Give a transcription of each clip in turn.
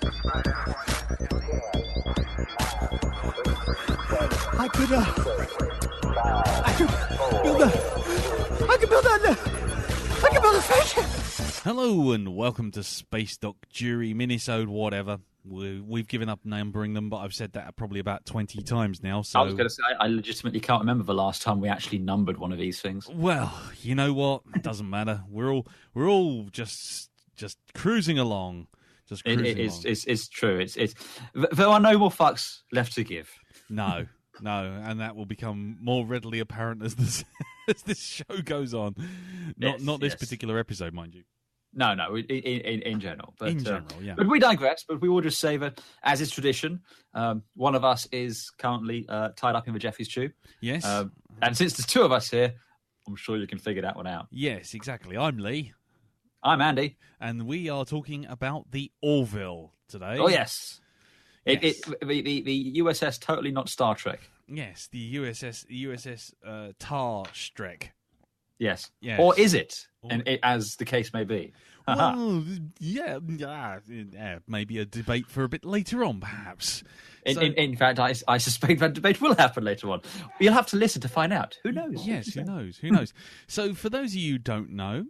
I could build a spaceship. Hello and welcome to Space Dock Jury, Minisode, whatever. We've given up numbering them, but I've said that probably about 20 times now. So I was going to say, I legitimately can't remember the last time we actually numbered one of these things. Well, you know what? It doesn't matter. We're all just cruising along. Just cruising along. It's true. There are no more fucks left to give. No, and that will become more readily apparent as this show goes on. Not this particular episode, mind you. No, in general. But, in general, yeah. But we digress, but we will just say that, as is tradition, one of us is currently tied up in the Jeffries tube. Yes. And since there's two of us here, I'm sure you can figure that one out. Yes, exactly. I'm Lee. I'm Andy. And we are talking about the Orville today. Oh, yes. Yes. The USS totally not Star Trek. Yes, the USS Tar Strek. Yes. Yes. Or is it? As the case may be. Well, yeah, maybe a debate for a bit later on, perhaps. In fact, I suspect that debate will happen later on. You'll have to listen to find out. Who knows? Yes, who knows? So, for those of you who don't know,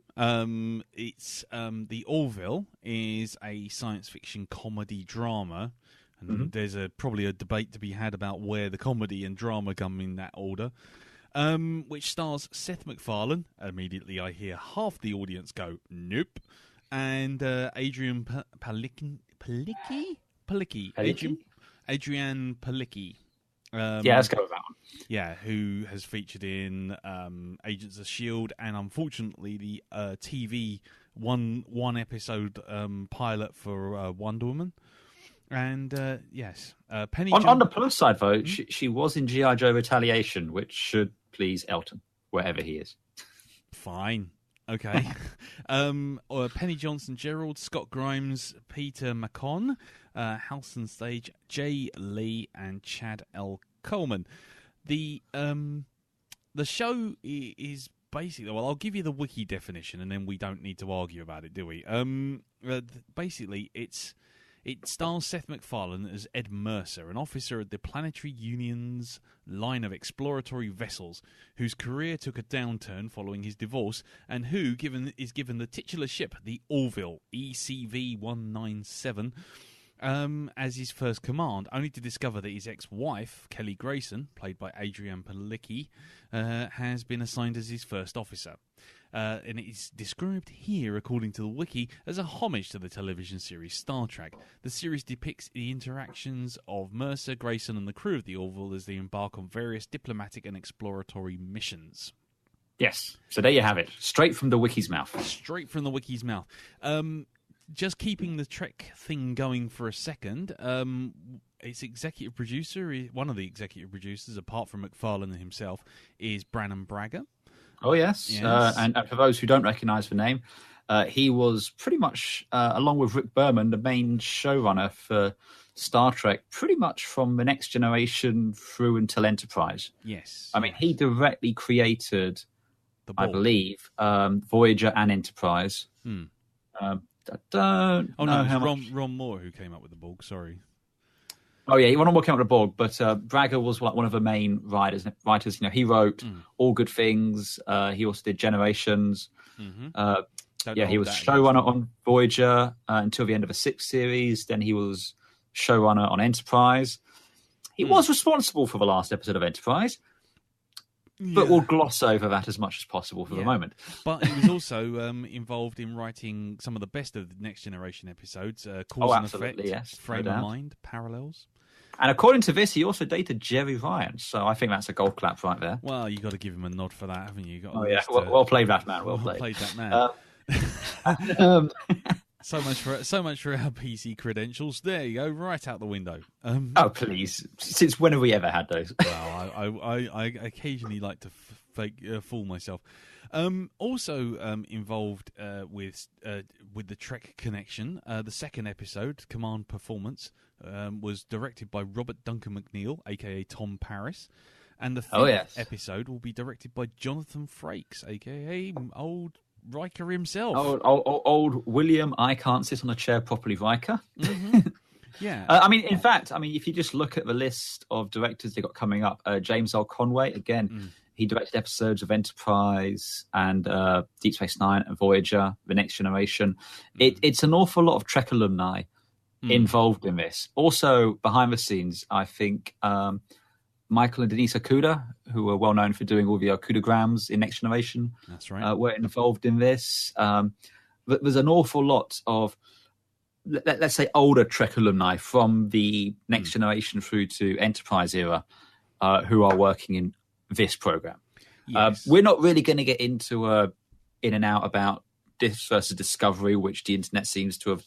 it's the Orville is a science fiction comedy drama. And there's probably a debate to be had about where the comedy and drama come in that order. Which stars Seth MacFarlane. Immediately I hear half the audience go, nope. And Adrian Palicki? Adrian Palicki. Yeah, let's go with that one. Yeah, who has featured in Agents of S.H.I.E.L.D. and unfortunately the TV one episode pilot for Wonder Woman. And yes, Penny. On the plus side, though, she was in G.I. Joe Retaliation, which should please Elton, wherever he is. Fine. Okay. Penny Johnson Gerald, Scott Grimes, Peter McCon, Halson Stage, Jay Lee, and Chad L. Coleman. The show is basically, well, I'll give you the wiki definition, and then we don't need to argue about it, do we? Basically, it stars Seth MacFarlane as Ed Mercer, an officer at the Planetary Union's line of exploratory vessels, whose career took a downturn following his divorce, and who is given the titular ship, the Orville, ECV-197, as his first command, only to discover that his ex-wife, Kelly Grayson, played by Adrian Palicki, has been assigned as his first officer. And it is described here, according to the wiki, as a homage to the television series Star Trek. The series depicts the interactions of Mercer, Grayson, and the crew of the Orville as they embark on various diplomatic and exploratory missions. Yes, so there you have it. Straight from the wiki's mouth. Straight from the wiki's mouth. Just keeping the Trek thing going for a second, its executive producer, one of the executive producers, apart from MacFarlane himself, is Brannon Braga. Oh, yes. And for those who don't recognise the name, he was pretty much, along with Rick Berman, the main showrunner for Star Trek, pretty much from The Next Generation through until Enterprise. Yes. I mean, he directly created, I believe, Voyager and Enterprise. I don't know how much... Ron Moore who came up with the Borg, sorry. Oh, yeah, Ron Moore came up with the Borg, but Braga was one of the main writers. You know, he wrote All Good Things. He also did Generations. He was showrunner on Voyager until the end of the 6th series. Then he was showrunner on Enterprise. He was responsible for the last episode of Enterprise. But we'll gloss over that as much as possible for the moment. But he was also involved in writing some of the best of the Next Generation episodes. Cause and Effect, yes, Frame of Mind, Parallels. And according to this, he also dated Jerry Ryan. So I think that's a golf clap right there. Well, you got to give him a nod for that, haven't you? Well played, that man. Well played that man. So much for our PC credentials. There you go, right out the window. Oh, please! Since when have we ever had those? Well, I occasionally like to fool myself. Also involved with the Trek connection. The second episode, Command Performance, was directed by Robert Duncan McNeil, aka Tom Paris, and the fifth episode will be directed by Jonathan Frakes, aka old Riker himself. Old William, I can't sit on a chair properly, Riker. Yeah. In fact, if you just look at the list of directors they got coming up, James L. Conway, again, he directed episodes of Enterprise and Deep Space Nine and Voyager, The Next Generation. It's an awful lot of Trek alumni involved in this. Also, behind the scenes, I think Michael and Denise Okuda, who are well known for doing all the Okudograms in Next Generation, that's right, were involved in this. But there's an awful lot of, let's say, older Trek alumni from the Next Generation through to Enterprise era who are working in this program. Yes. We're not really going to get into in and out about this versus Discovery, which the internet seems to have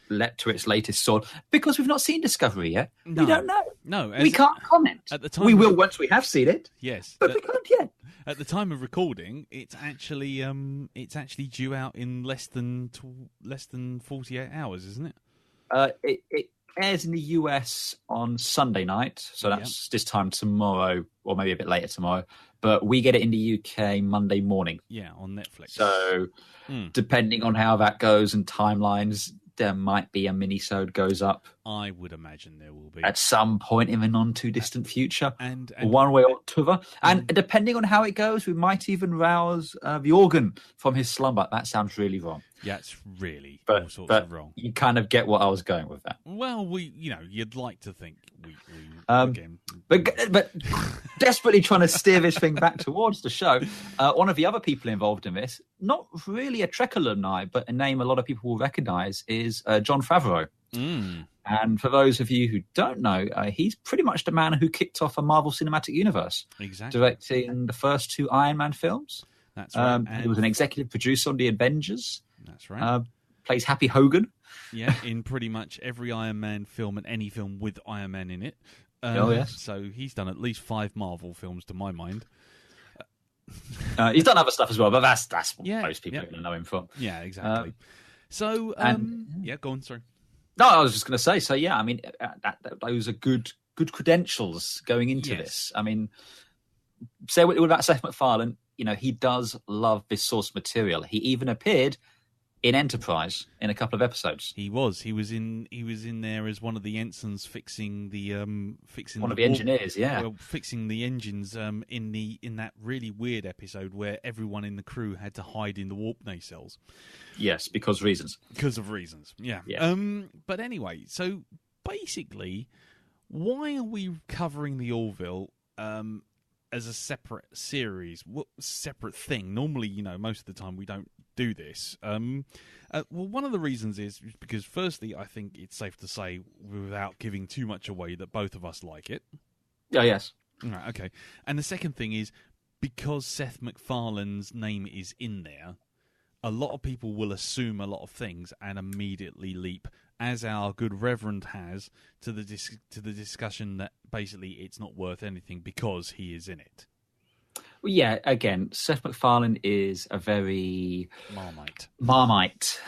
leapt to its latest sword, because we've not seen Discovery yet. No. We don't know. No, we can't comment. At the time, we will once we have seen it. Yes, but we can't yet. At the time of recording, it's actually due out in less than 48 hours, isn't it? It airs in the US on Sunday night, so that's this time tomorrow, or maybe a bit later tomorrow. But we get it in the UK Monday morning. Yeah, on Netflix. So depending on how that goes and timelines, there might be a minisode goes up. I would imagine there will be at some point in the non too distant future, and one way or t'other. And depending on how it goes, we might even rouse the organ from his slumber. That sounds really wrong. Yeah, it's really all sorts of wrong. You kind of get what I was going with that. Well, you'd like to think we again. But desperately trying to steer this thing back towards the show. One of the other people involved in this, not really a Trek alumni, but a name a lot of people will recognise, is Jon Favreau. And for those of you who don't know, he's pretty much the man who kicked off a Marvel Cinematic Universe. Exactly. Directing the first 2 Iron Man films. That's right. He was an executive producer on The Avengers. That's right. Plays Happy Hogan. Yeah, in pretty much every Iron Man film and any film with Iron Man in it. Yes. So he's done at least 5 Marvel films, to my mind. He's done other stuff as well, but that's what most people are going to know him from. Yeah, exactly. So, go on, sorry. No, I was just going to say, those are good credentials going into this. Say what about Seth MacFarlane, he does love this source material. He even appeared in Enterprise in a couple of episodes. He was in there as one of the ensigns fixing the engineers, fixing the engines in that really weird episode where everyone in the crew had to hide in the warp nacelles. Yes, because of reasons. Yeah. But anyway, so basically, why are we covering the Orville as a separate series, separate thing? Normally, most of the time we don't do this. Well, one of the reasons is because, firstly, I think it's safe to say, without giving too much away, that both of us like it. Oh, yes. Right, okay. And the second thing is, because Seth MacFarlane's name is in there, a lot of people will assume a lot of things and immediately leap, as our good Reverend has, to the discussion that basically it's not worth anything because he is in it. Well, yeah, again, Seth MacFarlane is a very Marmite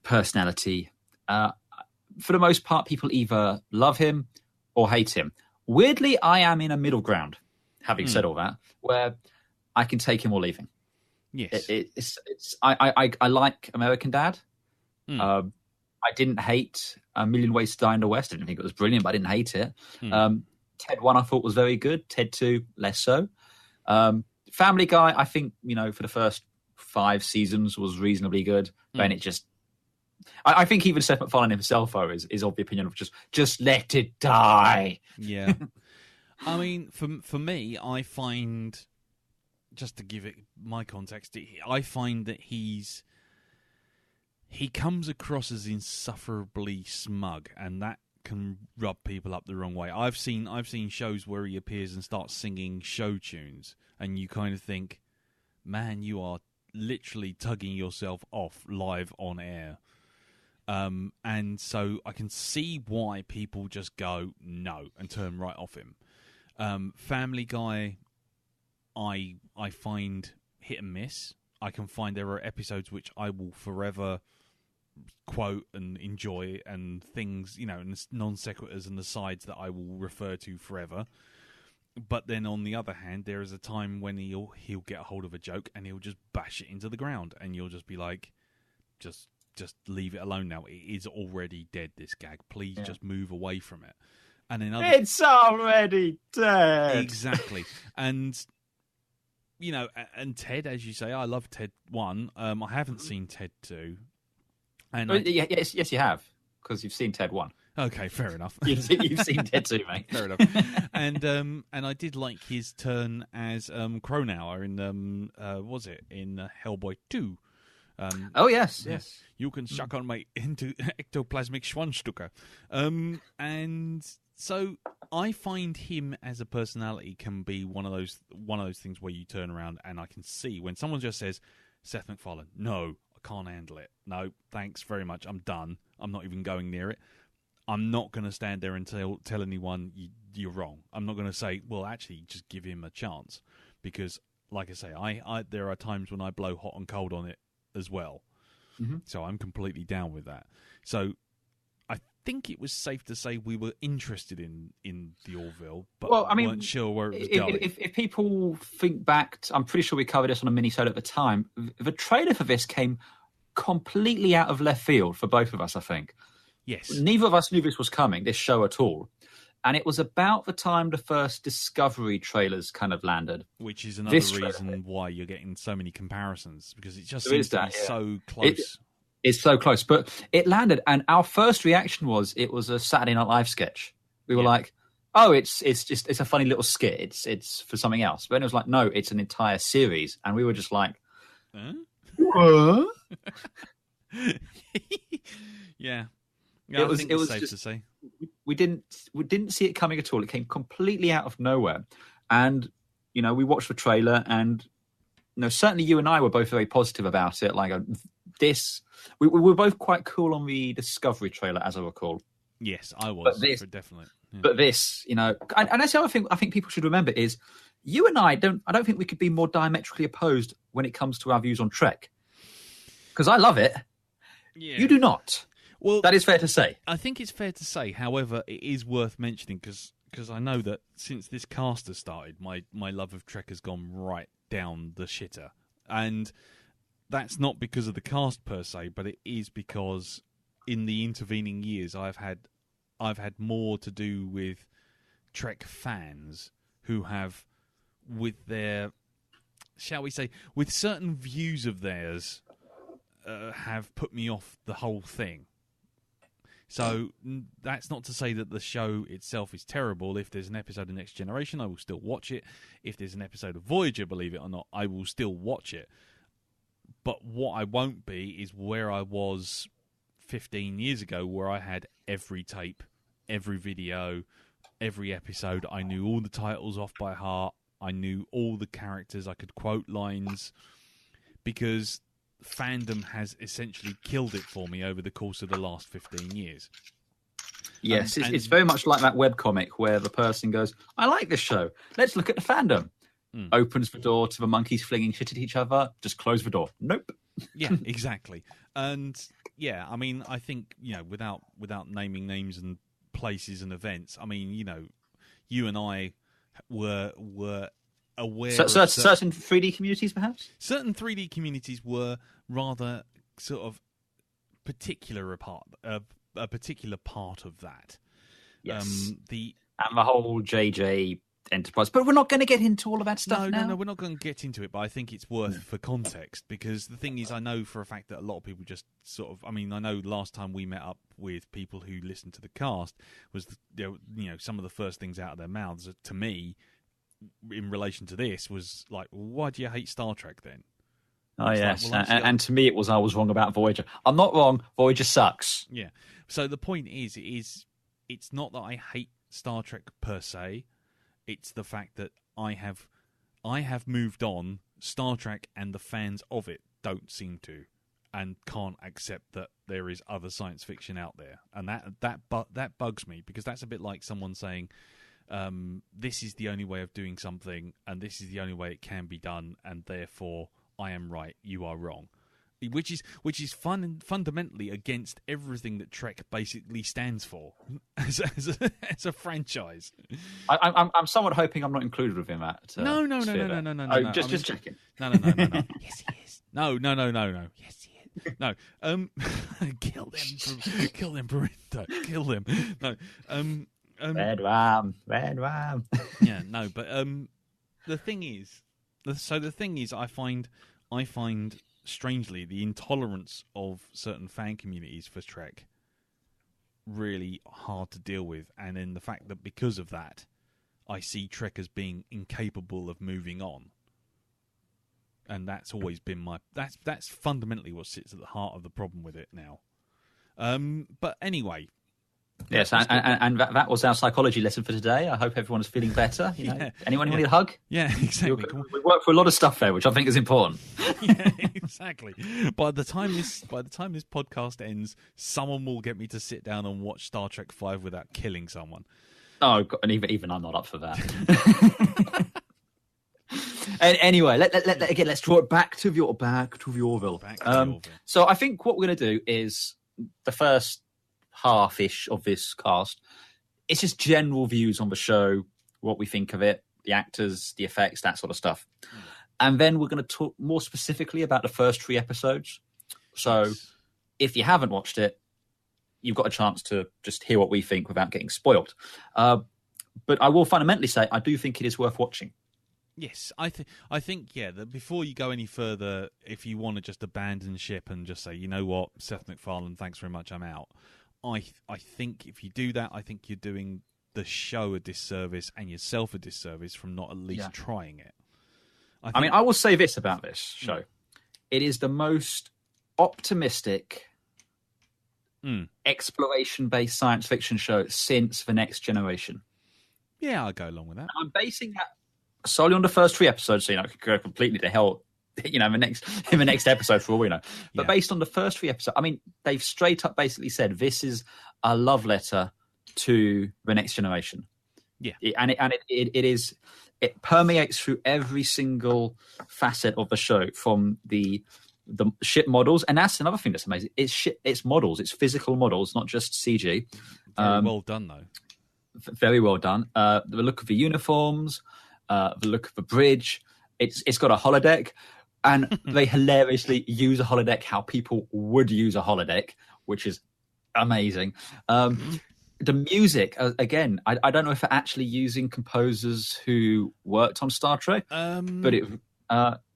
personality. For the most part, people either love him or hate him. Weirdly, I am in a middle ground, having said all that, where I can take him or leave him. Yes. I like American Dad. I didn't hate A Million Ways to Die in the West. I didn't think it was brilliant, but I didn't hate it. Ted 1 I thought was very good. Ted 2, less so. Family Guy, I think, for the first 5 seasons was reasonably good. Then it just... I think even Seth MacFarlane himself, though, is of the opinion of just let it die. Yeah. For me, I find... Just to give it my context, I find that he comes across as insufferably smug, and that can rub people up the wrong way. I've seen shows where he appears and starts singing show tunes, and you kind of think, man, you are literally tugging yourself off live on air. And so I can see why people just go no and turn right off him. Family Guy, I find hit and miss. I can find there are episodes which I will forever quote and enjoy, and things, and non sequiturs and the sides that I will refer to forever. But then on the other hand, there is a time when he'll get a hold of a joke and he'll just bash it into the ground, and you'll just be like, just just leave it alone now. It is already dead, this gag. Please just move away from it. And then it's already dead. Exactly. And, you know, and Ted, as you say, I love Ted 1. I haven't seen Ted 2. And yes, you have, because you've seen Ted 1. Okay, fair enough. You've seen Ted 2, mate. Fair enough. And I did like his turn as Kronauer in was it in Hellboy 2? Oh yes. You can suck on my ectoplasmic Schwanzstücke. And so I find him as a personality can be one of those things where you turn around and I can see when someone just says, Seth MacFarlane, no, I can't handle it. No, thanks very much. I'm done. I'm not even going near it. I'm not going to stand there and tell anyone you're wrong. I'm not going to say, well, actually, just give him a chance. Because, like I say, I there are times when I blow hot and cold on it as well. Mm-hmm. So I'm completely down with that. So I think it was safe to say we were interested in the Orville, but weren't sure where it was going. If people think back, I'm pretty sure we covered this on a Minisode at the time. The trailer for this came completely out of left field for both of us, I think. Yes. Neither of us knew this was coming, this show at all. And it was about the time the first Discovery trailers kind of landed. Which is another reason why you're getting so many comparisons, because it just seems to be so close. It's so close. But it landed, and our first reaction was it was a Saturday Night Live sketch. We were like, oh, it's a funny little skit. It's for something else. But then it was like, no, it's an entire series. And we were just like, what? Yeah. Yeah, it was safe to say. We didn't see it coming at all. It came completely out of nowhere, and you know we watched the trailer, and you know certainly you and I were both very positive about it. Like this, we were both quite cool on the Discovery trailer, as I recall. Yes, I was definitely. Yeah. But this, you know, and that's the other thing I think people should remember is you and I don't think we could be more diametrically opposed when it comes to our views on Trek, because I love it. Yeah. You do not. Well, that is fair to say. I think it's fair to say. However, it is worth mentioning because I know that since this cast has started, my love of Trek has gone right down the shitter, and that's not because of the cast per se, but it is because in the intervening years, I've had more to do with Trek fans who have, with their, shall we say, with certain views of theirs, have put me off the whole thing. So that's not to say that the show itself is terrible. If there's an episode of Next Generation, I will still watch it. If there's an episode of Voyager, believe it or not, I will still watch it. But what I won't be is where I was 15 years ago, where I had every tape, every video, every episode. I knew all the titles off by heart. I knew all the characters. I could quote lines because fandom has essentially killed it for me over the course of the last 15 years. Yes, it's very much like that webcomic where the person goes, I like this show. Let's look at the fandom. Opens the door to the monkeys flinging shit at each other. Just close the door. Nope. Yeah, exactly. And yeah, I mean, I think, you know, without naming names and places and events, I mean, you know, you and I were aware of certain 3D communities, perhaps? Certain 3D communities were rather sort of a particular part of that. Yes. And the whole JJ Enterprise. But we're not going to get into all of that stuff now. No, we're not going to get into it, but I think it's worth for context, because the thing is, I know for a fact that a lot of people just sort of, I mean, I know last time we met up with people who listened to the cast was, you know, some of the first things out of their mouths to me in relation to this was like, well, why do you hate Star Trek then? Oh, yes. Like, well, and to me, it was I was wrong about Voyager. I'm not wrong. Voyager sucks. Yeah. So the point is, it's not that I hate Star Trek per se. It's the fact that I have moved on. Star Trek and the fans of it don't seem to, and can't accept that there is other science fiction out there, and that bugs me, because that's a bit like someone saying, this is the only way of doing something, and this is the only way it can be done, and therefore I am right, you are wrong. Which is fundamentally against everything that Trek basically stands for as a franchise. I'm somewhat hoping I'm not included within that. No. Just checking. No. Yes, he is. No. Yes, he is. No. Kill them, Barindo. Kill them. No. Red Ram. Yeah, no, but the thing is, I find strangely the intolerance of certain fan communities for Trek really hard to deal with, and then the fact that because of that, I see Trek as being incapable of moving on, and that's always been that's fundamentally what sits at the heart of the problem with it now. But anyway. Yes, and that was our psychology lesson for today. I hope everyone's feeling better. You know? Anyone need a hug? Yeah, exactly. We work for a lot of stuff there, which I think is important. Yeah, exactly. By the time this podcast ends, someone will get me to sit down and watch Star Trek V without killing someone. Oh, God, and even I'm not up for that. And anyway, let's draw it back to the Orville. So I think what we're going to do is the first half-ish of this cast, it's just general views on the show, what we think of it, the actors, the effects, that sort of stuff. And then we're going to talk more specifically about the first 3 episodes. So if you haven't watched it, you've got a chance to just hear what we think without getting spoiled. But I will fundamentally say I do think it is worth watching. Yes, I think that before you go any further, if you want to just abandon ship and just say, you know what, Seth MacFarlane, thanks very much, I'm out. I think if you do that, I think you're doing the show a disservice and yourself a disservice from not at least trying it. I mean, I will say this about this show. It is the most optimistic exploration-based science fiction show since The Next Generation. Yeah, I'll go along with that. I'm basing that solely on the first 3 episodes, so it could go completely to hell, in the next episode for all we know. But based on the first 3 episodes, I mean, they've straight up basically said this is a love letter to The Next Generation. Yeah, it permeates through every single facet of the show, from the ship models, and that's another thing that's amazing. It's models, it's physical models, not just CG. Very well done, though. Very well done. The look of the uniforms, the look of the bridge. It's got a holodeck, and they hilariously use a holodeck how people would use a holodeck, which is amazing. The music, again, I don't know if they're actually using composers who worked on Star Trek, but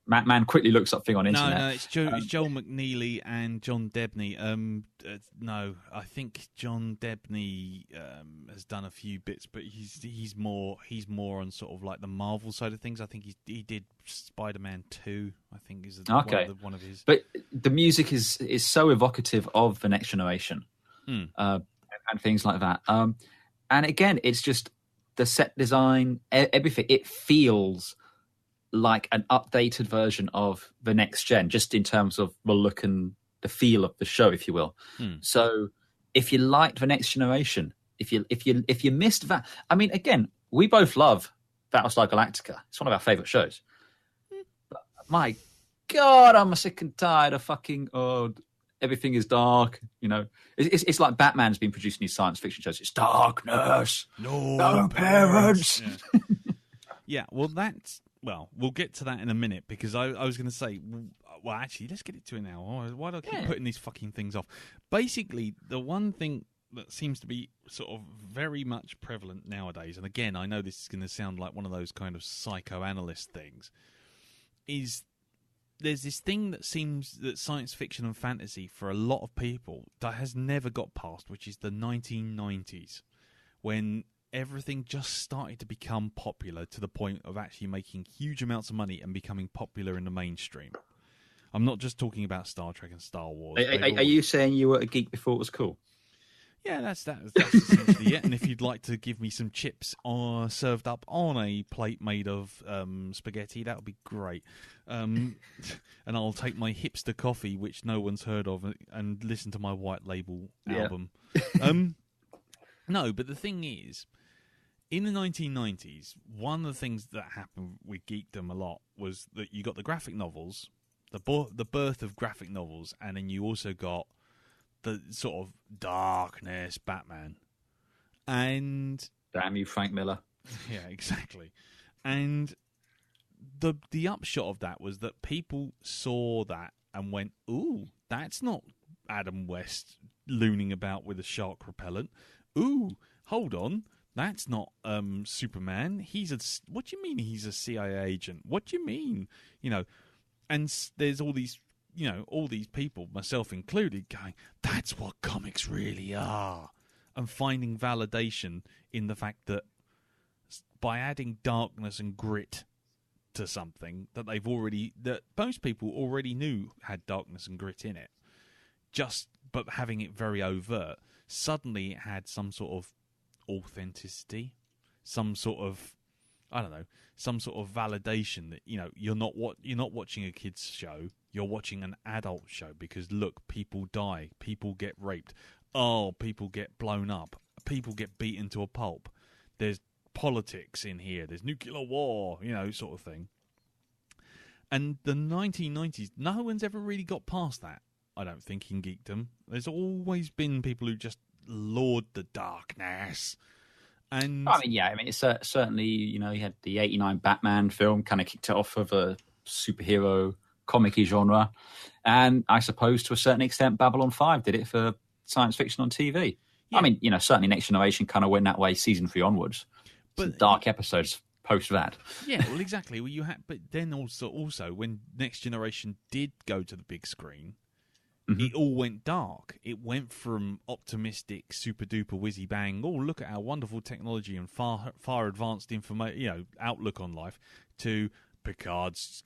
Man quickly looks up thing on internet. No, it's Joel McNeely and John Debney. No, I think John Debney has done a few bits, but he's more on sort of like the Marvel side of things. I think he did Spider-Man 2. I think is one of his. But the music is so evocative of The Next Generation, and things like that. And again, it's just the set design, everything. It feels like an updated version of The Next Gen, just in terms of the look and the feel of the show, if you will. So if you liked The Next Generation, if you missed that, I mean, again, we both love Battlestar Galactica. It's one of our favourite shows. But my God, I'm sick and tired of fucking everything is dark. It's like Batman's been producing these science fiction shows. It's darkness. No parents. Yeah, well, we'll get to that in a minute, because I was going to say, well, actually, let's get to it now. Why do I keep putting these fucking things off? Basically, the one thing that seems to be sort of very much prevalent nowadays, and again, I know this is going to sound like one of those kind of psychoanalyst things, is there's this thing that seems that science fiction and fantasy, for a lot of people, that has never got past, which is the 1990s, when everything just started to become popular to the point of actually making huge amounts of money and becoming popular in the mainstream. I'm not just talking about Star Trek and Star Wars. Are you saying you were a geek before it was cool? Yeah, that's essentially it. And if you'd like to give me some chips served up on a plate made of spaghetti, that would be great. And I'll take my hipster coffee, which no one's heard of, and listen to my White Label album. No, but the thing is, in the 1990s, one of the things that happened with geekdom a lot was that you got the graphic novels, the birth of graphic novels, and then you also got the sort of darkness Batman. And damn you, Frank Miller. Yeah, exactly. And the upshot of that was that people saw that and went, "Ooh, that's not Adam West looning about with a shark repellent. Ooh, hold on, that's not Superman. What do you mean he's a CIA agent? What do you mean? You know?" And there's all these, all these people, myself included, going, "That's what comics really are," and finding validation in the fact that by adding darkness and grit to something that that most people already knew had darkness and grit in it, but having it very overt, suddenly it had some sort of authenticity, some sort of, I don't know, some sort of validation that you're not watching a kids show, you're watching an adult show, because look, people die, people get raped, people get blown up, people get beaten to a pulp, there's politics in here, there's nuclear war, sort of thing. And the 1990s, no one's ever really got past that, I don't think, in geekdom. There's always been people who just laud the darkness. And it's certainly, you had the 89 Batman film, kind of kicked it off of a superhero comic-y genre. And I suppose to a certain extent, Babylon 5 did it for science fiction on TV. Yeah. Certainly Next Generation kind of went that way season 3 onwards. But some dark episodes post that. Yeah, well, exactly. Well, but then also when Next Generation did go to the big screen, it all went dark. It went from optimistic, super duper whizzy bang, oh, look at our wonderful technology and far advanced information, outlook on life, to Picard's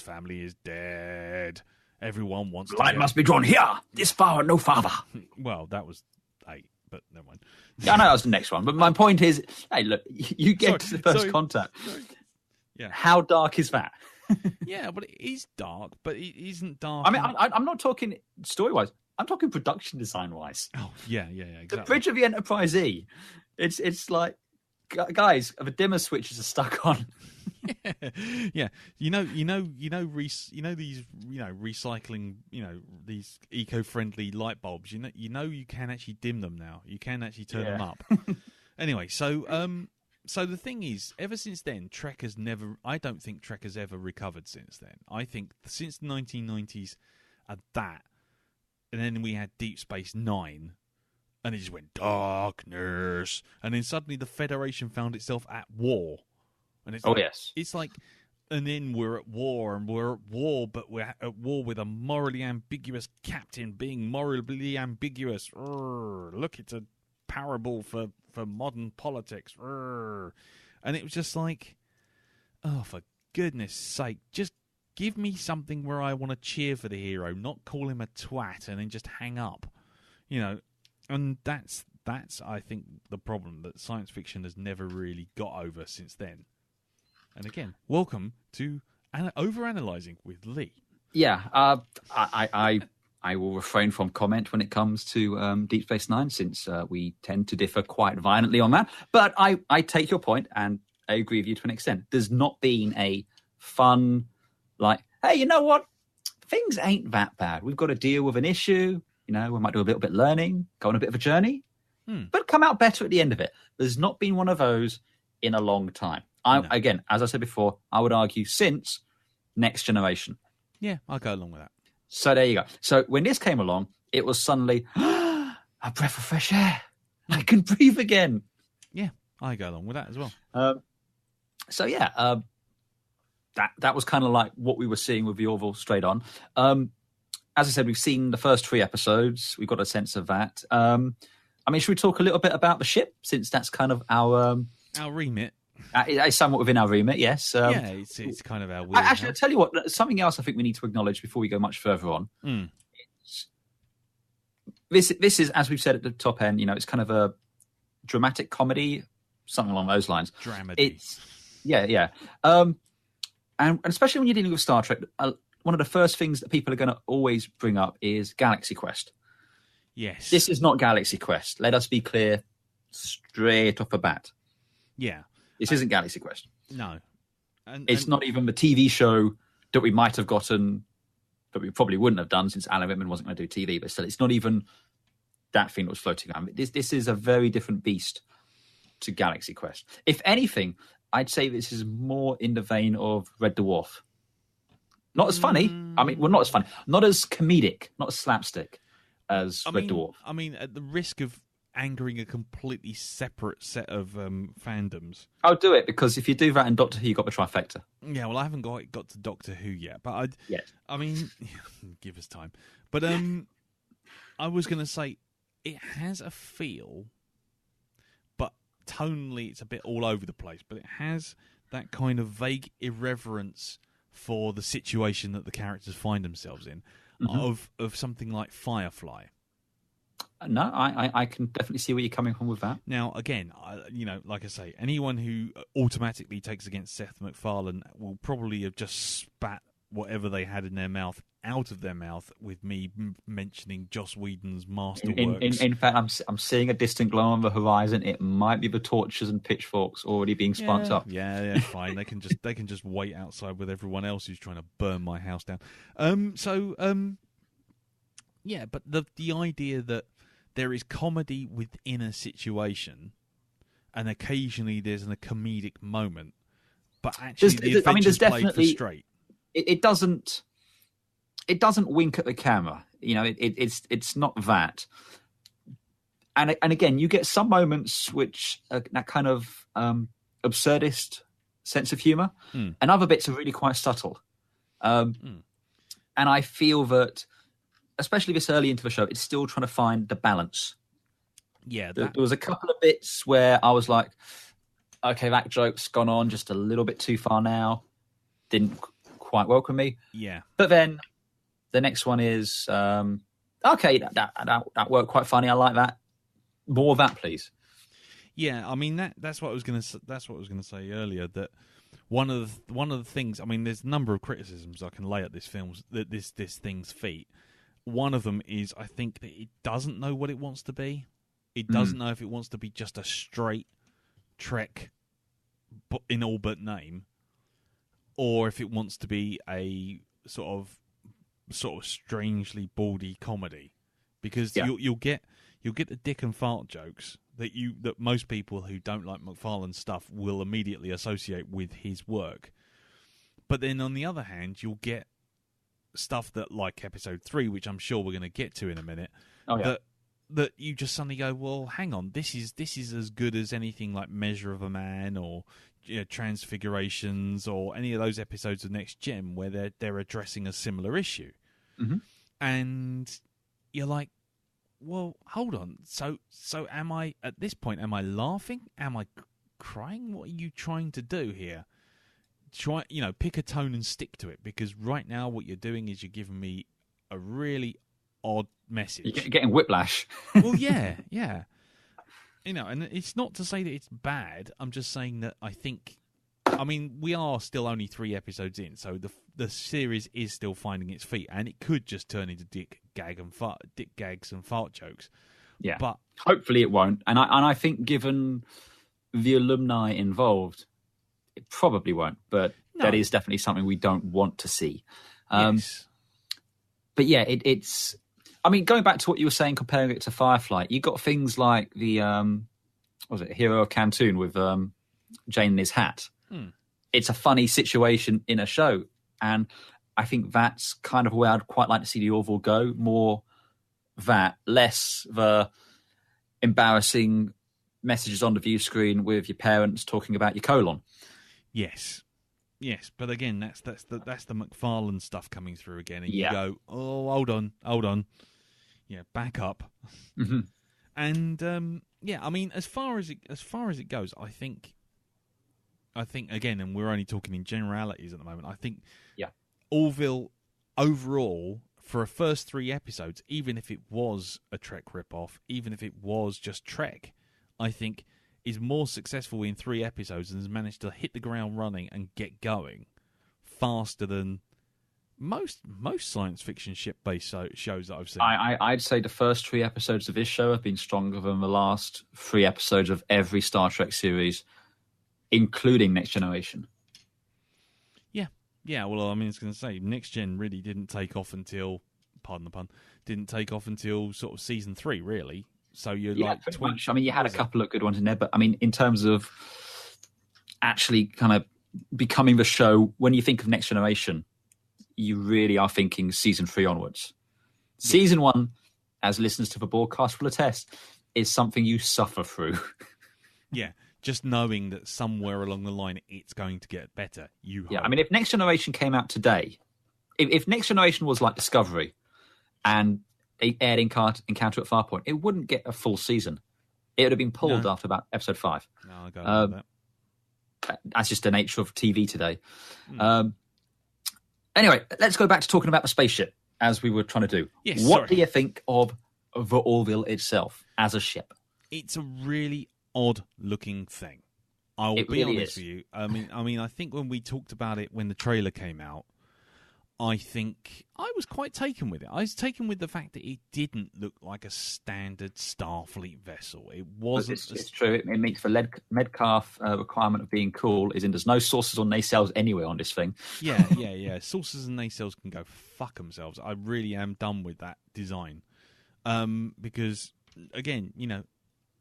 family is dead. Everyone wants to. Line must be drawn here, this far and no farther. Well, that was 8, but never mind. Yeah, I know that was the next one. But my point is, hey, look, you get to the first contact. Sorry. Yeah. How dark is that? Yeah, but it is dark, but it isn't dark. I'm not talking story-wise. I'm talking production design-wise. Oh, yeah, exactly. The Bridge of the Enterprise E. It's like, guys, the dimmer switches are stuck on. Yeah. These recycling, these eco-friendly light bulbs. You can actually dim them now. You can actually turn them up. Anyway, so the thing is, ever since then, I don't think Trek has ever recovered since then. I think since the 1990s, and then we had Deep Space Nine, and it just went darkness, and then suddenly the Federation found itself at war. And it's it's like, and then we're at war, but we're at war with a morally ambiguous captain being morally ambiguous. Look, it's a parable for modern politics. And it was just like, oh, for goodness sake, just give me something where I want to cheer for the hero, not call him a twat and then just hang up. And that's I think the problem that science fiction has never really got over since then. And again, welcome to Overanalyzing with Lee. Yeah, I will refrain from comment when it comes to Deep Space Nine, since we tend to differ quite violently on that. But I take your point, and I agree with you to an extent. There's not been a fun, like, hey, you know what? Things ain't that bad. We've got to deal with an issue. We might do a little bit of learning, go on a bit of a journey, but come out better at the end of it. There's not been one of those in a long time. Again, as I said before, I would argue since Next Generation. Yeah, I'll go along with that. So there you go. So when this came along, it was suddenly a breath of fresh air. I can breathe again. Yeah, I go along with that as well. That was kind of like what we were seeing with the Orville straight on. As I said, we've seen the first 3 episodes. We've got a sense of that. Should we talk a little bit about the ship, since that's kind of our remit? It's somewhat within our remit, yes. It's kind of our wheelhouse. Actually, I'll tell you what, something else I think we need to acknowledge before we go much further on. This is, as we've said at the top end, it's kind of a dramatic comedy, something along those lines. Dramedy. And especially when you're dealing with Star Trek, one of the first things that people are going to always bring up is Galaxy Quest. Yes. This is not Galaxy Quest. Let us be clear straight off the bat. Yeah. This isn't Galaxy Quest. No. It's not even the TV show that we might have gotten, but we probably wouldn't have done, since Alan Rickman wasn't going to do TV. But still, it's not even that thing that was floating around. This is a very different beast to Galaxy Quest. If anything, I'd say this is more in the vein of Red Dwarf. Not as funny. I mean, well, not as funny. Not as comedic. Not as slapstick as Red Dwarf. I mean, at the risk of angering a completely separate set of fandoms. I'll do it, because if you do that in Doctor Who, you got the trifecta. Yeah, well, I haven't got to Doctor Who yet, but Yes. I mean, give us time. But I was going to say it has a feel, but tonally it's a bit all over the place. But it has that kind of vague irreverence for the situation that the characters find themselves in, of something like Firefly. No, I can definitely see where you're coming from with that. Now, again, like I say, anyone who automatically takes against Seth MacFarlane will probably have just spat whatever they had in their mouth out of their mouth with me mentioning Joss Whedon's masterworks. In fact, I'm seeing a distant glow on the horizon. It might be the torches and pitchforks already being spunked up. Yeah, fine. They can just wait outside with everyone else who's trying to burn my house down. Yeah, but the idea that there is comedy within a situation, and occasionally there's a comedic moment, but actually the adventure's played for straight. It doesn't wink at the camera. It's not that. And again, you get some moments which are that kind of absurdist sense of humour, and other bits are really quite subtle. And I feel that, especially this early into the show, it's still trying to find the balance. Yeah, there was a couple of bits where I was like, okay, that joke's gone on just a little bit too far now. Didn't quite welcome me. Yeah. But then the next one is, okay, that worked quite funny. I like that. More of that, please. Yeah, I mean that's what I was going to say earlier, that one of the things, I mean, there's a number of criticisms I can lay at this thing's feet. One of them is, I think that it doesn't know what it wants to be. It doesn't know if it wants to be just a straight Trek in all but name, or if it wants to be a sort of strangely bawdy comedy. Because you'll get the dick and fart jokes that most people who don't like MacFarlane's stuff will immediately associate with his work. But then on the other hand, you'll get stuff that, like episode 3, which I'm sure we're going to get to in a minute, that you just suddenly go, well, hang on, this is as good as anything like Measure of a Man or Transfigurations or any of those episodes of Next Gen where they're addressing a similar issue. And you're like, well, hold on, so am I, at this point, am I laughing? Am I crying? What are you trying to do here? Try, pick a tone and stick to it, because right now what you're doing is you're giving me a really odd message. You're getting whiplash. Well, yeah. And it's not to say that it's bad. I'm just saying that I mean, we are still only 3 episodes in, so the series is still finding its feet, and it could just turn into dick gags and fart jokes. Yeah, but hopefully it won't. And I think, given the alumni involved, it probably won't, but that is definitely something we don't want to see. Yes. But yeah, it's... I mean, going back to what you were saying, comparing it to Firefly, you got things like the... what was it? Hero of Cantoon with Jane in his hat. It's a funny situation in a show. And I think that's kind of where I'd quite like to see the Orville go. More that, less the embarrassing messages on the view screen with your parents talking about your colon. Yes, but again, that's the MacFarlane stuff coming through again, and you go, oh, hold on, back up. And I mean, as far as it goes, I think again, and we're only talking in generalities at the moment. I think Orville overall, for a first 3 episodes, even if it was a Trek ripoff, even if it was just Trek, I think is more successful in 3 episodes and has managed to hit the ground running and get going faster than most science fiction ship-based shows that I've seen. I'd say the first 3 episodes of this show have been stronger than the last 3 episodes of every Star Trek series, including Next Generation. Yeah. Well, I mean, I was going to say, Next Gen really didn't take off until, pardon the pun, sort of season 3, really. So you're like 20. I mean, you had a couple of good ones in there, but I mean, in terms of actually kind of becoming the show, when you think of Next Generation, you really are thinking season 3 onwards. Season 1, as listeners to the broadcast will attest, is something you suffer through. Yeah, just knowing that somewhere along the line it's going to get better. Yeah, I mean, if Next Generation came out today, if Next Generation was like Discovery and they aired Encounter at Farpoint, it wouldn't get a full season. It would have been pulled after about episode 5. No, I go with that. That's just the nature of TV today. Anyway, let's go back to talking about the spaceship, as we were trying to do. Yes, what do you think of the Orville itself as a ship? It's a really odd-looking thing. I'll be honest with you. I mean, I think when we talked about it when the trailer came out, I think I was quite taken with it. I was taken with the fact that it didn't look like a standard Starfleet vessel. It wasn't. It's true. It meets the Metcalf requirement of being cool. There's no saucers or nacelles anywhere on this thing. Yeah. Saucers and nacelles can go fuck themselves. I really am done with that design. Because again,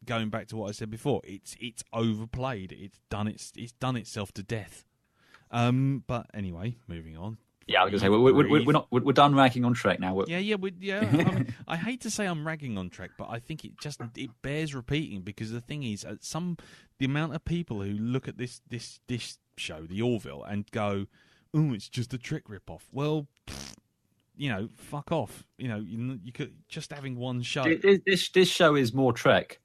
going back to what I said before, it's overplayed. It's done itself to death. But anyway, moving on. Yeah, I was going to say we're done ragging on Trek now. I hate to say I'm ragging on Trek, but I think it bears repeating because the thing is, the amount of people who look at this show, the Orville, and go, "Oh, it's just a Trek ripoff." Well, fuck off. You could just having one show. This show is more Trek,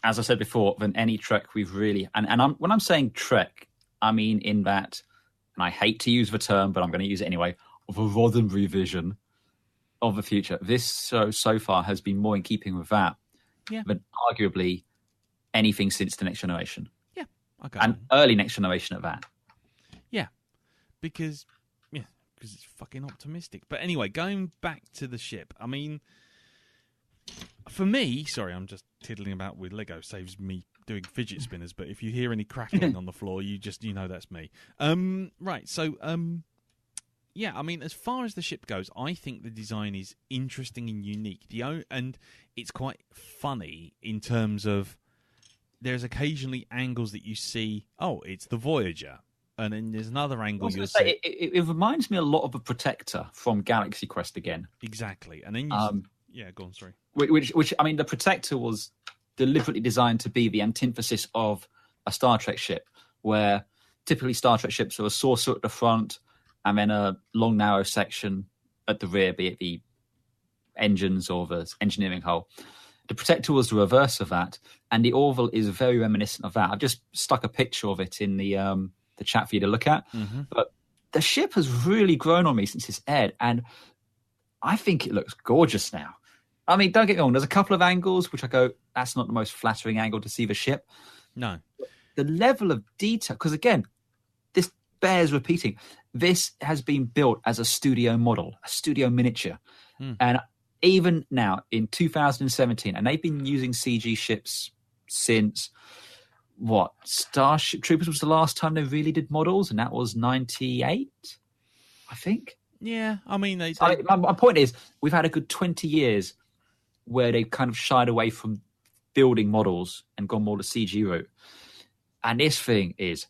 as I said before, than any Trek we've really. When I'm saying Trek, I mean in that. And I hate to use the term, but I'm going to use it anyway, of a Roddenberry vision of the future. This show so far has been more in keeping with that than arguably anything since the Next Generation. Yeah. Okay. And early Next Generation at that. Yeah. Because it's fucking optimistic. But anyway, going back to the ship, I mean, for me, sorry, I'm just tiddling about with Lego, saves me doing fidget spinners, but if you hear any crackling on the floor, you know that's me. Right, so I mean, as far as the ship goes, I think the design is interesting and unique. And it's quite funny in terms of there's occasionally angles that you see, oh, it's the Voyager, and then there's another angle you'll see. It reminds me a lot of a Protector from Galaxy Quest again. Exactly, and then go on, sorry. Which I mean, the Protector was deliberately designed to be the antithesis of a Star Trek ship, where typically Star Trek ships are a saucer at the front and then a long, narrow section at the rear, be it the engines or the engineering hull. The Protector was the reverse of that, and the Orville is very reminiscent of that. I've just stuck a picture of it in the chat for you to look at. Mm-hmm. But the ship has really grown on me since it's aired, and I think it looks gorgeous now. I mean, don't get me wrong, there's a couple of angles which I go, that's not the most flattering angle to see the ship. No. The level of detail, because again, this bears repeating, this has been built as a studio model, a studio miniature. And even now, in 2017, and they've been using CG ships since, Starship Troopers was the last time they really did models, and that was 98, I think. Yeah, I mean, my point is, we've had a good 20 years where they've kind of shied away from building models and gone more the CG route. And this thing is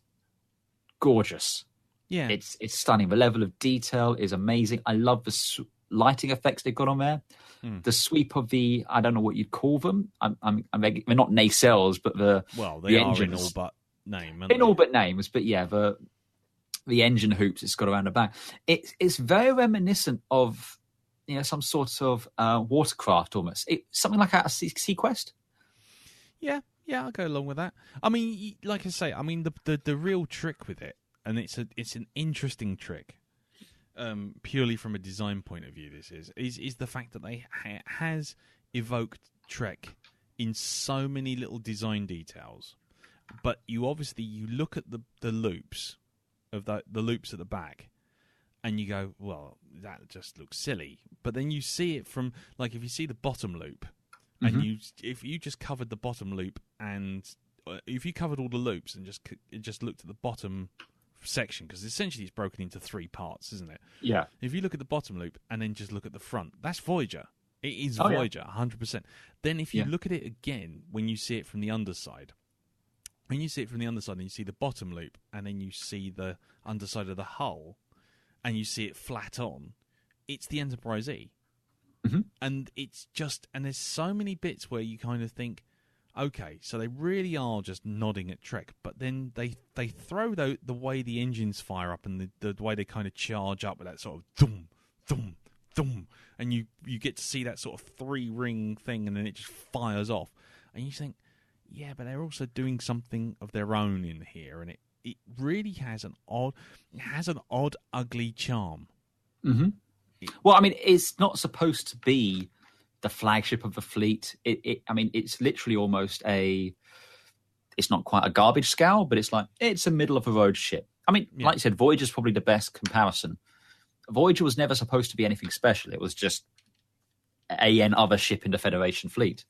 gorgeous. Yeah. It's stunning. The level of detail is amazing. I love the lighting effects they've got on there. The sweep of the, I don't know what you'd call them. They're not nacelles, but the engines. In all but name. In all but names, but yeah, the engine hoops it's got around the back. It's very reminiscent of some sort of watercraft almost. Something like a Sea Quest. Yeah, I'll go along with that. I mean, like I say, the real trick with it, and it's an interesting trick, purely from a design point of view. This is the fact that they has evoked Trek in so many little design details, but you look at the loops of the loops at the back, and you go, well, that just looks silly. But then you see it from, like, if you see the bottom loop, and if you just covered the bottom loop, and if you covered all the loops and just looked at the bottom section, because essentially it's broken into 3 parts, isn't it? Yeah. If you look at the bottom loop and then just look at the front, that's Voyager. It is Voyager, 100%. Then if you look at it again, when you see it from the underside, and you see the bottom loop, and then you see the underside of the hull, and you see it flat on, it's the Enterprise E. And it's just, and there's so many bits where you kind of think, okay, so they really are just nodding at Trek, but then they throw the way the engines fire up and the way they kind of charge up with that sort of thum, thum, thum, and you get to see that sort of 3-ring thing, and then it just fires off, and you think, yeah, but they're also doing something of their own in here, and it really has an odd, ugly charm. Mm-hmm. Well, I mean, it's not supposed to be the flagship of the fleet. I mean, it's literally almost it's not quite a garbage scow, but it's a middle of the road ship. I mean, like you said, Voyager's probably the best comparison. Voyager was never supposed to be anything special. It was just other ship in the Federation fleet.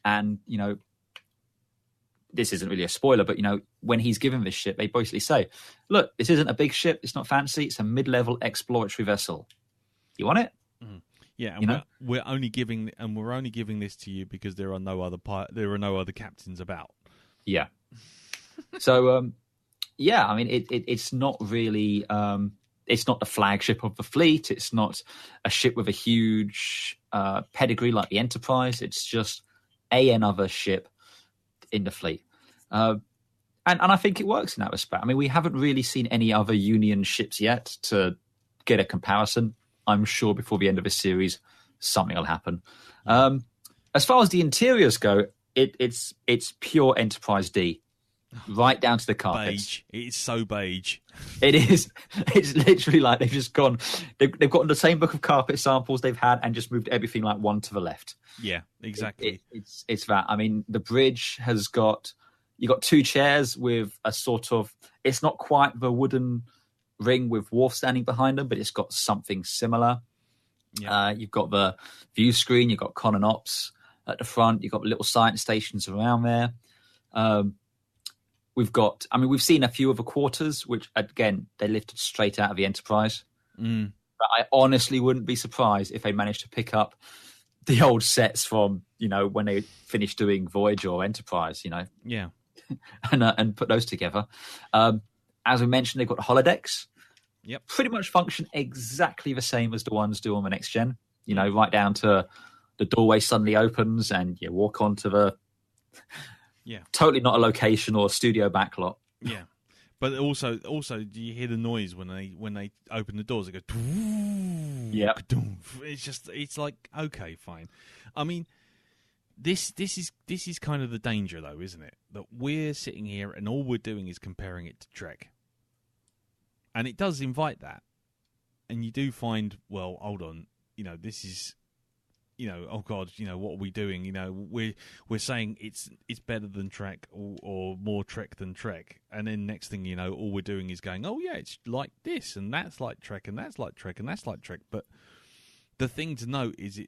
And, this isn't really a spoiler, but, when he's given this ship, they basically say, look, this isn't a big ship. It's not fancy. It's a mid-level exploratory vessel. You want it? Yeah, and we're only giving this to you because there are no other captains about. Yeah. So, I mean, it's not really. It's not the flagship of the fleet. It's not a ship with a huge pedigree like the Enterprise. It's just another ship in the fleet. And I think it works in that respect. I mean, we haven't really seen any other Union ships yet to get a comparison. I'm sure before the end of this series, something will happen. As far as the interiors go, it's pure Enterprise D, right down to the carpets. Beige. It's so beige. It is. It's literally like they've just gone. They've gotten the same book of carpet samples they've had and just moved everything like one to the left. Yeah, exactly. It's that. I mean, the bridge has got. You got 2 chairs with a sort of. It's not quite the wooden ring with Worf standing behind them, but it's got something similar. Yeah. You've got the view screen, you've got Con and Ops at the front, you've got little science stations around there. We've seen a few of the quarters, which again, they lifted straight out of the Enterprise. But I honestly wouldn't be surprised if they managed to pick up the old sets from, when they finished doing Voyager or Enterprise, Yeah. and put those together. As we mentioned, they've got holodecks. Yep. Pretty much function exactly the same as the ones do on the next gen. Right down to the doorway suddenly opens and you walk onto the. Yeah. Totally not a location or a studio backlot. Yeah. But also, do you hear the noise when they open the doors? It goes. Yeah. It's like, okay, fine. I mean, this is kind of the danger, though, isn't it? That we're sitting here and all we're doing is comparing it to Trek. And it does invite that. And you do find, well, hold on, this is, oh God, what are we doing? We're saying it's better than Trek or more Trek than Trek. And then next thing you know, all we're doing is going, oh yeah, it's like this and that's like Trek and that's like Trek and that's like Trek. But the thing to note is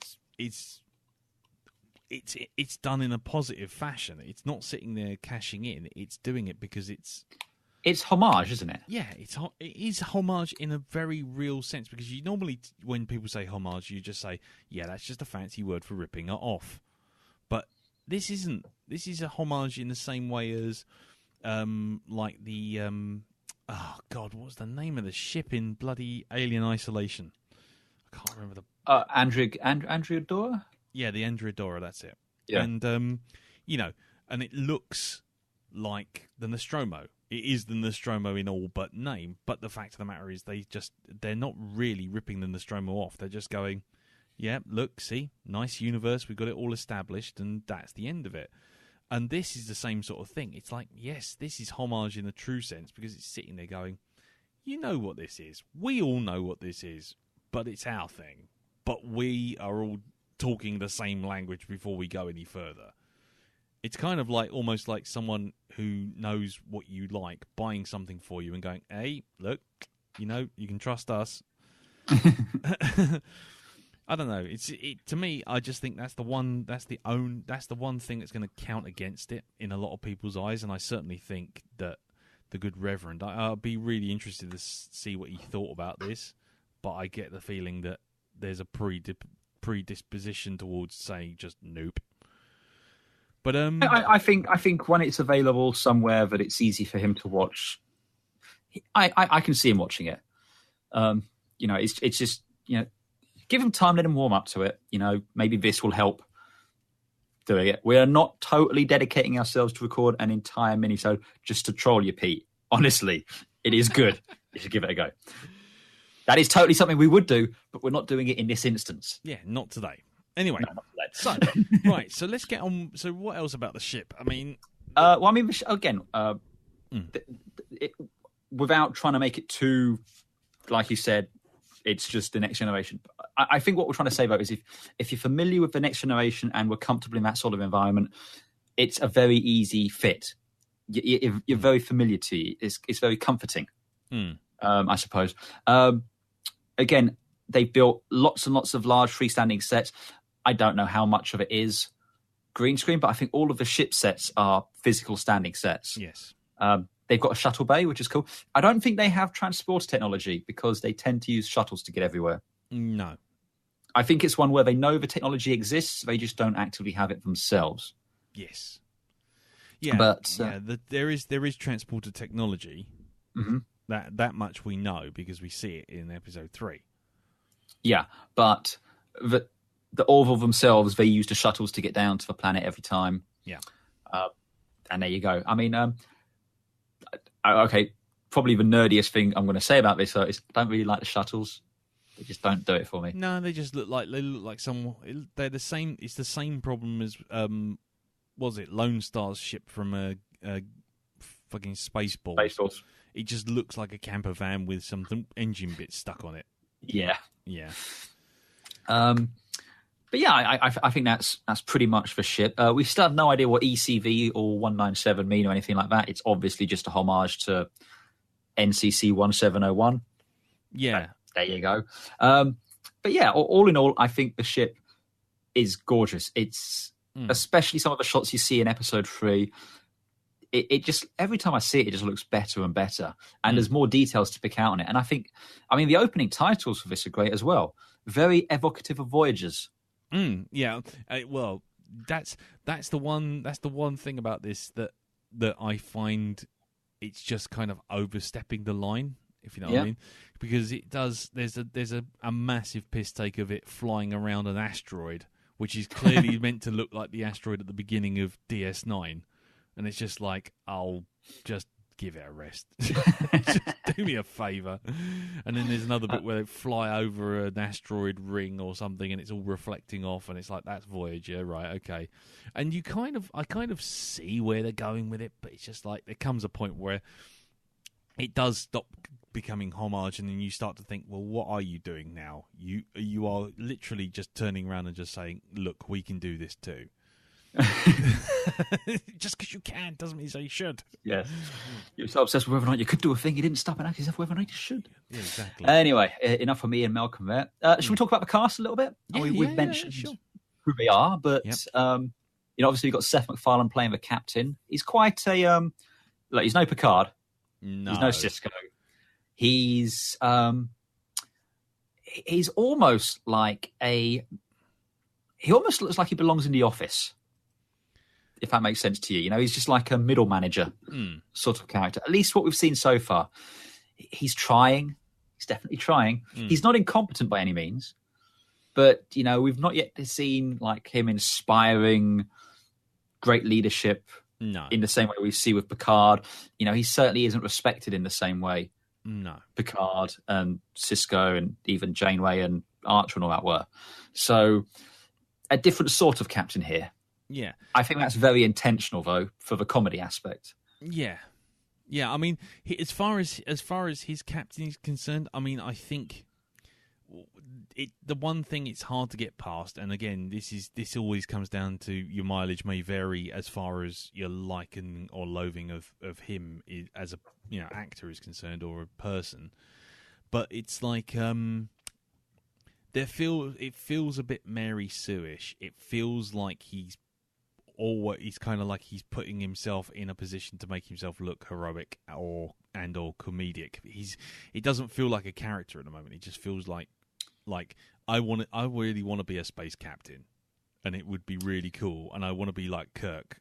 it's done in a positive fashion. It's not sitting there cashing in. It's doing it because it's homage, isn't it? Yeah, it is homage in a very real sense, because you normally, when people say homage, you just say, yeah, that's just a fancy word for ripping it off. But this isn't. This is a homage in the same way as, like the, oh God, what was the name of the ship in bloody Alien Isolation? I can't remember the... Andreadora? Yeah, the Andreadora, that's it. Yeah. And, and it looks like the Nostromo. It is the Nostromo in all but name, but the fact of the matter is they're not really ripping the Nostromo off. They're just going, yeah, look, see, nice universe, we've got it all established, and that's the end of it. And this is the same sort of thing. It's like, yes, this is homage in the true sense, because it's sitting there going, you know what this is. We all know what this is, but it's our thing. But we are all talking the same language before we go any further. It's kind of like almost like someone who knows what you like buying something for you and going, hey, look, you can trust us. I don't know. To me, I just think that's the one thing that's going to count against it in a lot of people's eyes, and I certainly think that the good Reverend, I'll be really interested to see what he thought about this, but I get the feeling that there's a predisposition towards saying just nope. But I think when it's available somewhere that it's easy for him to watch, I can see him watching it. It's just give them time, let them warm up to it. Maybe this will help doing it. We are not totally dedicating ourselves to record an entire minisode just to troll you, Pete. Honestly, it is good. You should give it a go. That is totally something we would do, but we're not doing it in this instance. Yeah, not today. Anyway, no, not today. So right, so let's get on. So what else about the ship? I mean, without trying to make it too, like you said, it's just the next generation. I think what we're trying to say, though, is if you're familiar with the next generation and we're comfortable in that sort of environment, it's a very easy fit. You're very familiar to you. It's very comforting, I suppose. Again, they've built lots and lots of large freestanding sets. I don't know how much of it is green screen, but I think all of the ship sets are physical standing sets. Yes. They've got a shuttle bay, which is cool. I don't think they have transporter technology because they tend to use shuttles to get everywhere. No. I think it's one where they know the technology exists, they just don't actively have it themselves. Yes. Yeah, but there is transporter technology. Mm-hmm. That much we know because we see it in episode 3. Yeah, but the Orville themselves, they use the shuttles to get down to the planet every time. Yeah. And there you go. I mean, okay, probably the nerdiest thing I'm going to say about this is I don't really like the shuttles. They just don't do it for me. No, they just look like some. They're the same. It's the same problem as was it Lone Star's ship from a fucking Space Force? It just looks like a camper van with some engine bits stuck on it. Yeah. But yeah, I think that's pretty much the ship. We still have no idea what ECV or 197 mean or anything like that. It's obviously just a homage to NCC 1701. Yeah. There you go. But yeah, all in all, I think the ship is gorgeous. It's especially some of the shots you see in episode 3. It just, every time I see it, it just looks better and better. And there's more details to pick out on it. And the opening titles for this are great as well. Very evocative of Voyagers. Yeah. Well, that's the one thing about this that I find it's just kind of overstepping the line, if you know what I mean. Because it does. There's a massive piss take of it flying around an asteroid, which is clearly meant to look like the asteroid at the beginning of DS9. And it's just like, I'll just give it a rest. Just do me a favour. And then there's another bit where they fly over an asteroid ring or something and it's all reflecting off and it's like, that's Voyager, right, okay. And I kind of see where they're going with it, but it's just like, there comes a point where it does stop becoming homage and then you start to think, well, what are you doing now? You are literally just turning around and just saying, look, we can do this too. Just because you can doesn't mean you should. Yes. You're so obsessed with whether or not you could do a thing, you didn't stop and ask yourself whether or not you should. Yeah, exactly. Anyway, enough for me and Malcolm there. Should we talk about the cast a little bit? We've mentioned who they are, but obviously we've got Seth MacFarlane playing the captain. He's quite a he's no Picard. No. He's no Cisco. He's almost like he almost looks like he belongs in the office. If that makes sense to you. He's just like a middle manager sort of character. At least what we've seen so far. He's trying. He's definitely trying. He's not incompetent by any means. But, we've not yet seen like him inspiring great leadership in the same way we see with Picard. He certainly isn't respected in the same way. No. Picard and Cisco and even Janeway and Archer and all that were. So a different sort of captain here. Yeah. I think that's very intentional, though, for the comedy aspect. Yeah. Yeah, I mean, as far as his captain is concerned, I mean, I think the one thing it's hard to get past, and again, this always comes down to your mileage may vary as far as your liking or loathing of him as a actor is concerned or a person, but it's like it feels a bit Mary Sue-ish. It feels like he's kind of like he's putting himself in a position to make himself look heroic or comedic. It doesn't feel like a character at the moment. It just feels like I really want to be a space captain, and it would be really cool, and I want to be like Kirk,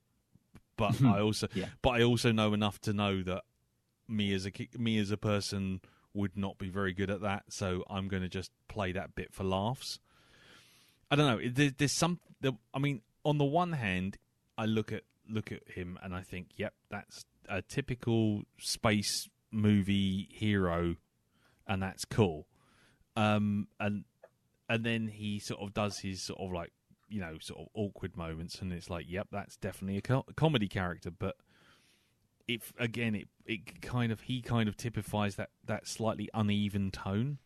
but I also know enough to know that me as a person would not be very good at that, so I'm going to just play that bit for laughs. I don't know. There's some. I mean, on the one hand, I look at him and I think, yep, that's a typical space movie hero, and that's cool. And then he sort of does his sort of like, sort of awkward moments, and it's like, yep, that's definitely a comedy character. But he kind of typifies that slightly uneven tone.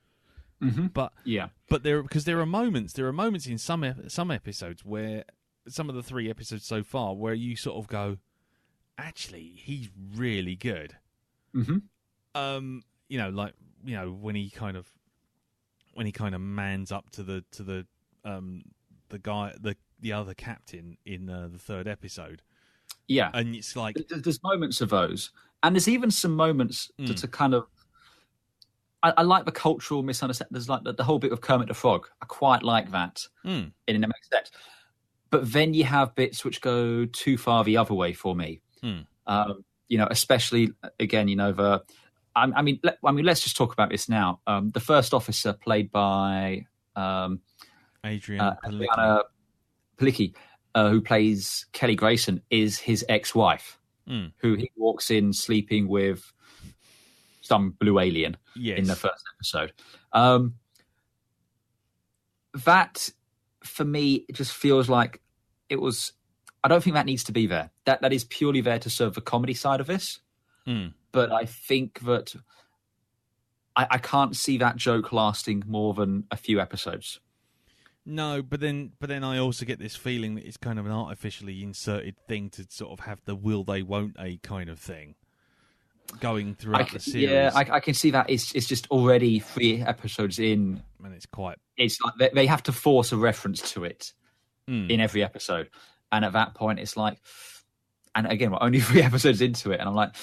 Mm-hmm. But there are moments in some episodes where, some of the 3 episodes so far, where you sort of go, actually, he's really good. Mm-hmm. When he kind of mans up to the guy, the other captain in the 3rd episode. Yeah, and it's like there's moments of those, and there's even some moments to kind of. I like the cultural misunderstanding. There's like the whole bit of Kermit the Frog. I quite like that, and it makes sense. But then you have bits which go too far the other way for me. Especially again, let's just talk about this now. The first officer, played by Adriana Palicki, who plays Kelly Grayson, is his ex-wife, who he walks in sleeping with some blue alien in the first episode. That, for me, it just feels like it was. I don't think that needs to be there. That is purely there to serve the comedy side of this. But I think that I can't see that joke lasting more than a few episodes. No, but then I also get this feeling that it's kind of an artificially inserted thing to sort of have the will they, won't they kind of thing going throughout the series. Yeah, I can see that. It's just already 3 episodes in. And it's like they have to force a reference to it in every episode. And at that point, it's like, and again, we're only 3 episodes into it. And I'm like,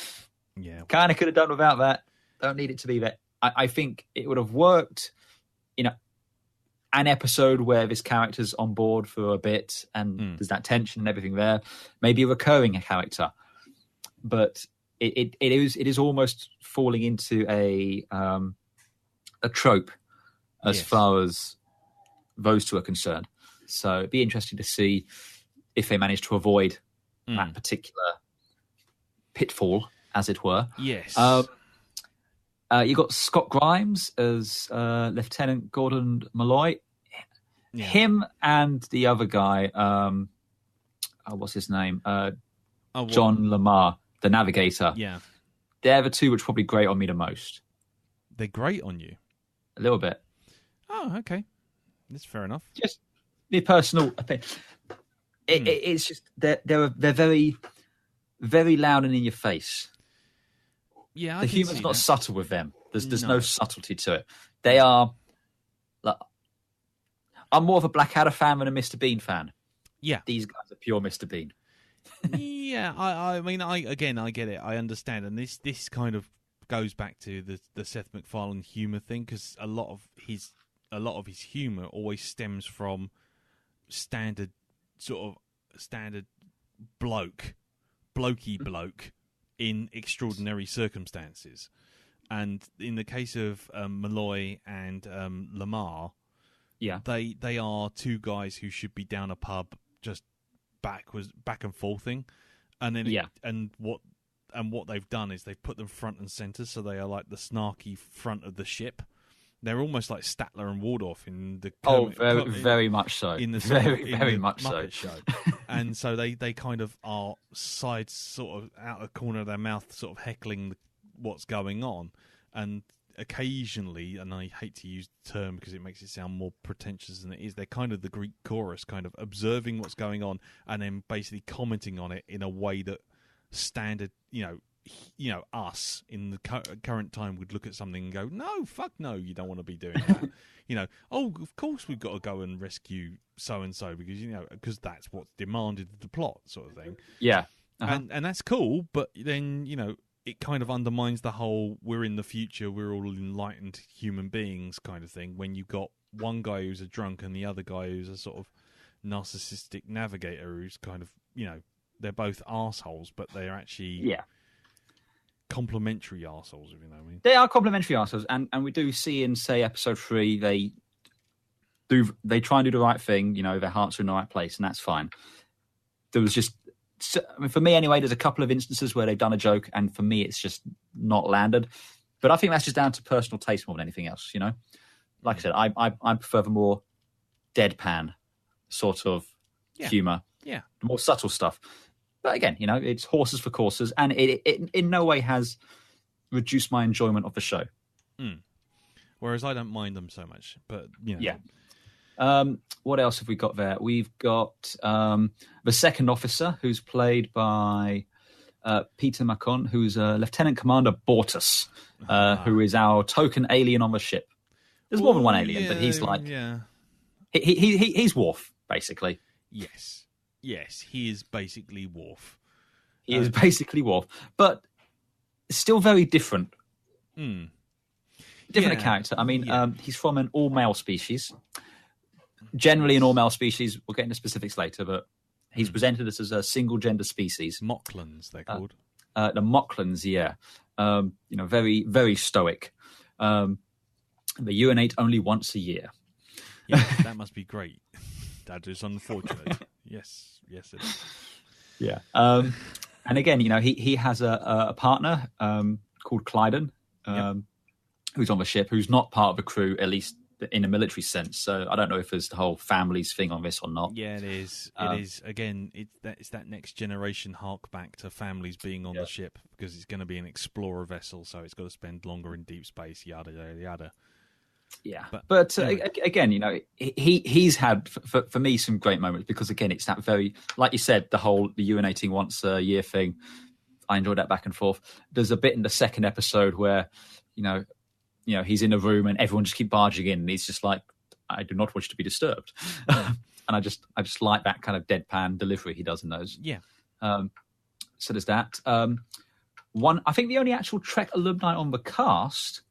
kind of could have done without that. Don't need it to be there. I think it would have worked, an episode where this character's on board for a bit and there's that tension and everything there. Maybe a recurring character. But it is almost falling into a trope as far as those two are concerned. So it'd be interesting to see if they manage to avoid that particular pitfall, as it were. Yes. You got Scott Grimes as Lieutenant Gordon Malloy. Yeah. Him and the other guy, what's his name? John Lamar, the navigator. Yeah. They're the two which probably grate on me the most. They grate on you? A little bit. Oh, okay. That's fair enough. Just the personal opinion. It's just they're very, very loud and in your face. Yeah, the humor's not subtle with them. There's no subtlety to it. They are. Like, I'm more of a Blackadder fan than a Mr. Bean fan. Yeah, these guys are pure Mr. Bean. Yeah, I mean, I get it. I understand, and this kind of goes back to the Seth MacFarlane humor thing, because a lot of his humor always stems from standard blokey bloke in extraordinary circumstances. And in the case of Malloy and Lamar, they are 2 guys who should be down a pub just back and forthing, and then what they've done is they've put them front and center, so they are like the snarky front of the ship. They're almost like Statler and Waldorf in the very much so in the very much Muppet so show. And so they kind of are sides sort of out of the corner of their mouth, sort of heckling what's going on, and occasionally, and I hate to use the term because it makes it sound more pretentious than it is, they're kind of the Greek chorus, kind of observing what's going on and then basically commenting on it in a way that standard, us in the current time would look at something and go, no, fuck no, you don't want to be doing that. Oh, of course we've got to go and rescue so-and-so because that's what's demanded of the plot, sort of thing. Yeah. And that's cool, but then, it kind of undermines the whole we're in the future, we're all enlightened human beings kind of thing, when you've got one guy who's a drunk and the other guy who's a sort of narcissistic navigator who's kind of, they're both arseholes, but they're actually... Yeah. complementary arseholes, if you know what I mean. They are complementary arseholes, and we do see in, say, episode 3, they try and do the right thing, their hearts are in the right place, and that's fine. There was just, for me anyway, there's a couple of instances where they've done a joke, and for me it's just not landed. But I think that's just down to personal taste more than anything else, Like I said, I prefer the more deadpan sort of humour. Yeah. The more subtle stuff. But again, it's horses for courses, and it in no way has reduced my enjoyment of the show. Whereas I don't mind them so much, but Yeah. What else have we got there? We've got the second officer, who's played by Peter Macon, who's Lieutenant Commander Bortus, who is our token alien on the ship. There's more than one alien, but he's like... Yeah. He's Worf, basically. Yes, he is basically Worf. He is basically Worf, but still very different. Different character. I mean, he's from an all-male species. Generally, an all-male species. We'll get into specifics later, but he's presented as a single-gender species. Moclans, they're called. The Moclans, yeah. Very, very stoic. They urinate only once a year. Yeah, that must be great. That is unfortunate. Yes, it is. Yeah. And again, he has a partner called Clyden, who's on the ship, who's not part of the crew, at least in a military sense. So I don't know if there's the whole families thing on this or not. Yeah, it is. It is. Again, it's that next generation hark back to families being on the ship, because it's going to be an explorer vessel, so it's got to spend longer in deep space, yada, yada, yada. Yeah, but anyway. Again, he's had for me some great moments, because again, it's that very, like you said, the urinating once a year thing. I enjoyed that back and forth. There's a bit in the second episode where, he's in a room and everyone just keep barging in, and he's just like, I do not wish to be disturbed, and I just like that kind of deadpan delivery he does in those. Yeah. So there's that. I think the only actual Trek alumni on the cast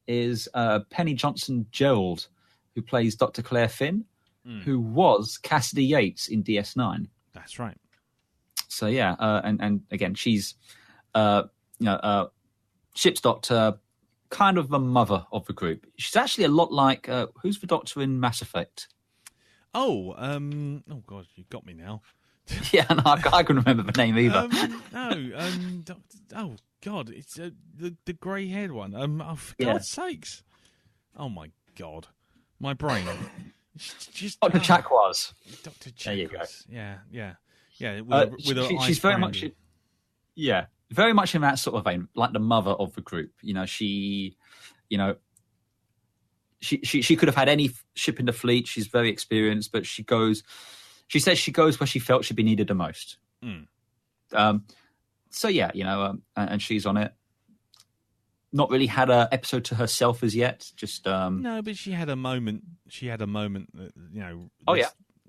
is Penny Johnson-Gerald, who plays Dr. Claire Finn, who was Cassidy Yates in DS9. That's right. So yeah, and again, she's ship's doctor, kind of the mother of the group. She's actually a lot like who's the Doctor in Mass Effect? Oh God, you got me now. Yeah, no, I couldn't remember the name either. Oh God, it's the grey-haired one. For God's sakes! Oh my God, my brain. Just Dr. Chakwas. Dr. Chakwas. There you go. Yeah. She's very much. Yeah, very much in that sort of vein, like the mother of the group. She could have had any ship in the fleet. She's very experienced, but she says she goes where she felt she'd be needed the most. So yeah, and she's on it. Not really had an episode to herself as yet. Just no, but she had a moment. That,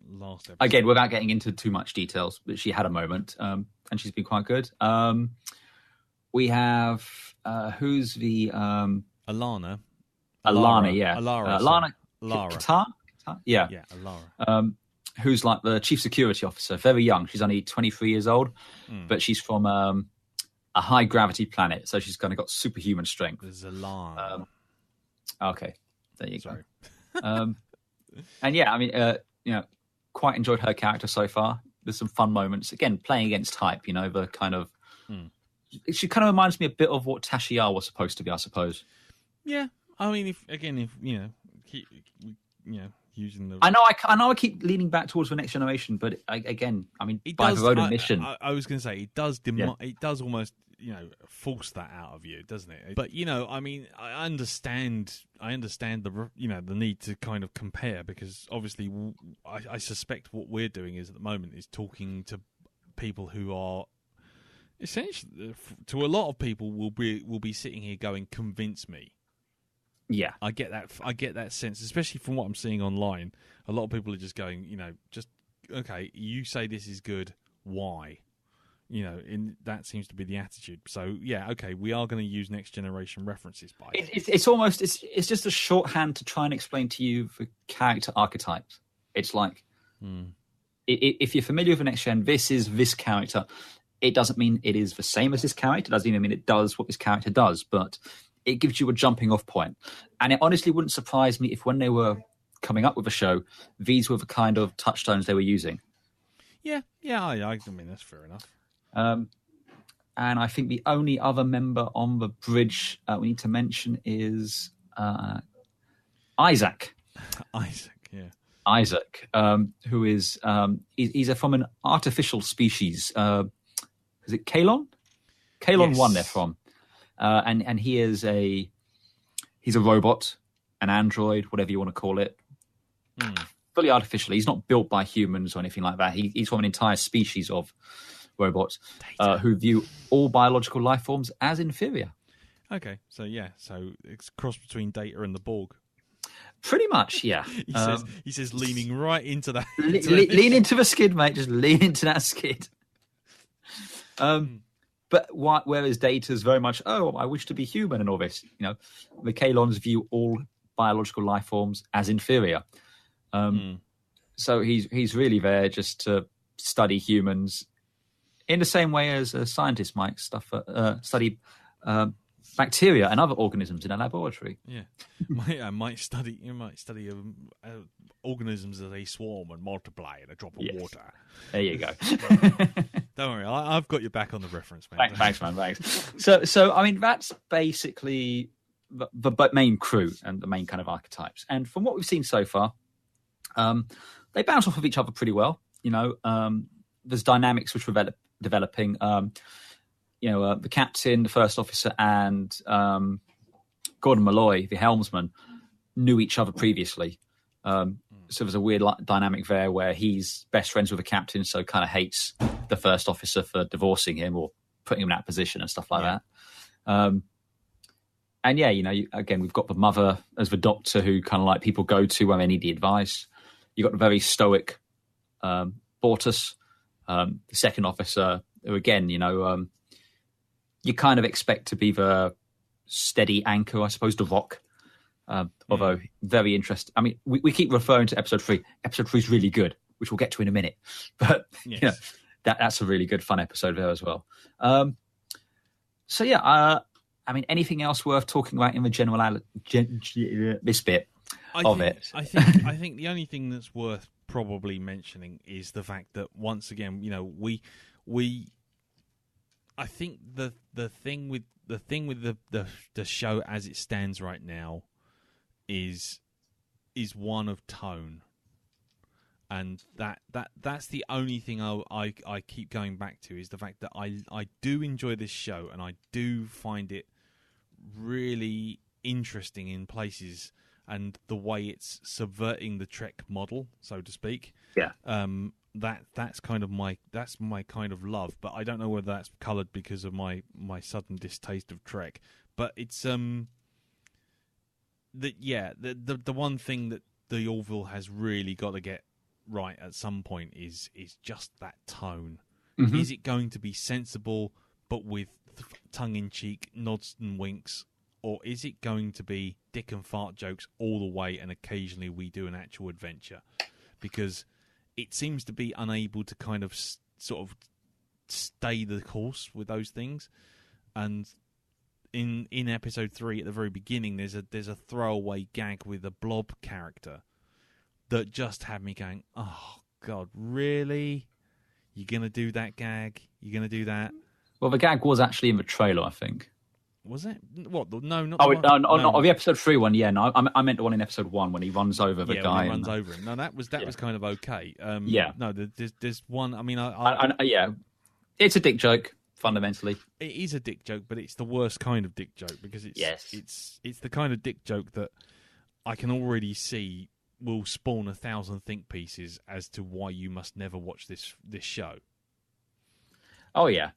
last episode. Again, without getting into too much details, but she had a moment, and she's been quite good. We have who's the Alana, yeah, Lara. Qatar? Yeah, Alara. Who's like the chief security officer, very young. She's only 23 years old, but she's from a high gravity planet, so she's kind of got superhuman strength. Zalan. Okay, there you go. And yeah, I mean, quite enjoyed her character so far. There's some fun moments. Again, playing against type, the kind of... She kind of reminds me a bit of what Tashiar was supposed to be, I suppose. Yeah, I mean, if using the... I know I keep leaning back towards the next generation, but by her own admission... I was going to say, it does almost, force that out of you, doesn't it? But, I mean, I understand the, the need to kind of compare, because obviously I suspect what we're doing is at the moment is talking to people who are essentially, to a lot of people, will be sitting here going, convince me. Yeah, I get that sense, especially from what I'm seeing online. A lot of people are just going, just okay. You say this is good, why? That seems to be the attitude. So yeah, okay, we are going to use next generation references. It's almost it's just a shorthand to try and explain to you the character archetypes. It's like if you're familiar with the next gen, this is this character. It doesn't mean it is the same as this character. It doesn't even mean it does what this character does, but it gives you a jumping off point. And it honestly wouldn't surprise me if when they were coming up with a show, these were the kind of touchstones they were using. Yeah, I mean, that's fair enough. And I think the only other member on the bridge we need to mention is Isaac. Isaac, who is he's from an artificial species. Is it Kalon? Kalon Yes. 1 they're from. And he's a robot, an android, whatever you want to call it. Fully artificial. He's not built by humans or anything like that. He's from an entire species of robots who view all biological life forms as inferior. Okay, so it's a cross between Data and the Borg. Pretty much, yeah. He says leaning right into that. Lean into the skid, mate. Just lean into that skid. But whereas Data's very much, I wish to be human and all this, the Kalons view all biological life forms as inferior. So he's really there just to study humans in the same way as a scientist might study bacteria and other organisms in a laboratory. Yeah, might study organisms as they swarm and multiply in a drop of water. There you go. Don't worry, I've got your back on the reference, man. Thanks, man. Thanks. So I mean, that's basically the main crew and the main kind of archetypes. And from what we've seen so far, they bounce off of each other pretty well. There's dynamics which we're developing. The captain, the first officer, and Gordon Malloy, the helmsman, knew each other previously. So there's a weird dynamic there where he's best friends with the captain, so kind of hates the first officer for divorcing him or putting him in that position and stuff like that. And again, we've got the mother as the doctor who kind of like people go to when they need the advice. You've got the very stoic Bortus, the second officer, who again, you kind of expect to be the steady anchor, I suppose, the rock. Although very interesting. I mean, we keep referring to episode 3. Episode 3 is really good, which we'll get to in a minute. But that's a really good, fun episode there as well. I mean, anything else worth talking about in the this bit of it? I think the only thing that's worth probably mentioning is the fact that once again, I think the thing with the show as it stands right now is one of tone, and that's the only thing I keep going back to is the fact that I do enjoy this show and I do find it really interesting in places and the way it's subverting the Trek model, so to speak. That's my kind of love, but I don't know whether that's coloured because of my sudden distaste of Trek. But it's the one thing that the Orville has really got to get right at some point is just that tone. Mm-hmm. Is it going to be sensible but with tongue-in-cheek nods and winks, or is it going to be dick and fart jokes all the way and occasionally we do an actual adventure? Because it seems to be unable to kind of sort of stay the course with those things. And in episode 3 at the very beginning, there's a throwaway gag with a blob character that just had me going, oh God, really? You're going to do that gag? You're going to do that? Well, the gag was actually in the trailer, I think. Was it? What? No, not not the episode 3 one. Yeah, no, I meant the one in episode 1 when he runs over the guy. When he runs over him. No, that was kind of okay. No, there's one. I mean, it's a dick joke fundamentally. It is a dick joke, but it's the worst kind of dick joke because it's the kind of dick joke that I can already see will spawn 1,000 think pieces as to why you must never watch this show. Oh yeah,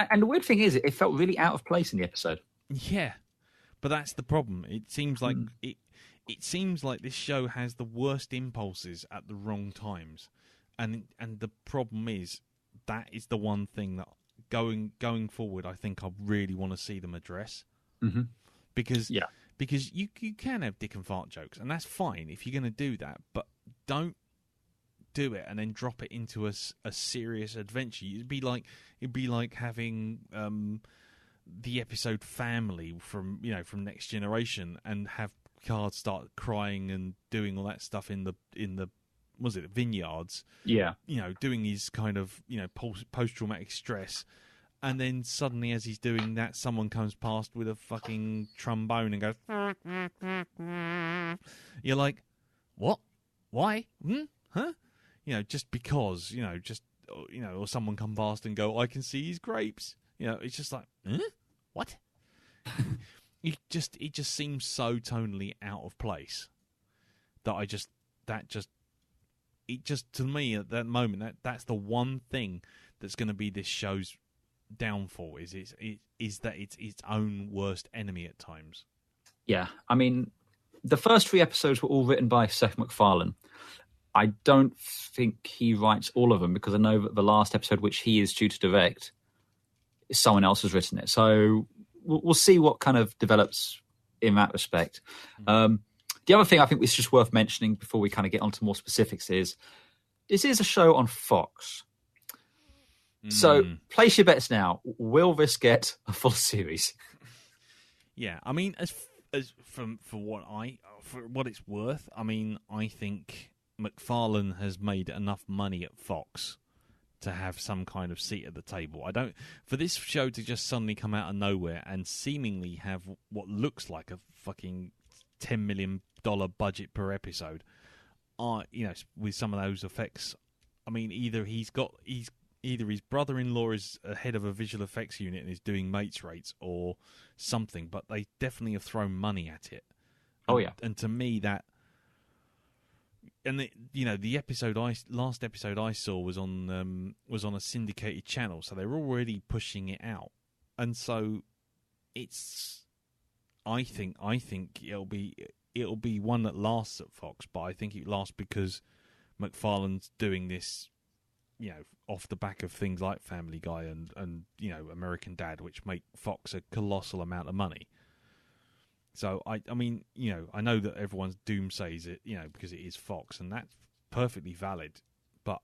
and the weird thing is, it felt really out of place in the episode. Yeah, but that's the problem. It seems like it seems like this show has the worst impulses at the wrong times, and the problem is that is the one thing that going forward, I think I really want to see them address. Mm-hmm. Because you can have dick and fart jokes, and that's fine if you're going to do that, but don't do it and then drop it into a serious adventure. It'd be like having the episode Family from Next Generation, and have Picard start crying and doing all that stuff in the was it vineyards? Yeah, doing his kind of post traumatic stress. And then suddenly, as he's doing that, someone comes past with a fucking trombone and goes... You're like, what? Why? Huh? Just because, or someone come past and go, I can see his grapes. It's just like, huh? What? It just seems so tonally out of place that to me at that moment, that's the one thing that's going to be this show's downfall is that it's its own worst enemy at times. Yeah, I mean, the first 3 episodes were all written by Seth MacFarlane. I don't think he writes all of them, because I know that the last episode, which he is due to direct, someone else has written it. So we'll see what kind of develops in that respect. The other thing I think is just worth mentioning before we kind of get onto more specifics is this is a show on Fox. So place your bets now. Will this get a full series? Yeah, I mean, as for what it's worth, I mean, I think MacFarlane has made enough money at Fox to have some kind of seat at the table. For this show to just suddenly come out of nowhere and seemingly have what looks like a fucking $10 million budget per episode, with some of those effects. I mean, either his brother-in-law is head of a visual effects unit and is doing mates rates or something, but they definitely have thrown money at it. Oh yeah, and to me that, and the last episode I saw was on a syndicated channel, so they're already pushing it out, and so it's. I think it'll be one that lasts at Fox, but I think it lasts because MacFarlane's doing this. Off the back of things like Family Guy and American Dad, which make Fox a colossal amount of money. So I mean, I know that everyone's doomsays it, because it is Fox, and that's perfectly valid. But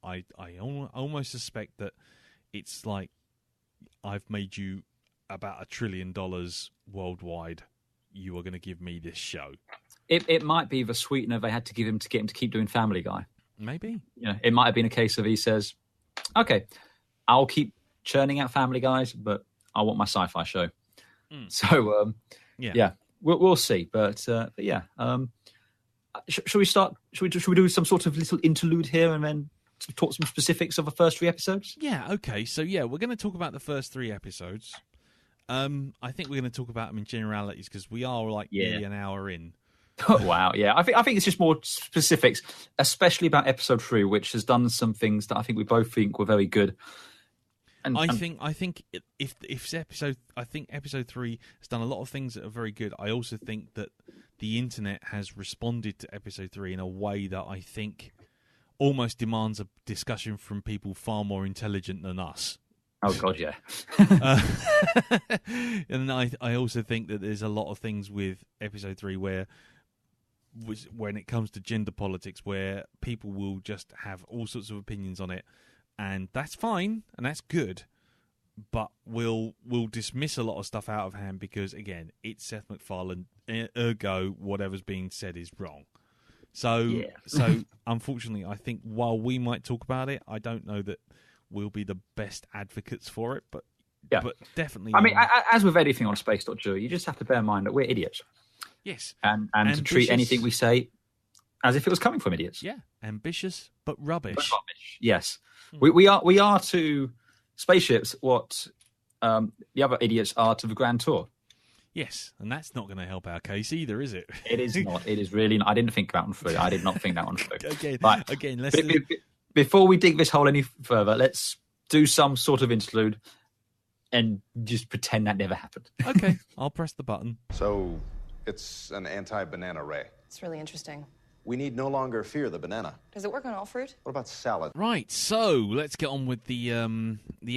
I almost suspect that it's like, I've made you about $1 trillion worldwide. You are going to give me this show. It might be the sweetener they had to give him to get him to keep doing Family Guy. Maybe. It might have been a case of he says, okay, I'll keep churning out Family Guys, but I want my sci-fi show. So, yeah, we'll see. But yeah, should we start? Should we do some sort of little interlude here and then talk some specifics of the first 3 episodes? Yeah, okay. So, yeah, we're going to talk about the first 3 episodes. I think we're going to talk about them in generalities because we are nearly an hour in. Oh, wow, yeah. I think it's just more specifics, especially about episode 3, which has done some things that I think we both think were very good. And I think episode 3 has done a lot of things that are very good. I also think that the internet has responded to episode 3 in a way that I think almost demands a discussion from people far more intelligent than us. Oh God, yeah. And I also think that there's a lot of things with episode 3 when it comes to gender politics, where people will just have all sorts of opinions on it, and that's fine and that's good, but we'll dismiss a lot of stuff out of hand because, again, it's Seth MacFarlane, ergo whatever's being said is wrong. So unfortunately, I think while we might talk about it, I don't know that we'll be the best advocates for it, but definitely. I mean, as with anything on Space.Jury, you just have to bear in mind that we're idiots. Yes. And to treat anything we say as if it was coming from idiots. Yeah. Ambitious, but rubbish. Yes. We are to spaceships what the other idiots are to the Grand Tour. Yes. And that's not going to help our case either, is it? It is not. It is really not. I didn't think that one through. I did not think that one through. Again, let's... Before we dig this hole any further, let's do some sort of interlude and just pretend that never happened. Okay. I'll press the button. So... it's an anti-banana ray. It's really interesting. We need no longer fear the banana. Does it work on all fruit? What about salad? Right, so let's get on with the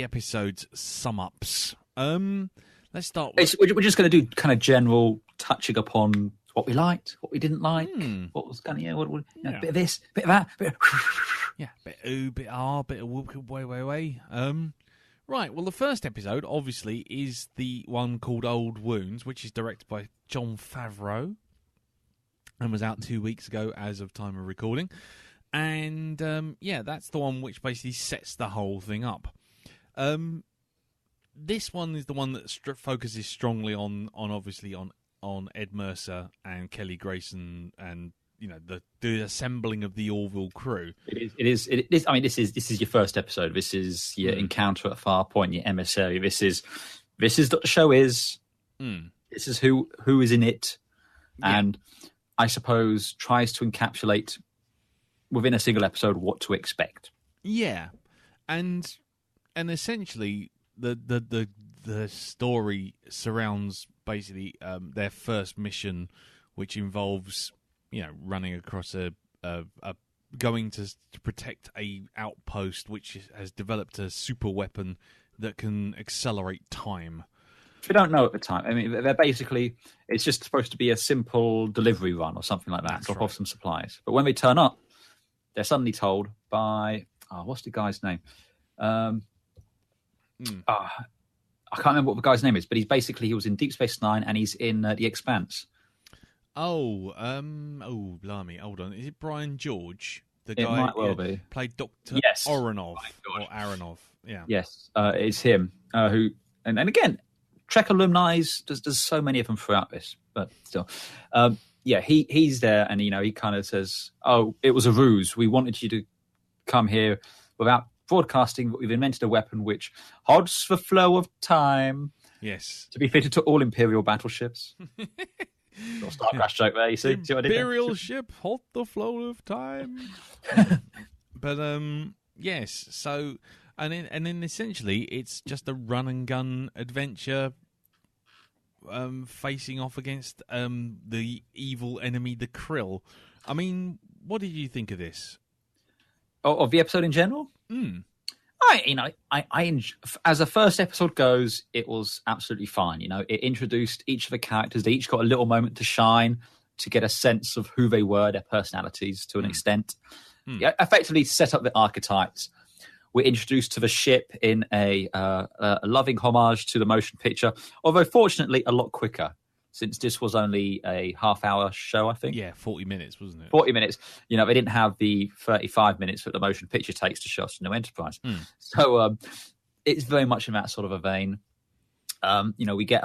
episode's sum-ups. Let's start with... We're just going to do kind of general touching upon what we liked, what we didn't like, what was kind of, a bit of this, bit of that. Yeah, bit ooh, bit ah, bit of whoop, way. Right, well, the first episode, obviously, is the one called Old Wounds, which is directed by Jon Favreau and was out 2 weeks ago as of time of recording. And, that's the one which basically sets the whole thing up. This one is the one that focuses strongly on Ed Mercer and Kelly Grayson and, the assembling of the Orville crew. It is. I mean, this is your first episode. This is your encounter at Farpoint, your emissary. This is what the show is. This is who is in it, and I suppose tries to encapsulate within a single episode what to expect. Yeah, and essentially the story surrounds basically their first mission, which involves running across going to protect a outpost which has developed a super weapon that can accelerate time. If you don't know at the time, I mean, they're basically, it's just supposed to be a simple delivery run or something like that, drop off some supplies. But when they turn up, they're suddenly told by, what's the guy's name? I can't remember what the guy's name is, but he was in Deep Space Nine and he's in The Expanse. Blimey, hold on. Is it Brian George? The It guy might well be. Played Dr. Yes. Aronov. Or Aronov, yeah. Yes, it's him who, and again, Trek alumni, there's so many of them throughout this, but still. He's there and, he kind of says, it was a ruse. We wanted you to come here without broadcasting, but we've invented a weapon which halts the flow of time. Yes. To be fitted to all Imperial battleships. Little Star Crash joke there, you see? See what I did there? Imperial ship, halt the flow of time. But, yes, so, and then essentially it's just a run and gun adventure facing off against the evil enemy, the Krill. I mean, what did you think of this? Of the episode in general? As a first episode goes, it was absolutely fine. It introduced each of the characters. They each got a little moment to shine, to get a sense of who they were, their personalities to an extent. Yeah, effectively set up the archetypes. We're introduced to the ship in a loving homage to the motion picture, although fortunately a lot quicker, since this was only a half-hour show, I think. Yeah, 40 minutes, wasn't it? 40 minutes. They didn't have the 35 minutes that the motion picture takes to show us New Enterprise. So it's very much in that sort of a vein. We get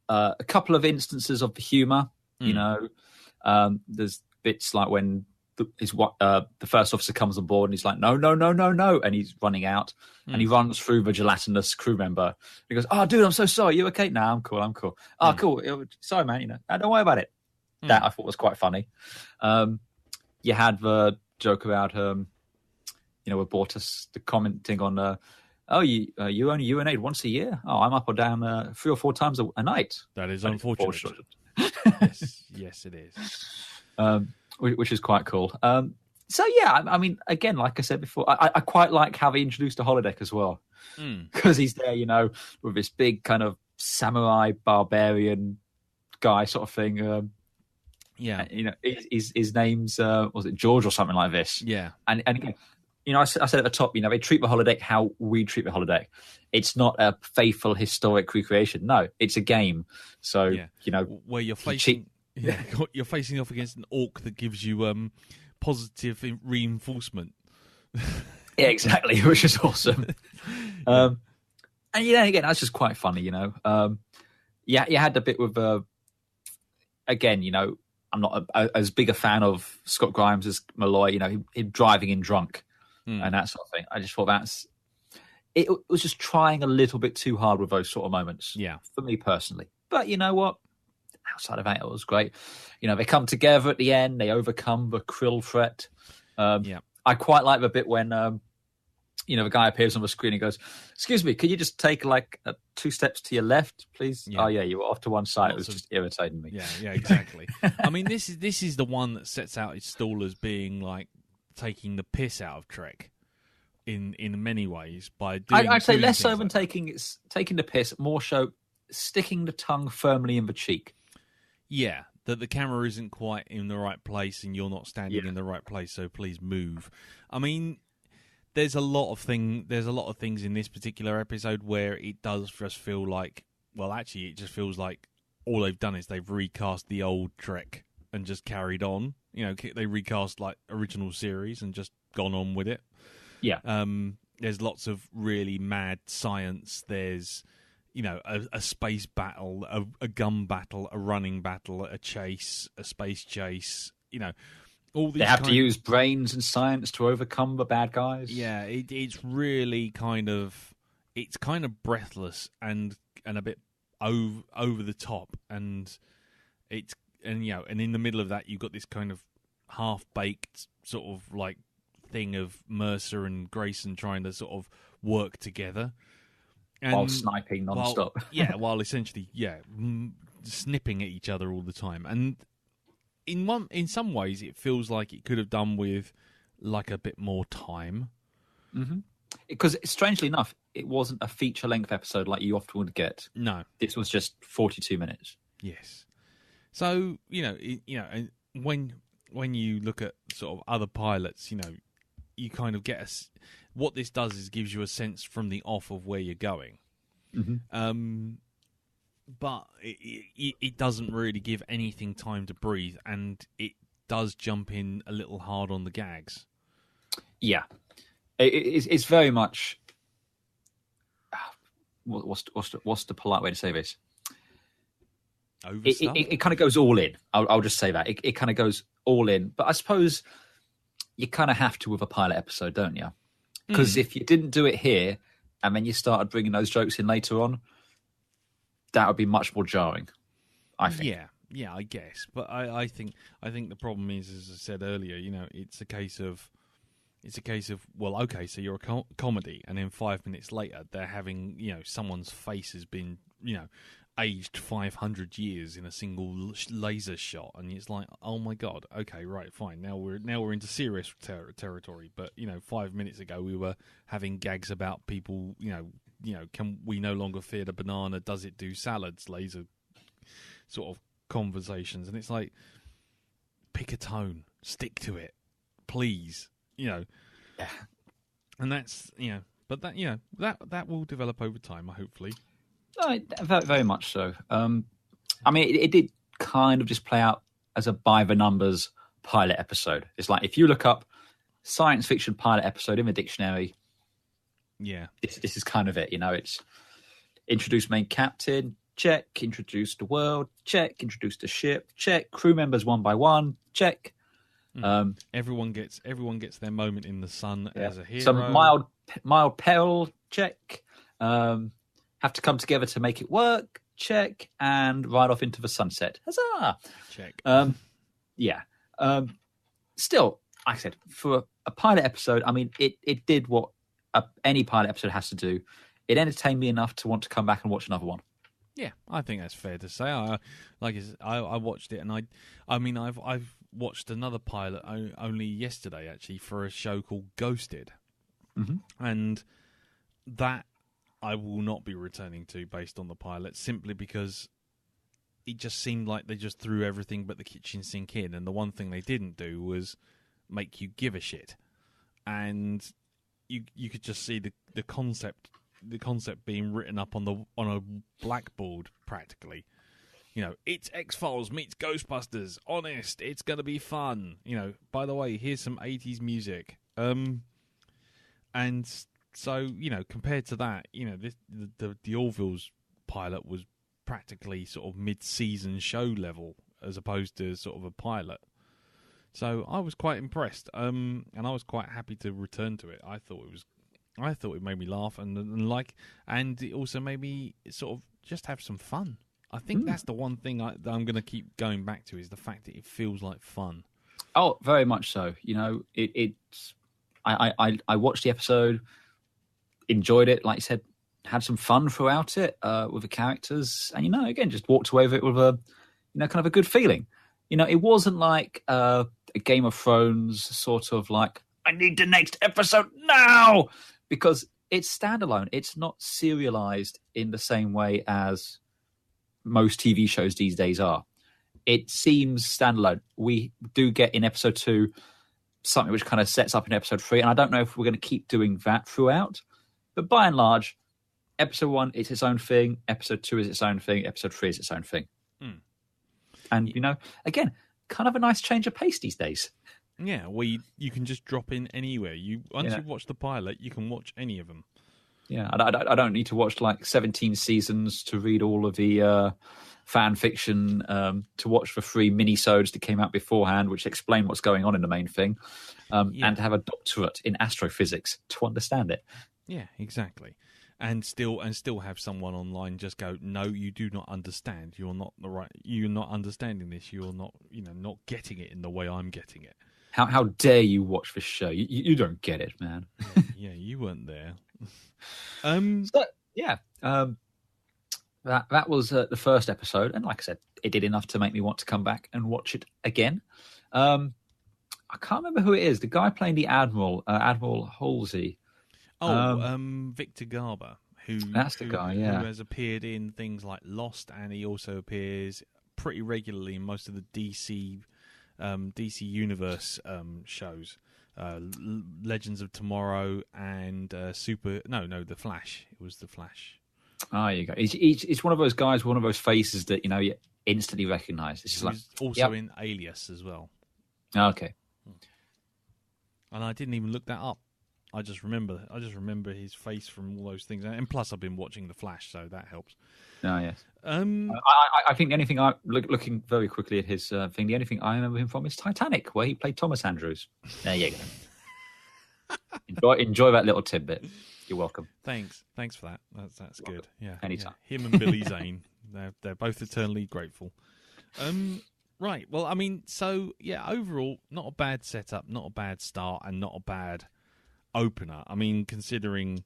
a couple of instances of the humour. There's bits like when the first officer comes on board and he's like, no, and he's running out and he runs through the gelatinous crew member. He goes, dude, I'm so sorry. You okay? No, I'm cool. Cool. Sorry, man. Don't worry about it. That I thought was quite funny. You had the joke about, with Bortus, the commenting on, you only urinate once a year? I'm up or down 3 or 4 times a night. That is unfortunate. Yes, it is. Which is quite cool. I mean, again, like I said before, I quite like how they introduced a holodeck as well, because he's there, with this big kind of samurai barbarian guy sort of thing. His name's was it George or something like this? Yeah, and again, I said at the top, they treat the holodeck how we treat the holodeck. It's not a faithful historic recreation. No, it's a game. So where you're facing. Yeah, you're facing off against an orc that gives you positive reinforcement. Yeah, exactly, which is awesome. And again, that's just quite funny, you had the bit with, again, I'm not as big a fan of Scott Grimes as Malloy, him driving in drunk and that sort of thing. I just thought it was just trying a little bit too hard with those sort of moments. Yeah. For me personally. But you know what? Outside of that, it was great. They come together at the end. They overcome the Krill threat. I quite like the bit when, the guy appears on the screen and goes, "Excuse me, could you just take 2 steps to your left, please?" Yeah. Oh yeah, you were off to one side. It was just irritating me. Yeah, exactly. I mean, this is the one that sets out its stall as being like taking the piss out of Trek in many ways by doing. I'd say less so than taking the piss, more so sticking the tongue firmly in the cheek. Yeah, that the camera isn't quite in the right place and you're not standing in the right place, so please move. I mean, there's a lot of things in this particular episode where it does just feel like, well, actually, it just feels like all they've done is they've recast the old Trek and just carried on. You know, they recast like original series and just gone on with it. Yeah. There's lots of really mad science. There's, you know, a space battle, a gun battle, a running battle, a chase, a space chase. You know, all these. They have to use brains and science to overcome the bad guys. Yeah, it's really kind of breathless and a bit over the top, and in the middle of that you've got this kind of half baked sort of like thing of Mercer and Grayson trying to sort of work together while sniping non-stop. while essentially snipping at each other all the time. And in some ways it feels like it could have done with like a bit more time. Mm-hmm. Because strangely enough, it wasn't a feature-length episode like you often would get. No, this was just 42 minutes. Yes. So and when you look at sort of other pilots, you know, you kind of get what this does is gives you a sense from the off of where you're going. Mm-hmm. But it doesn't really give anything time to breathe, and it does jump in a little hard on the gags. Yeah. It's very much. What's the polite way to say this? It kind of goes all in. I'll just say that it kind of goes all in. But I suppose you kind of have to with a pilot episode, don't you? Because if you didn't do it here and then you started bringing those jokes in later on, that would be much more jarring, I think. Yeah, I guess. But I think the problem is, as I said earlier, you know, it's a case of, well, okay, so you're a comedy, and then 5 minutes later, they're having, you know, someone's face has been, you know, aged 500 years in a single laser shot, and it's like, oh my god, okay, right, fine, now we're into serious territory. But you know, 5 minutes ago we were having gags about people, you know, can we no longer fear the banana? Does it do salads? Laser sort of conversations, and it's like, pick a tone, stick to it, please. You know, and that's, you know, but that, you know, that will develop over time, hopefully. Very, very much so. I mean, it did kind of just play out as a by the numbers pilot episode. It's like if you look up science fiction pilot episode in the dictionary, this is kind of it. You know, it's introduce main captain, check. Introduce the world, check. Introduce the ship, check. Crew members one by one, check. Everyone gets their moment in the sun as a hero. Some mild peril, check. Have to come together to make it work, check. And ride off into the sunset, huzzah, check. Still, like I said, for a pilot episode, I mean, it did what any pilot episode has to do. It entertained me enough to want to come back and watch another one. Yeah, I think that's fair to say. I watched it, and I've watched another pilot only yesterday, actually, for a show called Ghosted, and that I will not be returning to based on the pilot, simply because it just seemed like they just threw everything but the kitchen sink in, and the one thing they didn't do was make you give a shit, and you could just see the concept being written up on a blackboard practically. You know, it's X-Files meets Ghostbusters. Honest, it's going to be fun. You know, by the way, here's some 80s music. And so, you know, compared to that, you know, the Orville's pilot was practically sort of mid-season show level as opposed to sort of a pilot. So I was quite impressed. And I was quite happy to return to it. I thought it made me laugh and it also made me sort of just have some fun. I think that's the one thing that I'm going to keep going back to, is the fact that it feels like fun. Oh, very much so. You know, I watched the episode, enjoyed it, like you said, had some fun throughout it with the characters, and, you know, again, just walked away with it with a, you know, kind of a good feeling. You know, it wasn't like a Game of Thrones sort of like, I need the next episode now, because it's standalone. It's not serialized in the same way as most TV shows these days are. It seems standalone. We do get in episode 2 something which kind of sets up in episode 3, and I don't know if we're going to keep doing that throughout. But by and large, episode 1 is its own thing, episode 2 is its own thing, episode 3 is its own thing. And, again, kind of a nice change of pace these days. Yeah, you can just drop in anywhere. Once you've watched the pilot, you can watch any of them. Yeah, I don't need to watch like 17 seasons to read all of the fan fiction, to watch the 3 minisodes that came out beforehand, which explain what's going on in the main thing, and to have a doctorate in astrophysics to understand it. Yeah, exactly. And still have someone online just go, no, you do not understand. You're not understanding this. You're not, not getting it in the way I'm getting it. How dare you watch this show? You don't get it, man. Yeah, you weren't there. That was the first episode, and like I said, it did enough to make me want to come back and watch it again. I can't remember who it is. The guy playing the Admiral, Admiral Halsey. Victor Garber, that's the guy, yeah, who has appeared in things like Lost, and he also appears pretty regularly in most of the DC Universe shows, Legends of Tomorrow and The Flash. It was The Flash. Oh, you go. He's one of those guys, one of those faces that you instantly recognise. It's just He's also in Alias as well. Okay. And I didn't even look that up. I just remember his face from all those things, and plus I've been watching The Flash, so that helps. Oh yes. I think the only thing looking very quickly at his thing, the only thing I remember him from is Titanic, where he played Thomas Andrews. There you go. Enjoy that little tidbit. You're welcome. Thanks for that. That's good. Yeah. Anytime. Yeah. Him and Billy Zane, they're both eternally grateful. Right. Well, I mean, so yeah, overall, not a bad setup, not a bad start, and not a bad opener. I mean, considering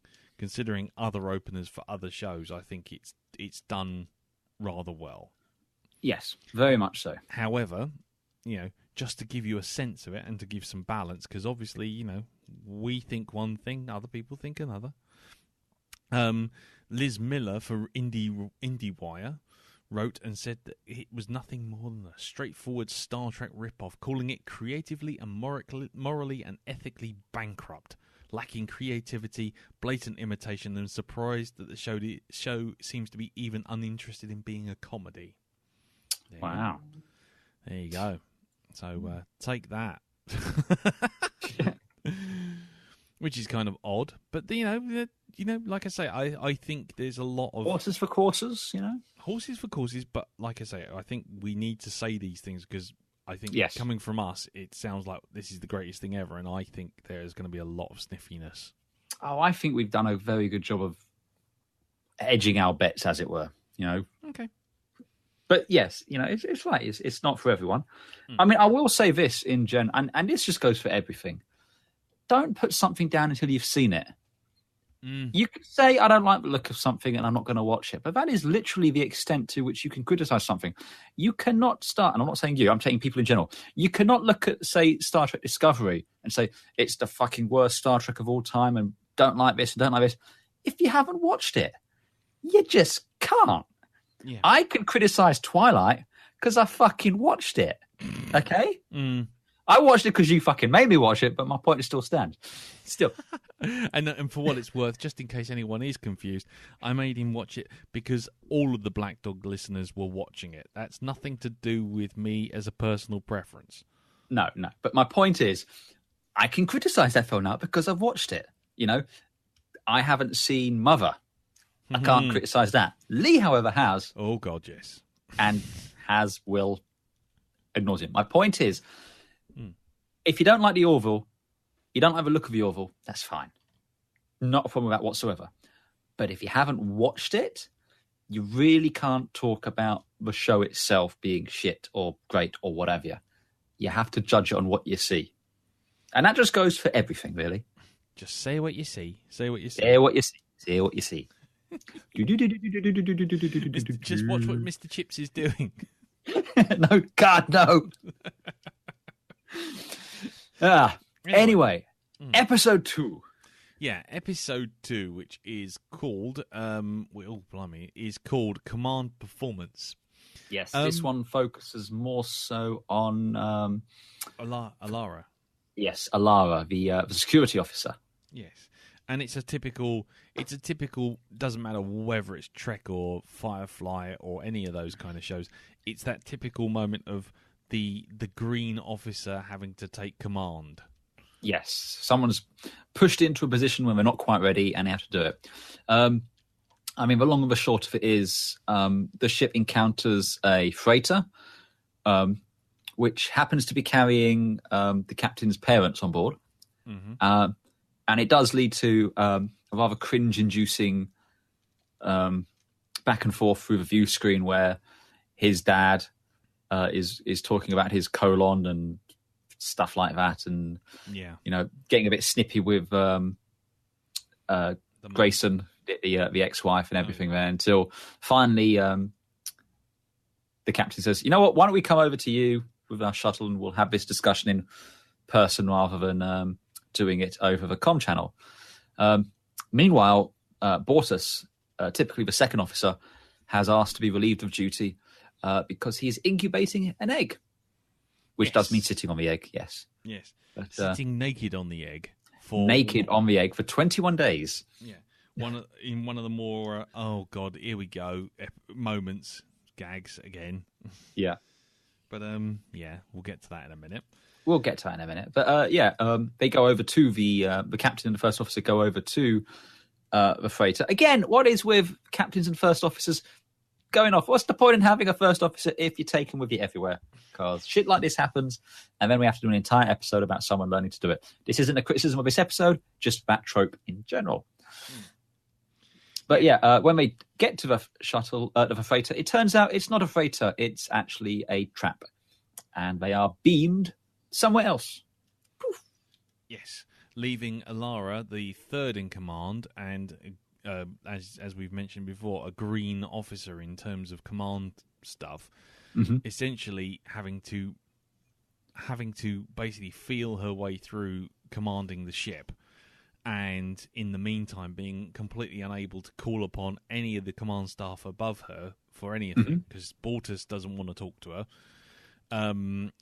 other openers for other shows, I think it's done rather well. Yes, very much so. However, just to give you a sense of it and to give some balance, because obviously, we think one thing, other people think another. Liz Miller for IndieWire wrote and said that it was nothing more than a straightforward Star Trek ripoff, calling it creatively and morally and ethically bankrupt, lacking creativity, blatant imitation, and surprised that the show seems to be even uninterested in being a comedy. Wow. There you go. So take that. Which is kind of odd, but like I say, I think there's a lot of horses for courses, horses for courses. But like I say, I think we need to say these things because I think coming from us, it sounds like this is the greatest thing ever, and I think there's going to be a lot of sniffiness. Oh, I think we've done a very good job of edging our bets, as it were. Okay. But yes, it's right. It's not for everyone. I mean, I will say this in general, and this just goes for everything. Don't put something down until you've seen it. You can say, I don't like the look of something and I'm not going to watch it. But that is literally the extent to which you can criticize something. You cannot start, and I'm not saying you, I'm saying people in general. You cannot look at, say, Star Trek Discovery and say, it's the fucking worst Star Trek of all time and don't like this and don't like this. If you haven't watched it, you just can't. Yeah. I can criticize Twilight because I fucking watched it. Okay? I watched it because you fucking made me watch it, but my point still stands. Still. And for what it's worth, just in case anyone is confused, I made him watch it because all of the Black Dog listeners were watching it. That's nothing to do with me as a personal preference. No. But my point is, I can criticize that film now because I've watched it. I haven't seen Mother. I can't criticize that. Lee, however, has. Oh, God, yes. And will ignores him. My point is, if you don't like the Orville, you don't like the look of the Orville, that's fine. Not a problem with that whatsoever. But if you haven't watched it, you really can't talk about the show itself being shit or great or whatever. You have to judge it on what you see. And that just goes for everything, really. Just say what you see. Say what you see. Say what you see. Say what you see. Just watch what Mr. Chips is doing. No, God, no. Anyway, episode 2. Yeah, episode 2, which is called is called Command Performance. Yes, this one focuses more so on Alara. Yes, Alara, the security officer. Yes, and it's a typical. Doesn't matter whether it's Trek or Firefly or any of those kind of shows. It's that typical moment of the green officer having to take command. Yes, someone's pushed into a position when they're not quite ready, and they have to do it. I mean, the long and the short of it is, the ship encounters a freighter, which happens to be carrying the captain's parents on board. Mm-hmm. And it does lead to a rather cringe-inducing back and forth through the view screen where his dad is talking about his colon and stuff like that, and getting a bit snippy with Grayson, the ex-wife, and everything there, until finally the captain says, "You know what? Why don't we come over to you with our shuttle and we'll have this discussion in person rather than doing it over the comm channel." Meanwhile, Bortus, typically the second officer, has asked to be relieved of duty because he is incubating an egg, which does mean sitting on the egg. Yes. But, sitting naked on the egg for 21 days. Yeah. One of the more oh god, here we go moments, gags again. Yeah. But we'll get to that in a minute. But they go over to the captain and the first officer go over to the freighter. Again, what is with captains and first officers going off? What's the point in having a first officer if you take them with you everywhere? Because shit like this happens, and then we have to do an entire episode about someone learning to do it. This isn't a criticism of this episode, just that trope in general. But when we get to the shuttle, the freighter, it turns out it's not a freighter, it's actually a trap. And they are beamed somewhere else. Poof. Yes, leaving Alara, the third in command, and as we've mentioned before, a green officer in terms of command stuff, essentially having to basically feel her way through commanding the ship, and in the meantime being completely unable to call upon any of the command staff above her for anything, because Bortus doesn't want to talk to her. And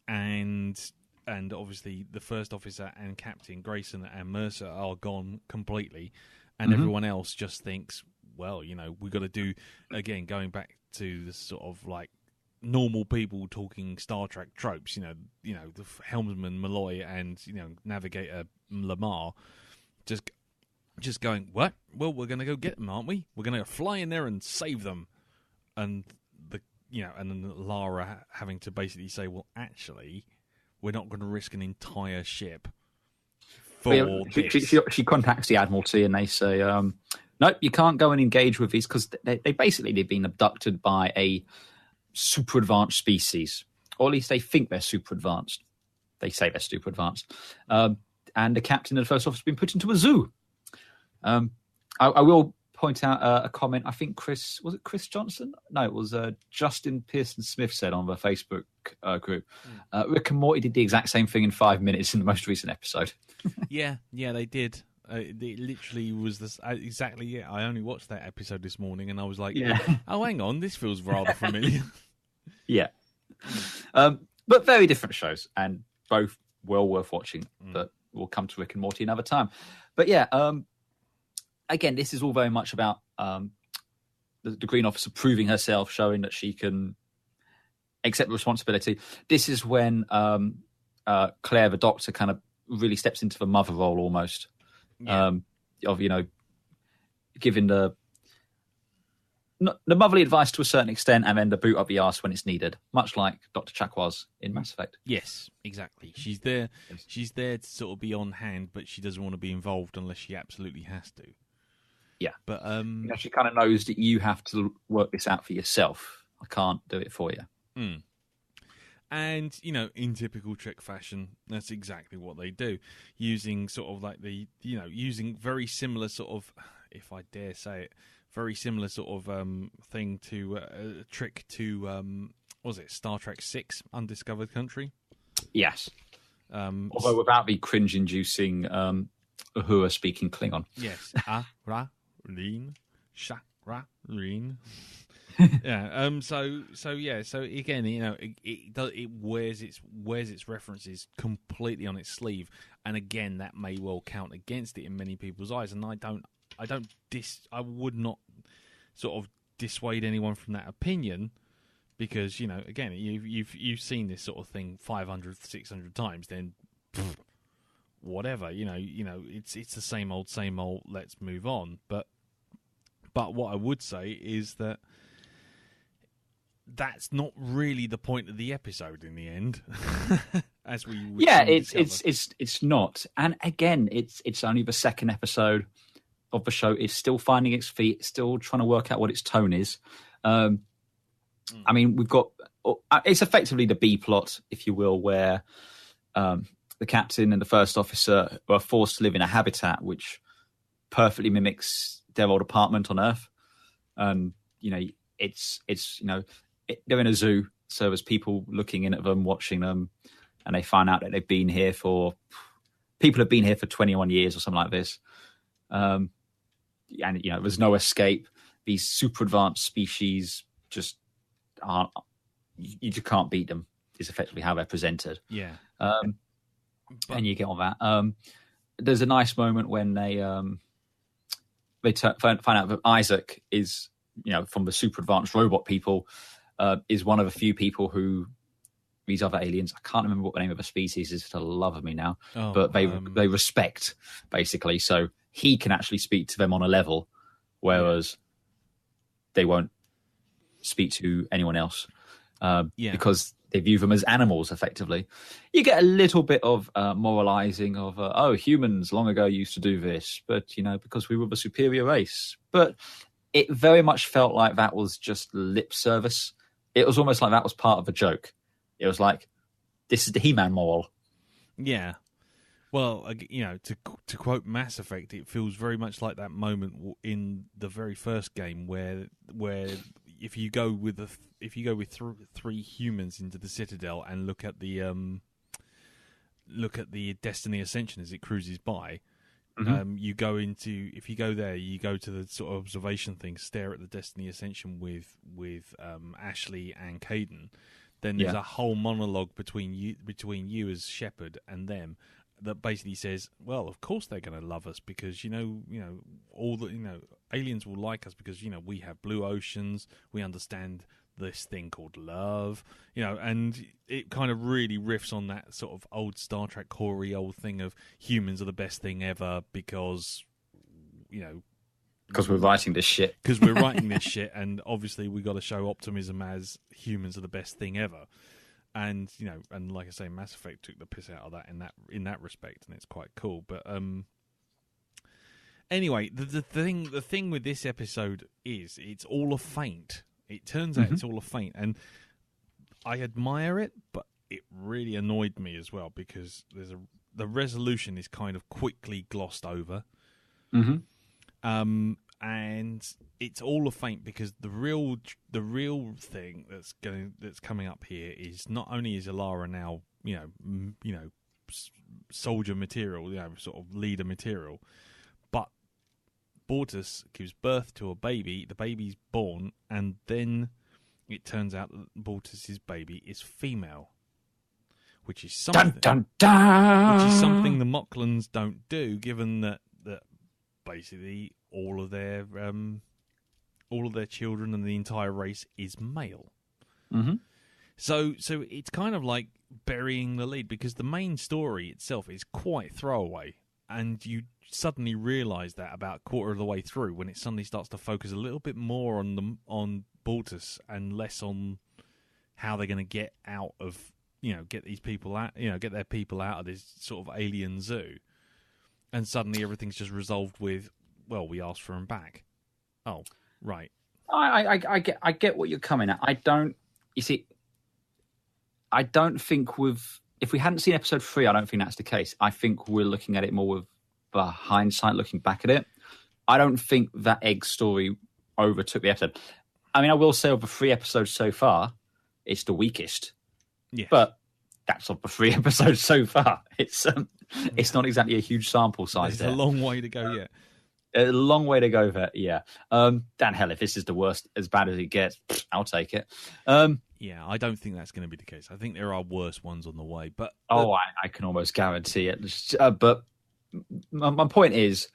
obviously the first officer and captain, Grayson and Mercer, are gone completely, and everyone else just thinks, well, we've got to do, again, going back to the sort of like normal people talking Star Trek tropes, the helmsman Malloy and navigator Lamar, just going, what? Well, we're going to go get them, aren't we? We're going to fly in there and save them, and and then Lara having to basically say, well, actually, we're not going to risk an entire ship for this. She contacts the Admiralty and they say, nope, you can't go and engage with these because they've been abducted by a super advanced species, or at least they think they're super advanced. They say they're super advanced. And the captain and the first officer have been put into a zoo. I will point out a comment. I think Chris Johnson? No, it was Justin Pearson Smith said on the Facebook group. Rick and Morty did the exact same thing in 5 minutes in the most recent episode. yeah, they did. It literally was this exactly it. I only watched that episode this morning, and I was like, "Oh, hang on, this feels rather familiar." Yeah, but very different shows, and both well worth watching. But we'll come to Rick and Morty another time. But again, this is all very much about the Green Officer proving herself, showing that she can accept responsibility. This is when Claire, the Doctor, kind of really steps into the mother role almost, of giving the motherly advice to a certain extent, and then the boot up the arse when it's needed, much like Dr. Chuck was in Mass Effect. Yes, exactly. She's there. She's there to sort of be on hand, but she doesn't want to be involved unless she absolutely has to. Yeah, but she kind of knows that you have to work this out for yourself. I can't do it for you. And in typical Trek fashion, that's exactly what they do, using sort of like using very similar sort of, if I dare say it, very similar sort of thing to trick to was it Star Trek 6 Undiscovered Country? Yes. Although without the cringe-inducing Uhura speaking Klingon. Yes. Ra Rin Shak Ra Rin. Yeah. So yeah. So again, it wears its references completely on its sleeve, and again, that may well count against it in many people's eyes. And I would not sort of dissuade anyone from that opinion, because again, you've seen this sort of thing 500, 600 times. Then whatever, it's the same old. Let's move on. But what I would say is that that's not really the point of the episode in the end. As we it's not. And again, it's only the second episode of the show. It's still finding its feet, still trying to work out what its tone is. I mean, we've got it's effectively the B plot, if you will, where the captain and the first officer are forced to live in a habitat which perfectly mimics their old apartment on Earth. And they're in a zoo, so there's people looking in at them, watching them, and they find out that people have been here for 21 years or something like this. And there's no escape. These super advanced species just aren't. You just can't beat them. Is effectively how they're presented. Yeah. And you get on that. There's a nice moment when they find out that Isaac is, from the super advanced robot people, is one of the few people who these other aliens, I can't remember what the name of the species is for the love of me now, but they respect, basically. So he can actually speak to them on a level, whereas they won't speak to anyone else because they view them as animals, effectively. You get a little bit of moralizing of, humans long ago used to do this, but, because we were the superior race. But it very much felt like that was just lip service. It was almost like that was part of a joke. It was like, this is the He-Man moral. Yeah. Well, to quote Mass Effect, it feels very much like that moment in the very first game where if you go with three humans into the Citadel and look at the Destiny Ascension as it cruises by, you go there, you go to the sort of observation thing, stare at the Destiny Ascension with Ashley and Caden. Then there's a whole monologue between you as Shepard and them that basically says, well, of course they're going to love us because aliens will like us because we have blue oceans, we understand this thing called love, and it kind of really riffs on that sort of old Star Trek hoary old thing of humans are the best thing ever because we're writing this shit. Because we're writing this shit, and obviously we got to show optimism as humans are the best thing ever. And and like I say, Mass Effect took the piss out of that in that respect, and it's quite cool. But anyway, the thing with this episode is it's all a feint. It turns out it's all a feint, and I admire it, but it really annoyed me as well because the resolution is kind of quickly glossed over. And it's all a feint because the real thing that's coming up here is not only is Alara now soldier material, sort of leader material, but Bortus gives birth to a baby. The baby's born, and then it turns out that Bortus's baby is female, which is something which is something the Moclans don't do, given that basically all of their children and the entire race is male. So it's kind of like burying the lead because the main story itself is quite throwaway, and you suddenly realise that about a quarter of the way through when it suddenly starts to focus a little bit more on Bortus and less on how they're going to get out of get these people out, get their people out of this sort of alien zoo. And suddenly everything's just resolved with, well, we asked for him back. Oh, right. I get what you're coming at. I don't think if we hadn't seen episode 3, I don't think that's the case. I think we're looking at it more with the hindsight, looking back at it. I don't think that egg story overtook the episode. I mean, I will say of the 3 episodes so far, it's the weakest. Yes. But that's of the 3 episodes so far. It's not exactly a huge sample size. There's a long way to go yet. A long way to go there, yeah. Dan, hell, if this is the worst, as bad as it gets, I'll take it. Yeah, I don't think that's going to be the case. I think there are worse ones on the way. But I can almost guarantee it. But my point is,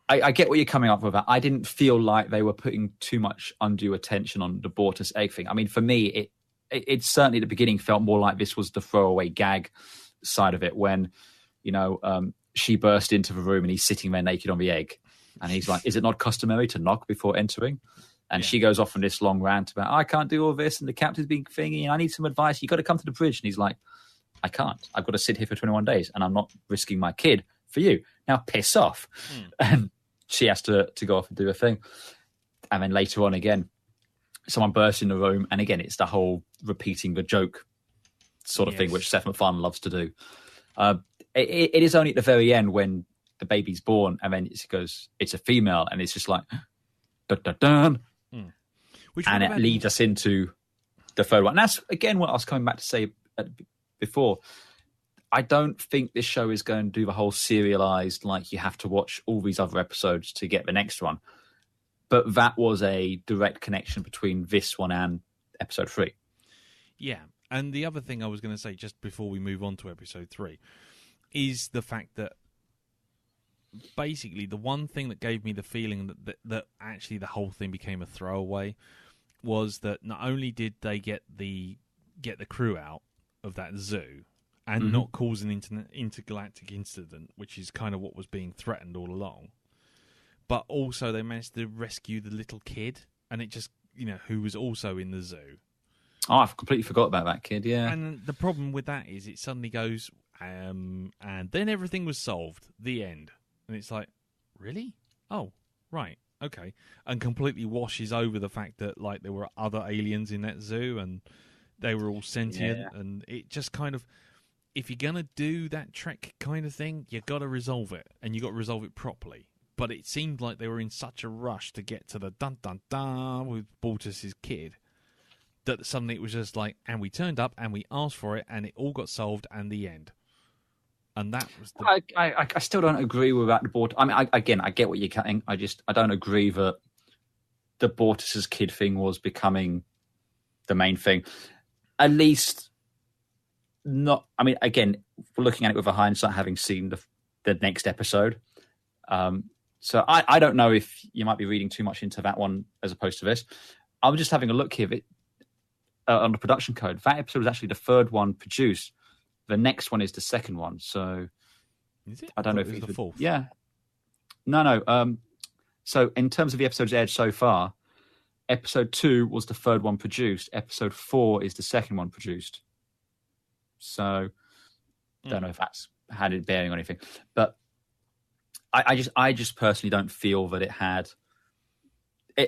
I get what you're coming up with. I didn't feel like they were putting too much undue attention on the Bortus egg thing. I mean, for me, it certainly at the beginning felt more like this was the throwaway gag side of it when, she burst into the room and he's sitting there naked on the egg. And he's like, is it not customary to knock before entering? And she goes off on this long rant about, I can't do all this. And the captain's being thingy. And I need some advice. You got to come to the bridge. And he's like, I can't. I've got to sit here for 21 days. And I'm not risking my kid for you. Now piss off. And she has to go off and do her thing. And then later on again, someone bursts in the room. And again, it's the whole repeating the joke sort of thing, which Seth MacFarlane loves to do. It is only at the very end when the baby's born and then it goes, it's a female. And it's just like, dun, dun, dun. And it leads us into the third one. And that's, again, what I was coming back to say before. I don't think this show is going to do the whole serialized, like you have to watch all these other episodes to get the next one. But that was a direct connection between this one and episode 3. Yeah. And the other thing I was going to say just before we move on to episode 3 is the fact that basically the one thing that gave me the feeling that actually the whole thing became a throwaway was that not only did they get the crew out of that zoo and not cause an intergalactic incident, which is kind of what was being threatened all along, but also they managed to rescue the little kid, and it just, who was also in the zoo. Oh, I've completely forgot about that kid, yeah. And the problem with that is it suddenly goes, and then everything was solved, the end. And it's like, really? Oh, right, okay. And completely washes over the fact that, like, there were other aliens in that zoo and they were all sentient, and it just kind of, if you're going to do that Trek kind of thing, you got to resolve it, and you got to resolve it properly. But it seemed like they were in such a rush to get to the dun-dun-dun with Bortus's kid that suddenly it was just like, and we turned up and we asked for it and it all got solved and the end. And that was the... I still don't agree with that. I mean, I get what you're cutting. I don't agree that the Bortus's kid thing was becoming the main thing. At least not... I mean, again, we're looking at it with a hindsight, having seen the next episode. So I don't know if you might be reading too much into that one as opposed to this. I'm just having a look here on the production code. That episode was actually the third one produced. The next one is the second one. So is it? I don't know if it's the fourth. Yeah. No. So in terms of the episodes aired so far, episode 2 was the third one produced. Episode 4 is the second one produced. So don't know if that's had it bearing on anything. But I just personally don't feel that it had.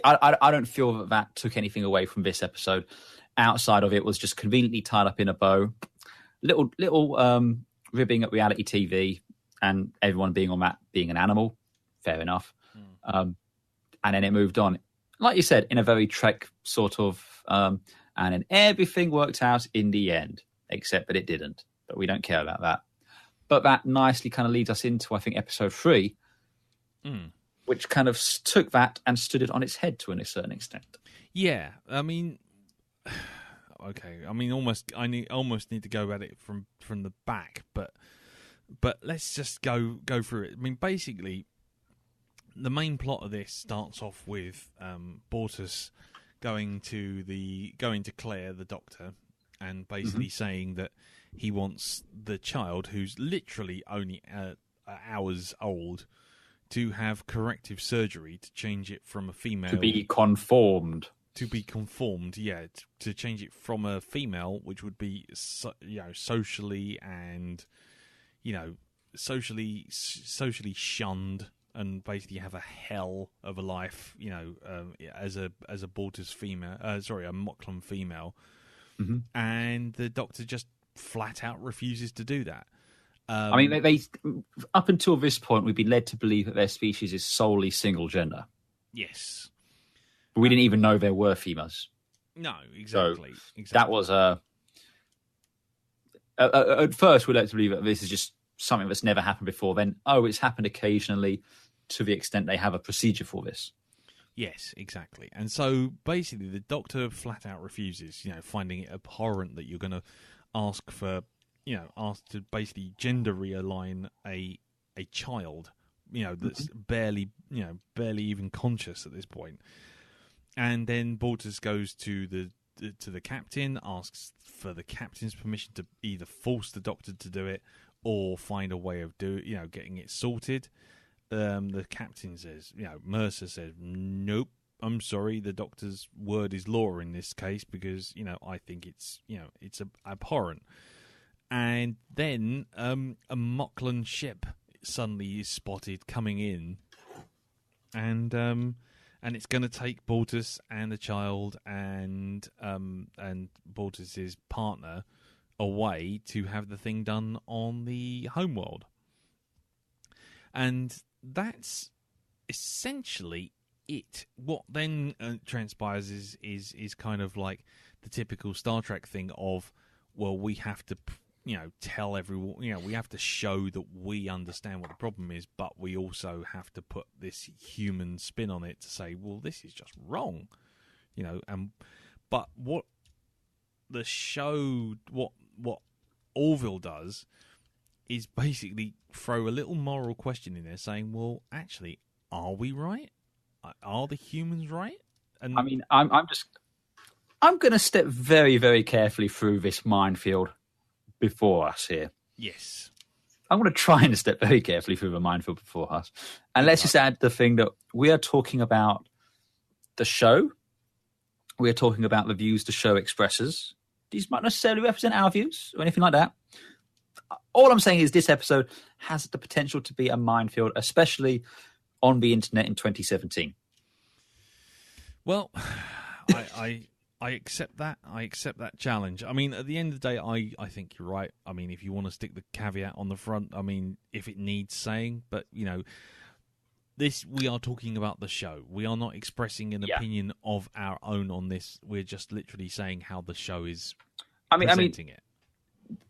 I don't feel that took anything away from this episode. Outside of it was just conveniently tied up in a bow, little ribbing at reality TV, and everyone being on that being an animal. Fair enough. And then it moved on, like you said, in a very Trek sort of, and then everything worked out in the end, except that it didn't. But we don't care about that. But that nicely kind of leads us into, I think, episode 3, which kind of took that and stood it on its head to a certain extent. Yeah, I mean, okay. I mean, almost need to go at it from the back, but let's just go through it. I mean, basically, the main plot of this starts off with Bortus going to Claire, the doctor, and basically saying that he wants the child, who's literally only hours old, to have corrective surgery to change it from a female... To be conformed. To be conformed, yeah. To change it from a female, which would be, socially and, socially shunned, and basically have a hell of a life, as a Bortus female, a Moclum female. Mm-hmm. And the doctor just flat out refuses to do that. I mean, they up until this point, we've been led to believe that their species is solely single gender. Yes. But we didn't even know there were females. No, exactly. So that was at first, we're led to believe that this is just something that's never happened before. Then, it's happened occasionally. to the extent they have a procedure for this. Yes, exactly. And so basically the Doctor flat out refuses, finding it abhorrent that you're going to ask to basically gender realign a child, that's barely even conscious at this point. And then Bortus goes to the captain, asks for the captain's permission to either force the Doctor to do it or find a way of getting it sorted. The captain says, Mercer says, nope, I'm sorry, the Doctor's word is law in this case because, I think it's abhorrent. And then a Moclan ship suddenly is spotted coming in, and it's going to take Bortus and the child and Bortus's partner away to have the thing done on the homeworld. And that's essentially it. What then transpires is kind of like the typical Star Trek thing of, well, we have to, tell everyone, we have to show that we understand what the problem is, but we also have to put this human spin on it to say, well, this is just wrong, but what the show, what Orville does is basically throw a little moral question in there saying, well, actually, are we right? Are the humans right? And I'm going to step very, very carefully through this minefield before us here. Yes. I'm going to try and step very carefully through the minefield before us. And let's just add the thing that we are talking about the show. We are talking about the views the show expresses. These might necessarily represent our views or anything like that. All I'm saying is this episode has the potential to be a minefield, especially on the internet in 2017. Well, I accept that. I accept that challenge. At the end of the day, I think you're right. If you want to stick the caveat on the front, if it needs saying, but this, we are talking about the show. We are not expressing an opinion of our own on this. We're just literally saying how the show is presenting it.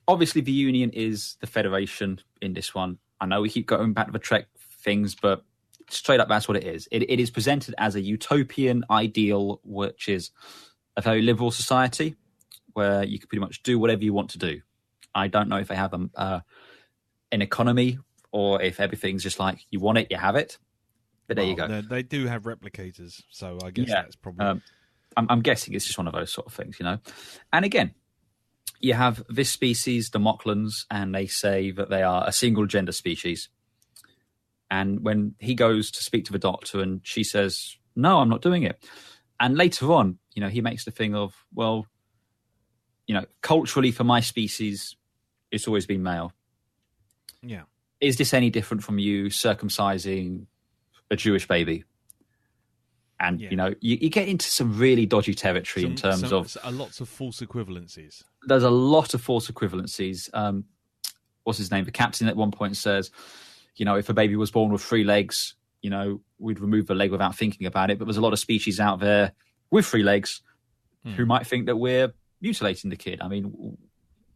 Obviously, the Union is the Federation in this one. I know we keep going back to the Trek things, but straight up, that's what it is. It is presented as a utopian ideal, which is a very liberal society where you can pretty much do whatever you want to do. I don't know if they have an economy or if everything's just like, you want it, you have it. But there you go. They do have replicators, so I guess that's probably... I'm guessing it's just one of those sort of things, And again, you have this species, the Moclans, and they say that they are a single-gender species. And when he goes to speak to the Doctor and she says, no, I'm not doing it. And later on, he makes the thing of, well, culturally for my species, it's always been male. Yeah. Is this any different from you circumcising a Jewish baby? And, you get into some really dodgy territory in terms of... lots of false equivalencies. There's a lot of false equivalencies. What's his name? The captain at one point says, if a baby was born with 3 legs, we'd remove the leg without thinking about it. But there's a lot of species out there with 3 legs who might think that we're mutilating the kid.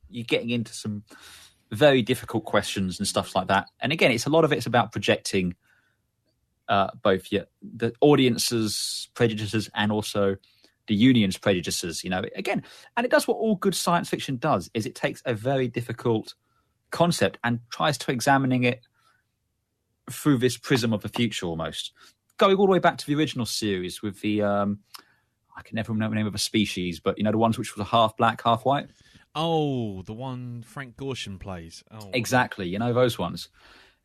You're getting into some very difficult questions and stuff like that. And again, a lot of it's about projecting both the audience's prejudices and also the Union's prejudices, again. And it does what all good science fiction does, is it takes a very difficult concept and tries to examining it through this prism of the future almost. Going all the way back to the original series with the, I can never remember the name of a species, but the ones which was a half black, half white. Oh, the one Frank Gorshin plays. Oh, exactly. Those ones.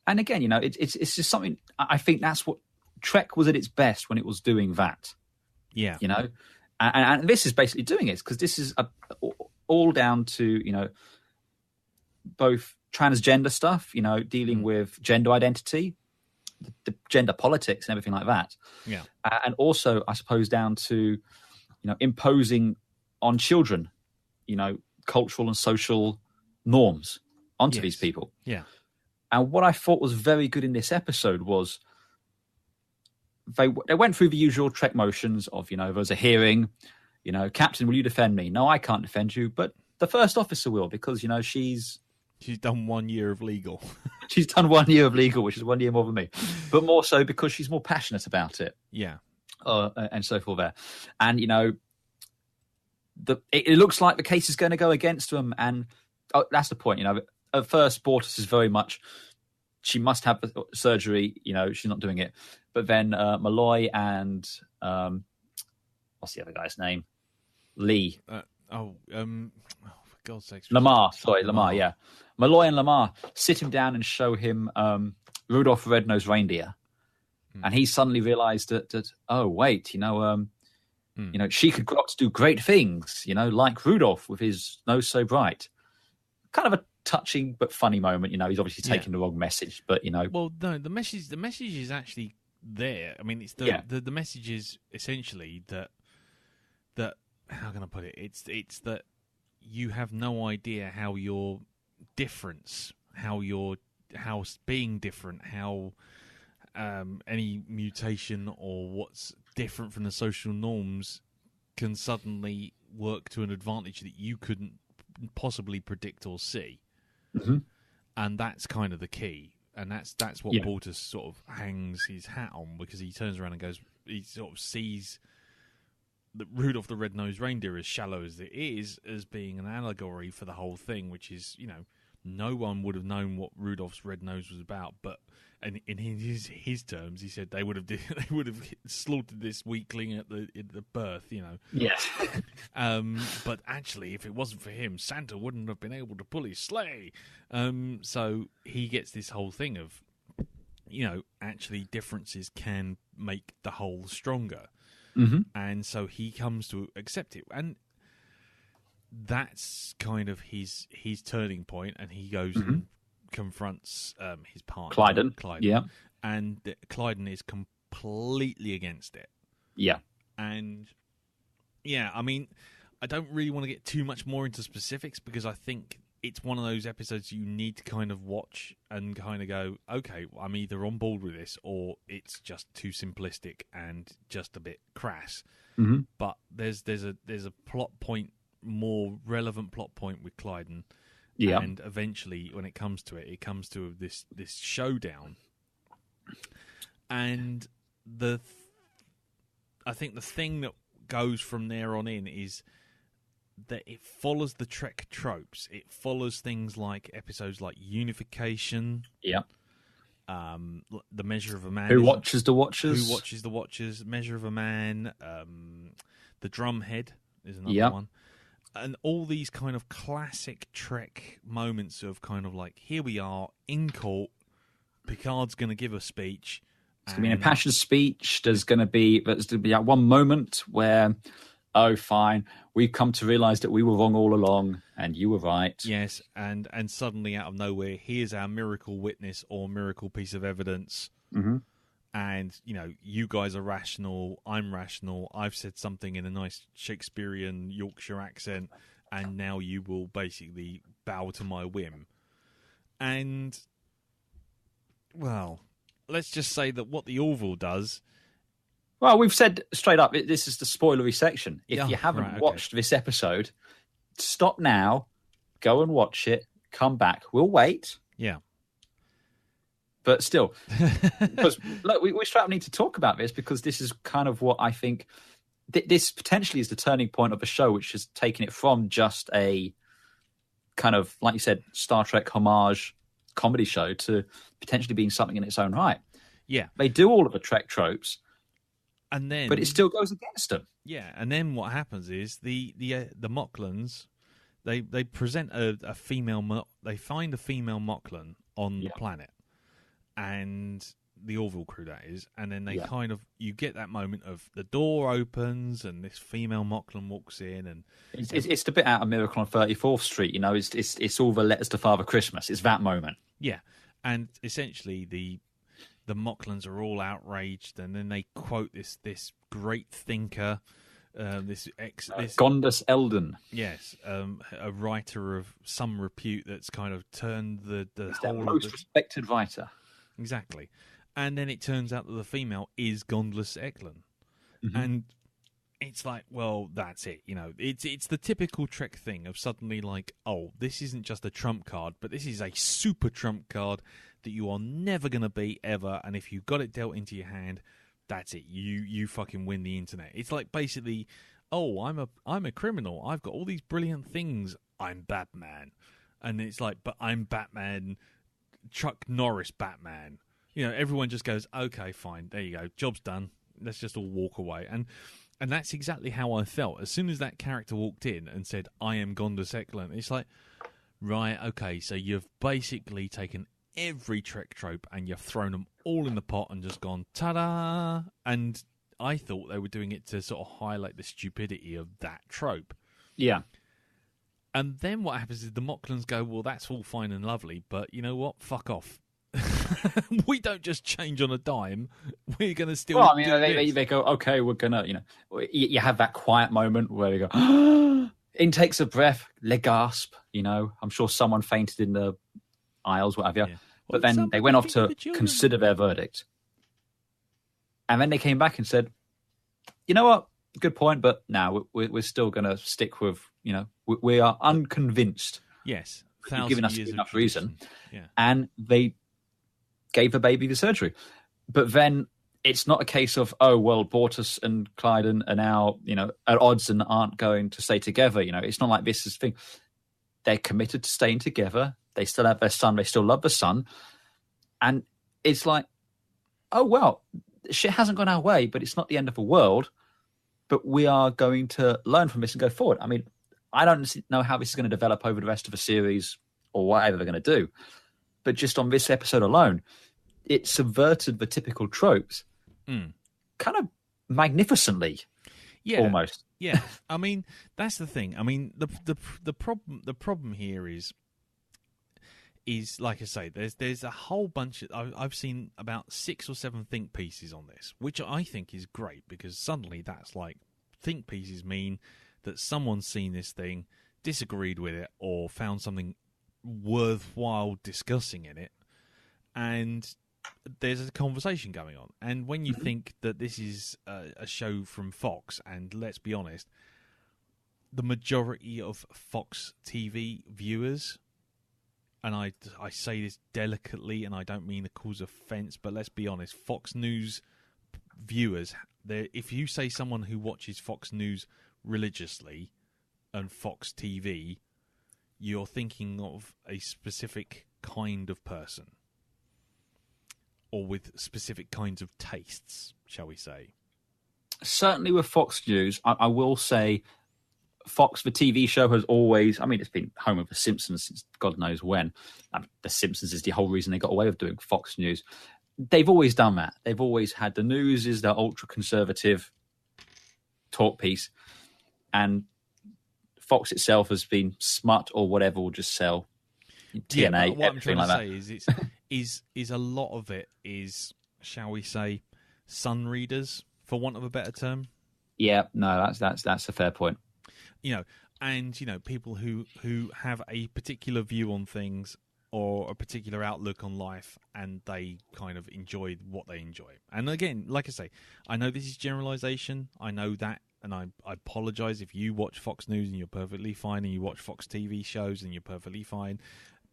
And again, it's just something, I think that's what Trek was at its best when it was doing that. Yeah. And this is basically doing it because this is all down to, both transgender stuff, dealing with gender identity, the gender politics and everything like that. Yeah. And also, I suppose, down to, imposing on children, cultural and social norms onto these people. Yeah. And what I thought was very good in this episode was they went through the usual Trek motions of, there was a hearing, Captain, will you defend me? No, I can't defend you, but the first officer will because, she's She's done 1 year of legal. She's done 1 year of legal, which is 1 year more than me, but more so because she's more passionate about it. Yeah. And so forth there. And, it looks like the case is going to go against them. And that's the point. At first, Bortus is very much, she must have the surgery. She's not doing it. But then Malloy and what's the other guy's name? Lee. For God's sakes. Lamar. Sorry, Lamar, yeah. Malloy and Lamar sit him down and show him Rudolph the Red-Nosed Reindeer. And he suddenly realized that oh, wait, she could grow up to do great things, like Rudolph with his nose so bright. Kind of a touching but funny moment. He's obviously taking the wrong message, but, Well, no, the message is actually there. I mean, it's the message is essentially that how can I put it? It's that you have no idea how your difference, how being different, how any mutation or what's different from the social norms can suddenly work to an advantage that you couldn't possibly predict or see. Mm-hmm. And that's kind of the key. And that's what Bortus sort of hangs his hat on, because he turns around and goes, he sort of sees that Rudolph the Red-Nosed Reindeer, as shallow as it is, as being an allegory for the whole thing, which is, no one would have known what Rudolph's red nose was about, but and in his terms, he said they would have slaughtered this weakling at the birth, Yes. But actually, if it wasn't for him, Santa wouldn't have been able to pull his sleigh. So he gets this whole thing of, actually differences can make the whole stronger. Mm-hmm. And so he comes to accept it, and that's kind of his turning point. And he goes and confronts his partner, Clyden. Yeah, and Clyden is completely against it. Yeah, and I mean, I don't really want to get too much more into specifics, because I think it's one of those episodes you need to kind of watch and kind of go, okay, I'm either on board with this or it's just too simplistic and just a bit crass. Mm-hmm. But there's a plot point, more relevant plot point with Clyden. Yeah. And eventually, when it comes to this showdown. And I think the thing that goes from there on in is that it follows the Trek tropes. It follows things like episodes like Unification. Yeah. The Measure of a Man. Who Watches the Watchers? Who Watches the Watchers? Measure of a Man. The Drumhead is another one. And all these kind of classic Trek moments of kind of like, here we are in court. Picard's going to give a speech. It's going to be an impassioned speech. There's going to be that one moment where, oh, fine, we've come to realise that we were wrong all along and you were right. Yes, and suddenly out of nowhere, here's our miracle witness or miracle piece of evidence. Mm-hmm. And, you guys are rational, I'm rational, I've said something in a nice Shakespearean Yorkshire accent, and now you will basically bow to my whim. And, well, let's just say that what the Orville does... Well, we've said straight up, this is the spoilery section. If you haven't watched this episode, stop now, go and watch it, come back. We'll wait. Yeah. But still, because look, we straight up need to talk about this, because this is kind of what I think this potentially is the turning point of the show, which has taken it from just a kind of, like you said, Star Trek homage comedy show to potentially being something in its own right. Yeah. They do all of the Trek tropes, but it still goes against them. Yeah, and then what happens is the Moclans, they present a female, they find a female Moclan on the planet. And the Orville crew, that is, and then they kind of, you get that moment of the door opens and this female Moclan walks in, and it's the bit out of Miracle on 34th Street, it's all the letters to Father Christmas. It's that moment. Yeah, and essentially the Moclans are all outraged, and then they quote this great thinker, Gondas Eldon. Yes, a writer of some repute that's kind of turned the whole most respected writer. Exactly. And then it turns out that the female is Gondless Eklund. Mm-hmm. And it's like, well, that's it. It's the typical Trek thing of suddenly like, oh, this isn't just a trump card, but this is a super trump card that you are never going to beat ever. And if you got it dealt into your hand, that's it. You fucking win the internet. It's like basically, oh, I'm a criminal. I've got all these brilliant things. I'm Batman. And it's like, but I'm Batman, Chuck Norris Batman. Everyone just goes, okay, fine. There you go. Job's done. Let's just all walk away. And that's exactly how I felt. As soon as that character walked in and said, I am Gonda Seklan, it's like, right, okay, so you've basically taken every Trek trope and you've thrown them all in the pot and just gone, ta-da! And I thought they were doing it to sort of highlight the stupidity of that trope. Yeah. And then what happens is the Mocklans go, well, that's all fine and lovely, but you know what? Fuck off. We don't just change on a dime. We're going to still. Well, I mean, they go, okay, we're gonna, you have that quiet moment where they go, intakes of breath, le gasp. I'm sure someone fainted in the aisles, whatever. Yeah. But then they went off to consider their verdict, and then they came back and said, you know what, good point, but now we're still going to stick with, we are unconvinced. Yes, you've given us enough reason, yeah. And they gave the baby the surgery. But then it's not a case of, oh, well, Bortus and Clyden are now, at odds and aren't going to stay together. It's not like this is the thing. They're committed to staying together. They still have their son. They still love the son. And it's like, oh, well, shit hasn't gone our way, but it's not the end of the world. But we are going to learn from this and go forward. I mean, I don't know how this is going to develop over the rest of the series or whatever they're going to do. But just on this episode alone, it subverted the typical tropes kind of magnificently, almost. Yeah, I mean, that's the thing. I mean, the problem here is like I say, there's a whole bunch of, I've seen about 6 or 7 think pieces on this, which I think is great because suddenly that's like, think pieces mean that someone's seen this thing, disagreed with it, or found something worthwhile discussing in it, and there's a conversation going on. And when you think that this is a show from Fox, and let's be honest, the majority of Fox TV viewers, and I say this delicately and I don't mean to cause offence, but let's be honest, Fox News viewers, if you say someone who watches Fox News religiously and Fox TV, you're thinking of a specific kind of person or with specific kinds of tastes, shall we say. Certainly with Fox News, I will say Fox, the TV show, has always, I mean, it's been home of The Simpsons since God knows when. The Simpsons is the whole reason they got away with doing Fox News. They've always done that. They've always had the news is their ultra-conservative talk piece, and Fox itself has been smut or whatever, will just sell TNA. What I'm trying to like say is a lot of it is, shall we say, sun readers, for want of a better term. Yeah, no, that's a fair point. People who have a particular view on things or a particular outlook on life, and they kind of enjoy what they enjoy. And again, like I say, I know this is generalization. I know that. And I apologize if you watch Fox News and you're perfectly fine, and you watch Fox TV shows and you're perfectly fine.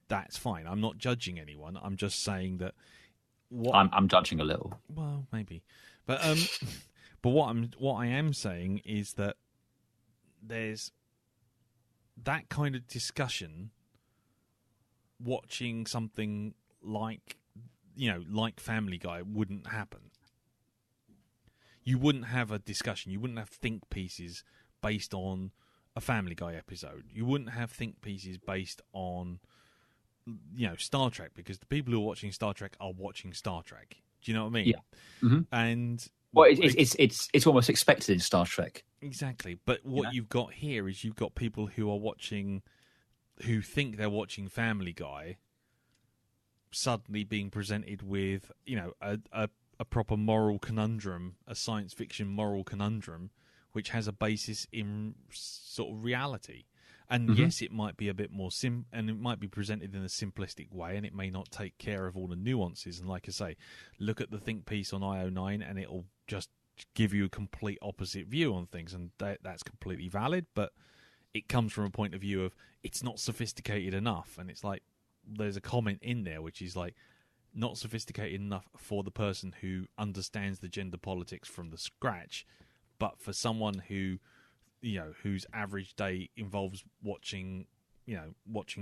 That's fine. I'm not judging anyone. I'm just saying that. I'm judging a little. Well, maybe, but but what I am saying is that there's that kind of discussion. Watching something like Family Guy wouldn't happen. You wouldn't have a discussion. You wouldn't have think pieces based on a Family Guy episode. You wouldn't have think pieces based on, Star Trek, because the people who are watching Star Trek are watching Star Trek. Do you know what I mean? Yeah. Mm-hmm. And it's almost expected in Star Trek. Exactly. But what you've got here is you've got people who are watching, who think they're watching Family Guy, suddenly being presented with, a proper moral conundrum, a science fiction moral conundrum, which has a basis in sort of reality. And yes, it might be a bit more and it might be presented in a simplistic way, and it may not take care of all the nuances. And like I say, look at the think piece on IO9, and it'll just give you a complete opposite view on things, and that's completely valid. But it comes from a point of view of it's not sophisticated enough, and it's like there's a comment in there which is like not sophisticated enough for the person who understands the gender politics from the scratch, but for someone who, whose average day involves watching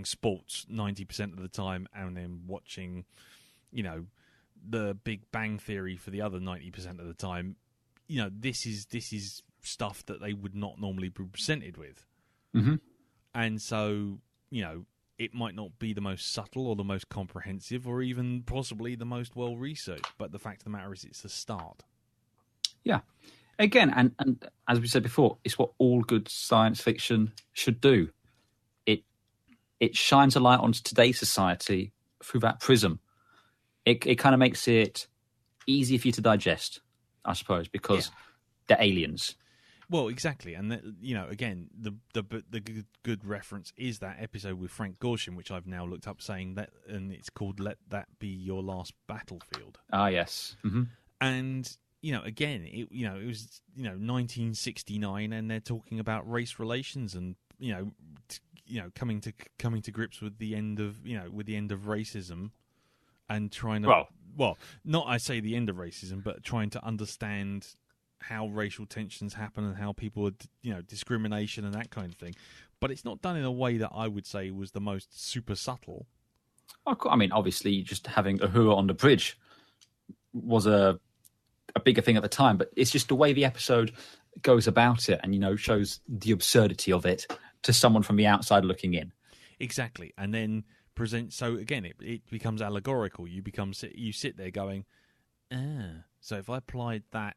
sports 90% of the time and then watching, the Big Bang Theory for the other 90% of the time, this is stuff that they would not normally be presented with. Mm-hmm. And so, it might not be the most subtle or the most comprehensive or even possibly the most well-researched, but the fact of the matter is it's a start. Yeah. Again, and as we said before, it's what all good science fiction should do. It shines a light onto today's society through that prism. It kind of makes it easy for you to digest, I suppose, because they're aliens. Well, exactly, and again, the good reference is that episode with Frank Gorshin, which I've now looked up, saying that, and it's called "Let That Be Your Last Battlefield." Ah, yes, mm-hmm. And again, it was 1969, and they're talking about race relations and coming to grips with the end of racism, and trying to not I say the end of racism, but trying to understand how racial tensions happen and how people are, discrimination and that kind of thing. But it's not done in a way that I would say was the most super subtle. I mean, obviously, just having Uhura on the bridge was a bigger thing at the time, but it's just the way the episode goes about it and, shows the absurdity of it to someone from the outside looking in. Exactly. And then present. So again, it becomes allegorical. You sit there going, so if I applied that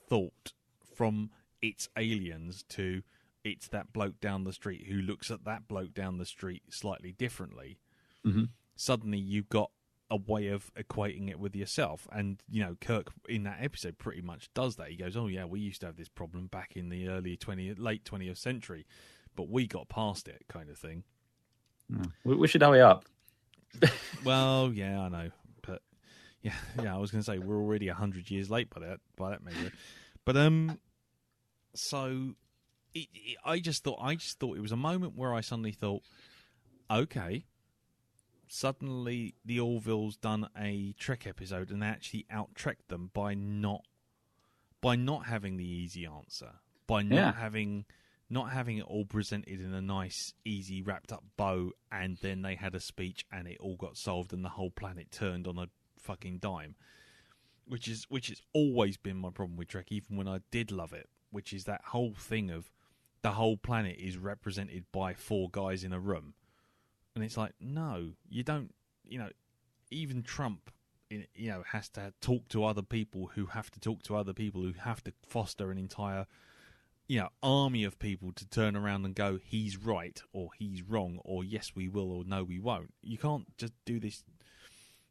thought from it's aliens to it's that bloke down the street who looks at that bloke down the street slightly differently, mm-hmm. Suddenly you've got a way of equating it with yourself. And, Kirk in that episode pretty much does that. He goes, oh yeah, we used to have this problem back in the late 20th century, but we got past it, kind of thing. We should hurry up. Well, yeah, I know. But yeah, I was going to say we're already 100 years late by that measure. But so I just thought it was a moment where I suddenly thought, okay, suddenly the Orville's done a Trek episode and they actually out-Trekked them by not having the easy answer, by not having it all presented in a nice, easy, wrapped-up bow, and then they had a speech and it all got solved and the whole planet turned on a fucking dime. Which has always been my problem with Trek, even when I did love it, which is that whole thing of the whole planet is represented by 4 guys in a room. And it's like, no, you don't, even Trump, has to talk to other people who have to talk to other people who have to foster an entire, army of people to turn around and go, he's right, or he's wrong, or yes, we will, or no, we won't. You can't just do this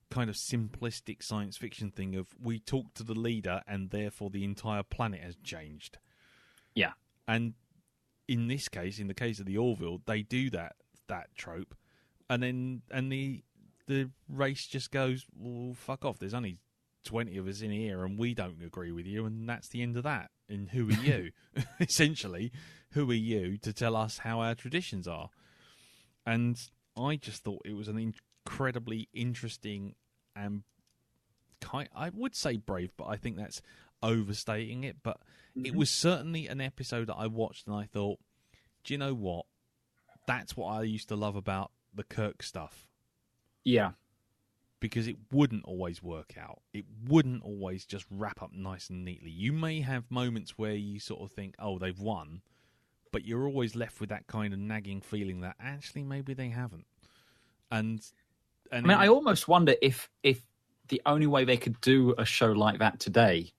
kind of simplistic science fiction thing of we talk to the leader and therefore the entire planet has changed. Yeah. And in this case, in the case of the Orville, they do that trope, and the race just goes, well, fuck off. There's only 20 of us in here and we don't agree with you, and that's the end of that. And who are you? Essentially, who are you to tell us how our traditions are? And I just thought it was an incredibly interesting and I would say brave, but I think that's overstating it. But it was certainly an episode that I watched and I thought, do you know what? That's what I used to love about the Kirk stuff. Yeah. Because it wouldn't always work out. It wouldn't always just wrap up nice and neatly. You may have moments where you sort of think, oh, they've won, but you're always left with that kind of nagging feeling that actually maybe they haven't. And I mean, I almost wonder if the only way they could do a show like that today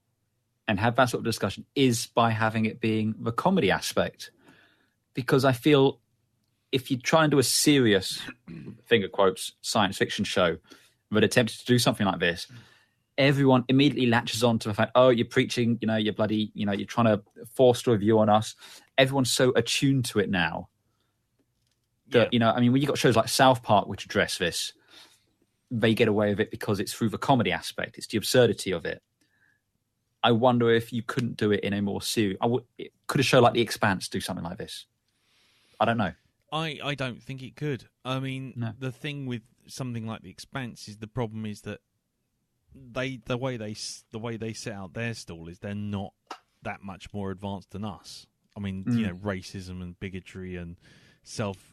and have that sort of discussion is by having it being the comedy aspect. Because I feel if you try and do a serious, finger quotes, science fiction show that attempted to do something like this, everyone immediately latches on to the fact, oh, you're preaching, you're bloody, you're trying to force a review on us. Everyone's so attuned to it now that, when you've got shows like South Park which address this, they get away with it because it's through the comedy aspect. It's the absurdity of it. I wonder if you couldn't do it in a more serious. Could a show like The Expanse do something like this? I don't know. I don't think it could. I mean, No. The thing with something like The Expanse is the problem is that the way they set out their stall is they're not that much more advanced than us. I mean, racism and bigotry and self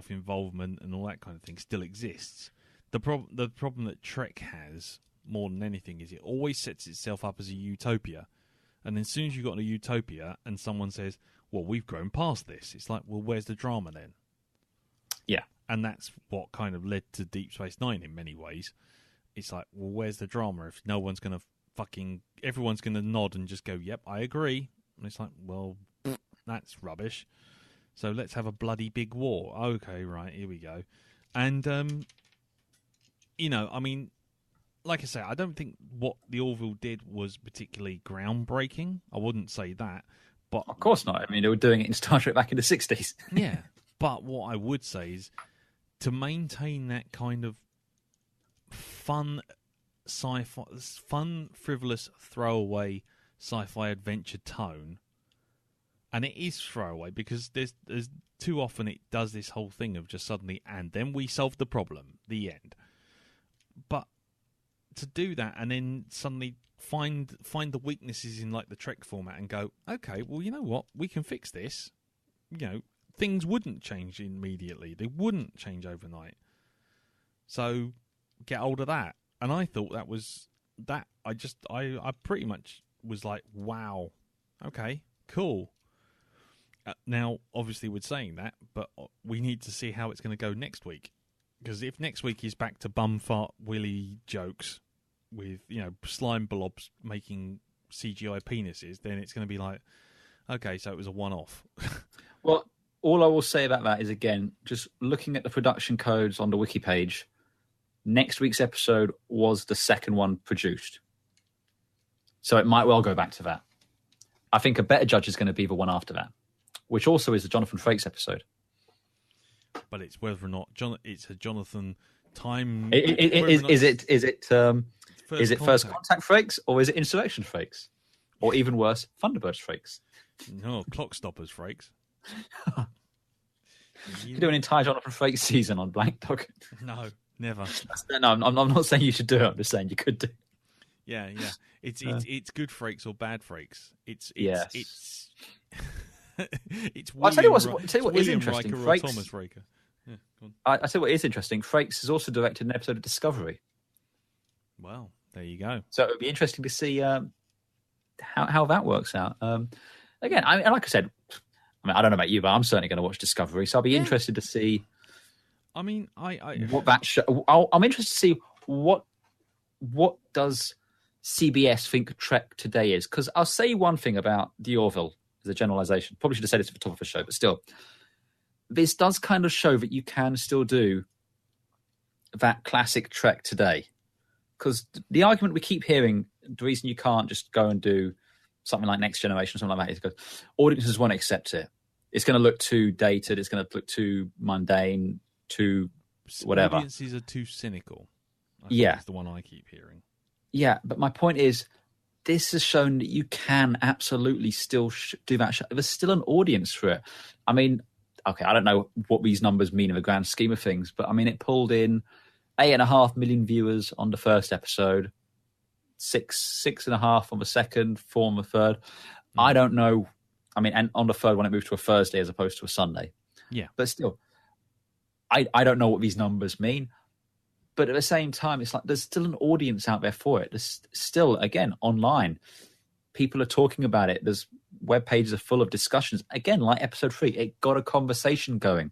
involvement and all that kind of thing still exists. The problem that Trek has more than anything is it always sets itself up as a utopia, and then as soon as you've got a utopia and someone says, well, we've grown past this, it's like, well, where's the drama then? Yeah. And that's what kind of led to Deep Space Nine in many ways. It's like, well, where's the drama if no one's going to everyone's going to nod and just go, yep, I agree. And it's like, well, that's rubbish. So let's have a bloody big war. Okay, right, here we go. And, I mean, like I say, I don't think what the Orville did was particularly groundbreaking. I wouldn't say that. But of course not. I mean, they were doing it in Star Trek back in the 60s. Yeah. But what I would say is to maintain that kind of fun sci-fi, fun, frivolous, throwaway sci-fi adventure tone, and it is throwaway because there's too often it does this whole thing of just suddenly, and then we solve the problem, the end. But to do that and then suddenly find the weaknesses in like the Trek format and go, okay, well, you know what, we can fix this. Things wouldn't change immediately. They wouldn't change overnight. So get hold of that. And I thought that was that. I pretty much was like, wow, okay, cool. Now, obviously, we're saying that, but we need to see how it's going to go next week. Because if next week is back to bumfart willy jokes with, slime blobs making CGI penises, then it's going to be like, okay, so it was a one-off. Well, all I will say about that is, again, just looking at the production codes on the wiki page, next week's episode was the second one produced. So it might well go back to that. I think a better judge is going to be the one after that, which also is the Jonathan Frakes episode. But it's whether or not it's a Jonathan time. Is it First Contact Frakes, or is it Insurrection Frakes, or even worse, Thunderbirds Frakes? No, Clock Stoppers Frakes. You could do an entire Jonathan Frakes season on Blank Dog. No, never. No, I'm not saying you should do it. I'm just saying you could do. Yeah. It's good Frakes or bad Frakes. It's I'll tell you what is interesting. Frakes, Thomas Riker. Yeah, go on. I tell you what is interesting. Frakes has also directed an episode of Discovery. Well, there you go. So it would be interesting to see how that works out. Again, like I said, I don't know about you, but I'm certainly going to watch Discovery. So I'll be interested to see. I mean, what that show. I'm interested to see what does CBS think Trek today is, because I'll say one thing about the Orville as a generalization. Probably should have said it at the top of the show, but still, this does kind of show that you can still do that classic Trek today. Because the argument we keep hearing, the reason you can't just go and do something like Next Generation or something like that is because audiences won't accept it. It's going to look too dated. It's going to look too mundane, too whatever. Audiences are too cynical. I think that's the one I keep hearing. Yeah, but my point is, this has shown that you can absolutely still do that. There's still an audience for it. I mean, okay, I don't know what these numbers mean in the grand scheme of things, but I mean, it pulled in 8.5 million viewers on the first episode, 6.5 on the second, 4 on the third. I don't know. I mean, and on the third one, it moved to a Thursday as opposed to a Sunday. Yeah. But still, I don't know what these numbers mean. But at the same time, it's like there's still an audience out there for it. There's still, again, online. People are talking about it. There's web pages are full of discussions. Again, like episode 3, it got a conversation going,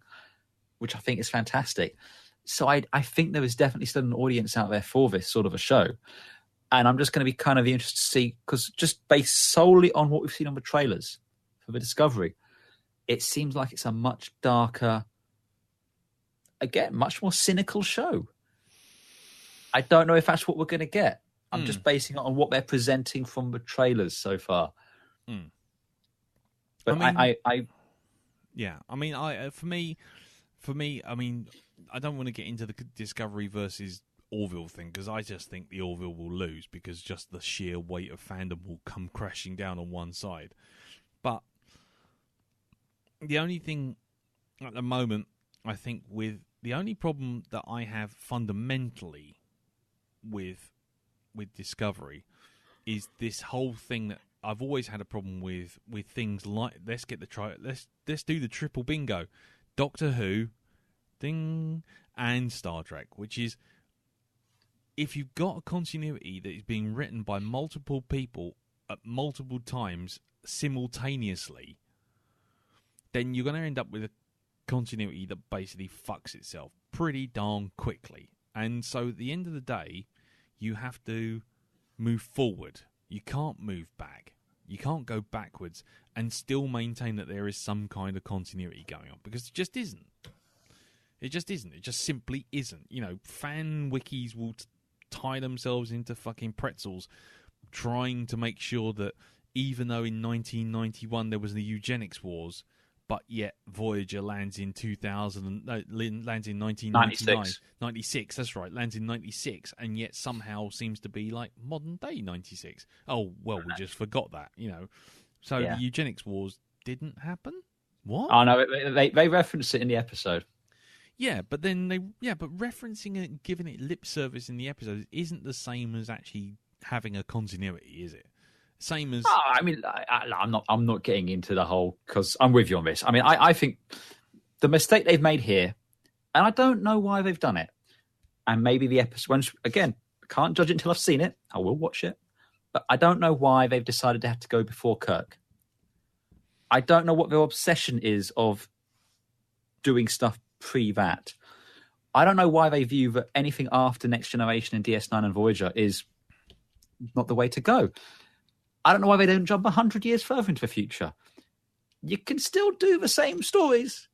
which I think is fantastic. So I think there is definitely still an audience out there for this sort of a show. And I'm just going to be kind of interested to see, because just based solely on what we've seen on the trailers for the Discovery, it seems like it's a much darker, again, much more cynical show. I don't know if that's what we're going to get. I'm just basing it on what they're presenting from the trailers so far. But for me, I mean, I don't want to get into the Discovery versus Orville thing, because I just think the Orville will lose because just the sheer weight of fandom will come crashing down on one side. But the only thing at the moment, I think, with the only problem that I have fundamentally with Discovery is this whole thing that I've always had a problem with things like let's do the triple bingo, Doctor Who, ding, and Star Trek, which is if you've got a continuity that is being written by multiple people at multiple times simultaneously, then you're going to end up with a continuity that basically fucks itself pretty darn quickly. And so at the end of the day, you have to move forward. You can't move back. You can't go backwards and still maintain that there is some kind of continuity going on, because it just isn't. It just isn't. It just simply isn't. You know, fan wikis will tie themselves into fucking pretzels trying to make sure that even though in 1991 there was the eugenics wars, but yet Voyager lands in 1999, 96. That's right, lands in 96, and yet somehow seems to be like modern day 96. Oh well, we just forgot that, you know. So the eugenics wars didn't happen. What? Oh no, they reference it in the episode. Yeah, but then but referencing it, giving it lip service in the episode isn't the same as actually having a continuity, is it? Same as. Oh, I mean, I'm not getting into the whole, because I'm with you on this. I mean, I think the mistake they've made here, and I don't know why they've done it, and maybe the episode, again, can't judge it until I've seen it. I will watch it, but I don't know why they've decided to have to go before Kirk. I don't know what their obsession is of doing stuff pre that. I don't know why they view that anything after Next Generation and DS9 and Voyager is not the way to go. I don't know why they don't jump 100 years further into the future. You can still do the same stories.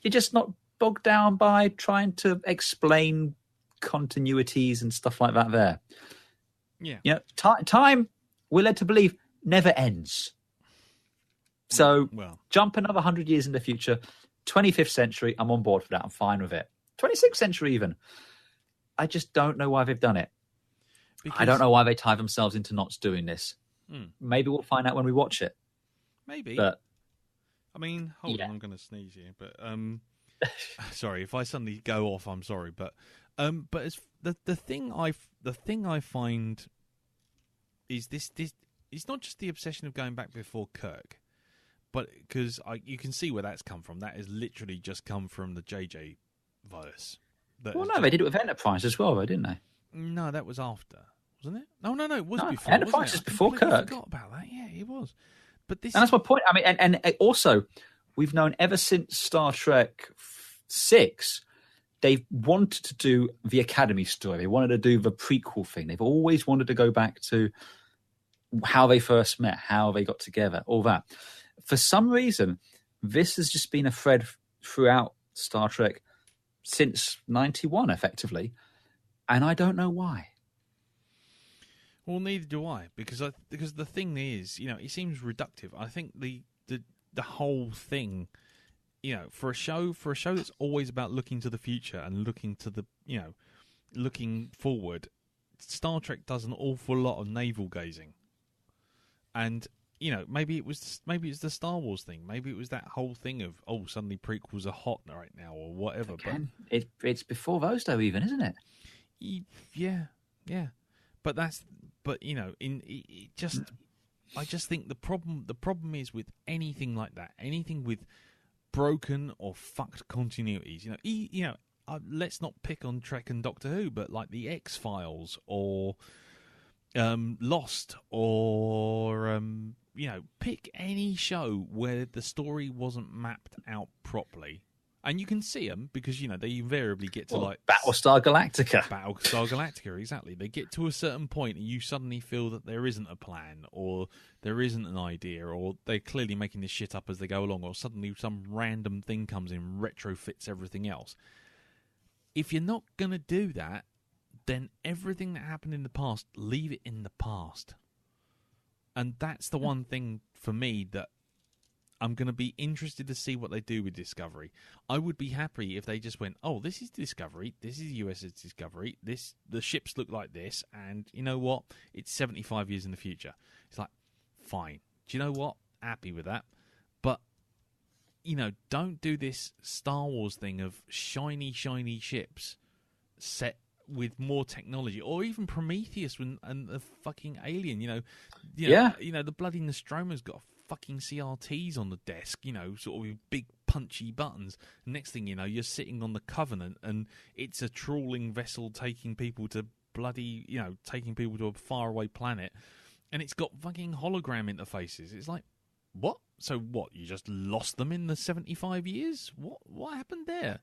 You're just not bogged down by trying to explain continuities and stuff like that there. Yeah. You know, time, we're led to believe, never ends. So jump another 100 years in the future, 25th century, I'm on board for that. I'm fine with it. 26th century even. I just don't know why they've done it. Because I don't know why they tie themselves into knots doing this. Maybe we'll find out when we watch it. Maybe. But I mean, hold on, I'm going to sneeze here. But sorry if I suddenly go off. I'm sorry, but it's the thing I find is this. It's not just the obsession of going back before Kirk, but because you can see where that's come from. That has literally just come from the JJ verse. Well, no, they did it with Enterprise as well, though, didn't they? No, that was after. Wasn't it? No, it was before. Enterprise is before Kirk. I forgot about that. Yeah, it was. But and that's my point. I mean, and also, we've known ever since Star Trek 6, they've wanted to do the Academy story. They wanted to do the prequel thing. They've always wanted to go back to how they first met, how they got together, all that. For some reason, this has just been a thread throughout Star Trek since 91, effectively, and I don't know why. Well, neither do I, because the thing is, you know, it seems reductive. I think the whole thing, you know, for a show that's always about looking to the future and looking to the, you know, looking forward, Star Trek does an awful lot of navel gazing, and you know, maybe it's the Star Wars thing, maybe it was that whole thing of suddenly prequels are hot right now or whatever. Again, but it's before those though, even, isn't it? Yeah. But you know, I just think the problem is with anything like that, anything with broken or fucked continuities. You know, let's not pick on Trek and Doctor Who, but like the X-Files or Lost or you know, pick any show where the story wasn't mapped out properly. And you can see them because, you know, they invariably get to like... Battlestar Galactica. Battlestar Galactica, exactly. They get to a certain point and you suddenly feel that there isn't a plan or there isn't an idea or they're clearly making this shit up as they go along or suddenly some random thing comes in, retrofits everything else. If you're not going to do that, then everything that happened in the past, leave it in the past. And that's the one thing for me that I'm going to be interested to see what they do with Discovery. I would be happy if they just went, oh, this is Discovery, this is USS Discovery, the ships look like this, and you know what? It's 75 years in the future. It's like, fine. Do you know what? Happy with that. But, don't do this Star Wars thing of shiny, shiny ships set with more technology, or even Prometheus and the fucking alien, the bloody Nostromo's got fucking CRTs on the desk, sort of with big punchy buttons. Next thing you know, you're sitting on the Covenant and it's a trawling vessel taking people to a faraway planet, and it's got fucking hologram interfaces. It's like, what? So what? You just lost them in the 75 years? What happened there?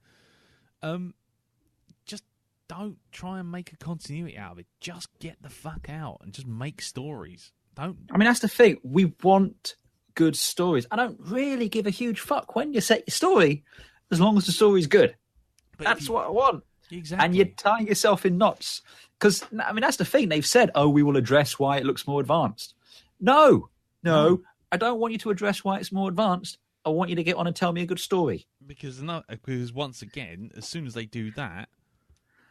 Just don't try and make a continuity out of it. Just get the fuck out and just make stories. Don't. I mean, that's the thing. We want good stories. I don't really give a huge fuck when you set your story, as long as the story's good. But that's what I want. Exactly. And you're tying yourself in knots. Because, I mean, that's the thing. They've said, we will address why it looks more advanced. No. I don't want you to address why it's more advanced. I want you to get on and tell me a good story. Because once again, as soon as they do that,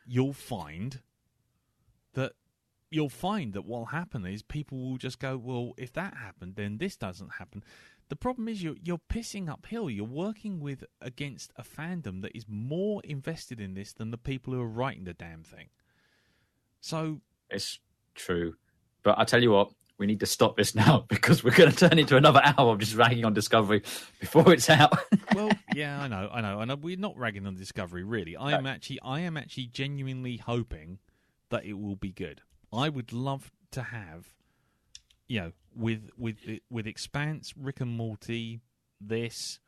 you'll find that what will happen is people will just go, well, if that happened, then this doesn't happen. The problem is you're pissing uphill. You're working against a fandom that is more invested in this than the people who are writing the damn thing. So it's true. But I tell you what, we need to stop this now, because we're going to turn into another hour of just ragging on Discovery before it's out. Well, yeah, I know. We're not ragging on Discovery, really. I am actually genuinely hoping that it will be good. I would love to have, with Expanse, Rick and Morty, this,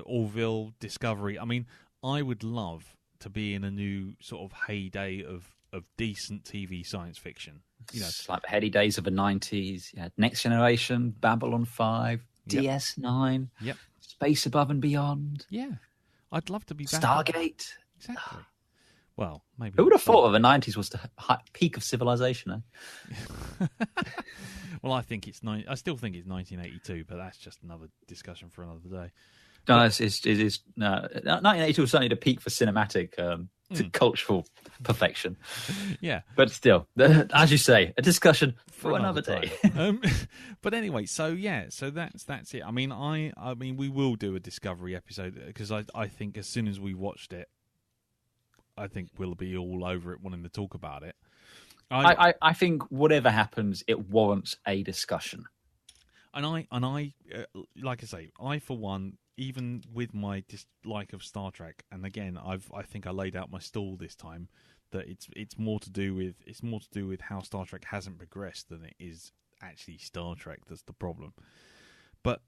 Orville, Discovery. I mean, I would love to be in a new sort of heyday of decent TV science fiction. It's like the heady days of the 90s. You had Next Generation, Babylon 5, DS9, Space Above and Beyond. Yeah. I'd love to be back. Stargate. Exactly. Well, maybe. Who would have thought of the 90s was the peak of civilization, eh? Well, I still think it's 1982, but that's just another discussion for another day. No, it is. 1982 was certainly the peak for cinematic cultural perfection. Yeah. But still, as you say, a discussion for another day. But anyway, so that's it. I mean, we will do a Discovery episode, because I think as soon as we watched it, I think we'll be all over it, wanting to talk about it. I think whatever happens, it warrants a discussion. And I, like I say, I for one, even with my dislike of Star Trek, and again, I think I laid out my stall this time, that it's more to do with how Star Trek hasn't progressed than it is actually Star Trek that's the problem. But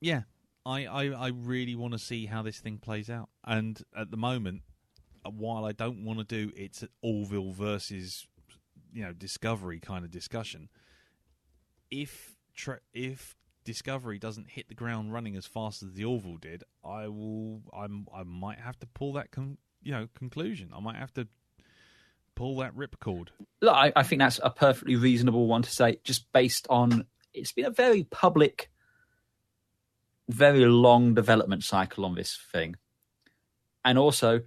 yeah, I really want to see how this thing plays out. And at the moment, while I don't want to do it's Orville versus Discovery kind of discussion, if Discovery doesn't hit the ground running as fast as the Orville did, I might have to pull that conclusion. I might have to pull that ripcord. Look, I think that's a perfectly reasonable one to say, just based on it's been a very public, very long development cycle on this thing. And also,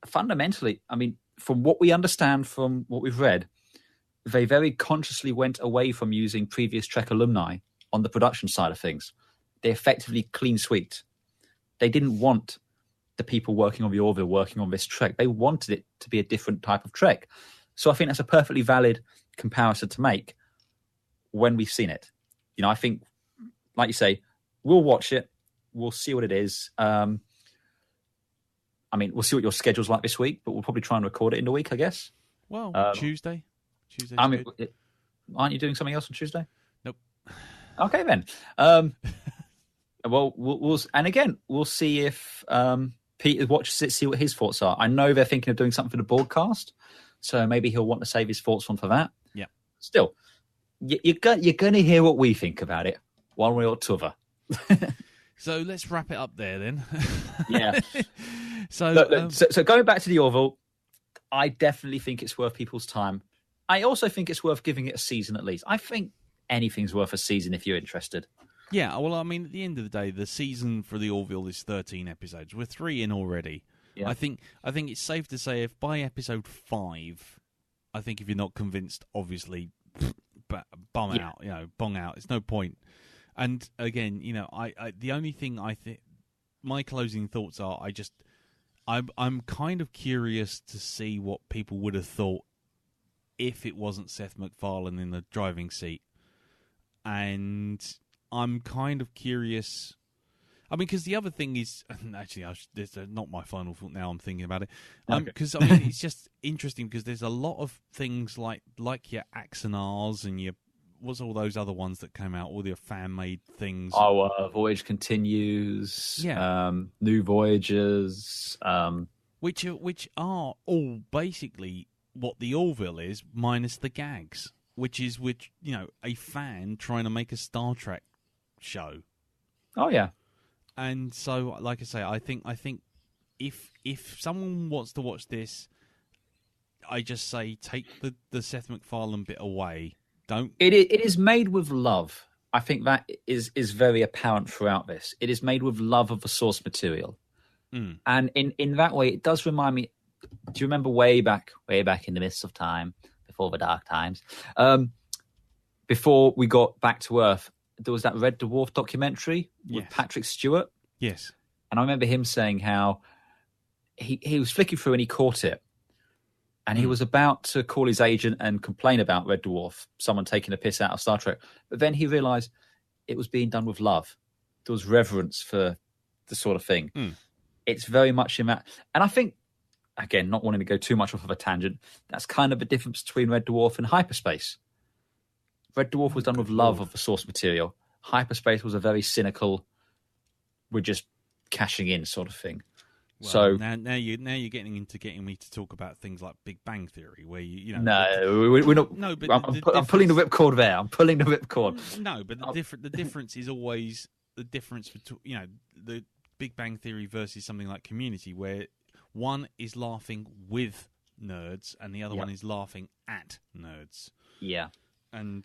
fundamentally, I mean, from what we understand, from what we've read, they very consciously went away from using previous Trek alumni on the production side of things. They effectively clean sweeped. They didn't want the people working on the Orville working on this Trek. They wanted it to be a different type of Trek. So I think that's a perfectly valid comparison to make when we've seen it. I think, like you say, we'll watch it. We'll see what it is. I mean, we'll see what your schedule's like this week, but we'll probably try and record it in the week, I guess. Well, Tuesday. Tuesday's good. Aren't you doing something else on Tuesday? Nope. Okay, then. Well, we'll see if Peter watches it, see what his thoughts are. I know they're thinking of doing something for the broadcast, so maybe he'll want to save his thoughts on for that. Yeah. Still, you're going to hear what we think about it, one way or t'other. So let's wrap it up there then. Yeah. So going back to the Orville, I definitely think it's worth people's time. I also think it's worth giving it a season at least. I think anything's worth a season if you're interested. Yeah, well, I mean, at the end of the day, the season for the Orville is 13 episodes. We're 3 in already. Yeah. I think it's safe to say if by episode 5, I think if you're not convinced, obviously, bong out. It's no point. And again, I the only thing I think, my closing thoughts are, I'm kind of curious to see what people would have thought if it wasn't Seth MacFarlane in the driving seat. And I'm kind of curious. I mean, because the other thing is, actually, this is not my final thought now, I'm thinking about it. Because, I mean, it's just interesting because there's a lot of things like your Axonars and your, what's all those other ones that came out, all your fan-made things. Voyage Continues, New Voyages. Which are all basically what the Orville is, minus the gags, which is a fan trying to make a Star Trek show. Oh, yeah. And so, like I say, I think if someone wants to watch this, I just say take the Seth MacFarlane bit away. Don't. It is made with love. I think that is very apparent throughout this. It is made with love of the source material, and in that way, it does remind me. Do you remember way back in the mists of time, before the dark times, before we got back to Earth? There was that Red Dwarf documentary with Patrick Stewart. Yes. And I remember him saying how he was flicking through and he caught it. And he was about to call his agent and complain about Red Dwarf, someone taking a piss out of Star Trek. But then he realised it was being done with love. There was reverence for the sort of thing. It's very much in that. And I think, again, not wanting to go too much off of a tangent, that's kind of the difference between Red Dwarf and Hyperspace. Red Dwarf was done with love of the source material. Hyperspace was a very cynical, we're just cashing in sort of thing. Well, so now you're getting me to talk about things like Big Bang Theory, where we're not. No, but I'm pulling the ripcord there. I'm pulling the ripcord. No, but the difference is always the difference between the Big Bang Theory versus something like Community, where one is laughing with nerds and the other one is laughing at nerds. Yeah. And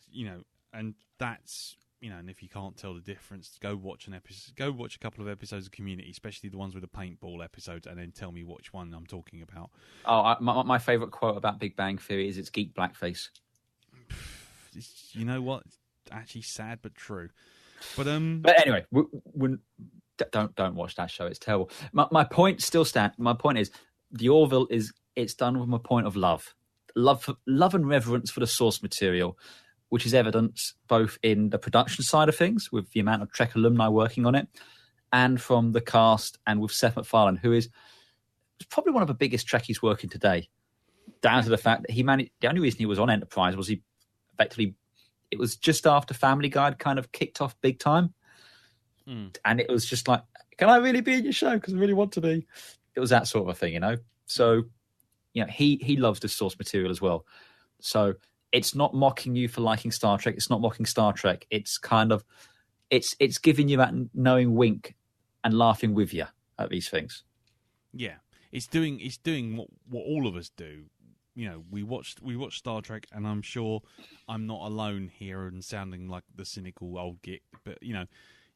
and that's and if you can't tell the difference, go watch a couple of episodes of Community, especially the ones with the paintball episodes, and then tell me which one I'm talking about. Oh, my favourite quote about Big Bang Theory is it's geek blackface. You know what? Actually, sad but true. But anyway, don't watch that show. It's terrible. My point still stands. My point is the Orville it's done from a point of love and reverence for the source material, which is evident both in the production side of things, with the amount of Trek alumni working on it, and from the cast, and with Seth MacFarlane, who is probably one of the biggest Trekkies working today, down to the fact that the only reason he was on Enterprise was it was just after Family Guy kind of kicked off big time. And it was just like, can I really be in your show? Because I really want to be. It was that sort of a thing, So, he loves the source material as well. So it's not mocking you for liking Star Trek. It's not mocking Star Trek. It's kind of, it's giving you that knowing wink and laughing with you at these things. Yeah, it's doing what all of us do. We watched Star Trek, and I'm sure I'm not alone here and sounding like the cynical old git. But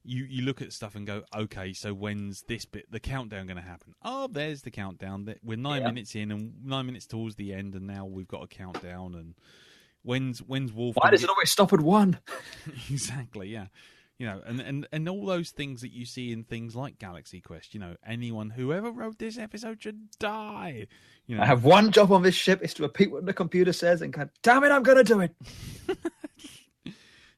you look at stuff and go, okay, so when's this bit, the countdown, going to happen? Oh, there's the countdown. We're 9 minutes in, and 9 minutes towards the end, and now we've got a countdown. And when's Wolf? Why does it always stop at 1? Exactly, yeah. And all those things that you see in things like Galaxy Quest. Whoever wrote this episode should die. I have one job on this ship, is to repeat what the computer says, and God damn it, I'm going to do it.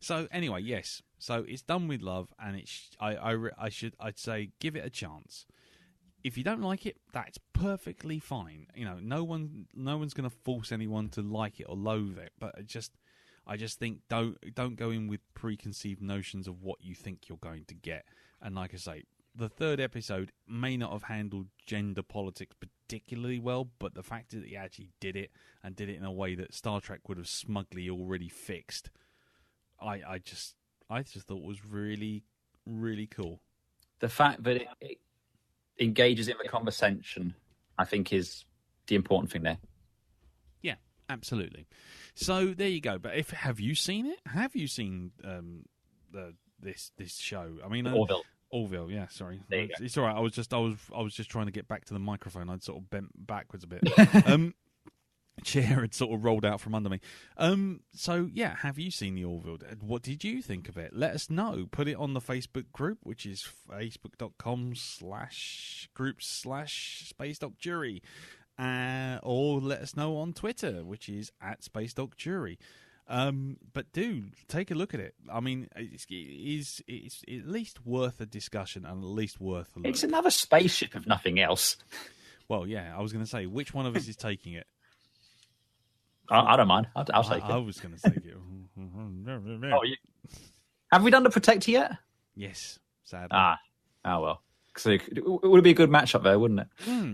So anyway, yes. So it's done with love, and I'd say give it a chance. If you don't like it, that's perfectly fine. No one's going to force anyone to like it or loathe it. But I just think don't go in with preconceived notions of what you think you're going to get. And like I say, the third episode may not have handled gender politics particularly well, but the fact that he actually did it in a way that Star Trek would have smugly already fixed, I just thought was really, really cool. The fact that it engages in the conversation, I think, is the important thing there. Yeah, absolutely. So there you go. But have you seen it? Have you seen the this show. I mean, Orville, yeah. Sorry, it's all right. I was just trying to get back to the microphone. I'd sort of bent backwards a bit. Chair had sort of rolled out from under me. So yeah, have you seen the Orville? What did you think of it? Let us know. Put it on the Facebook group, which is facebook.com/groups/SpaceDocJury, or let us know on Twitter, which is @SpaceDocJury. But do take a look at it. I mean, it's at least worth a discussion and at least worth a look. It's another spaceship, if nothing else. Well, yeah, I was going to say, which one of us is taking it? I don't mind. I'll take it. I was going to take it. Have we done the Protector yet? Yes, sadly. Well. So it would be a good matchup there, wouldn't it?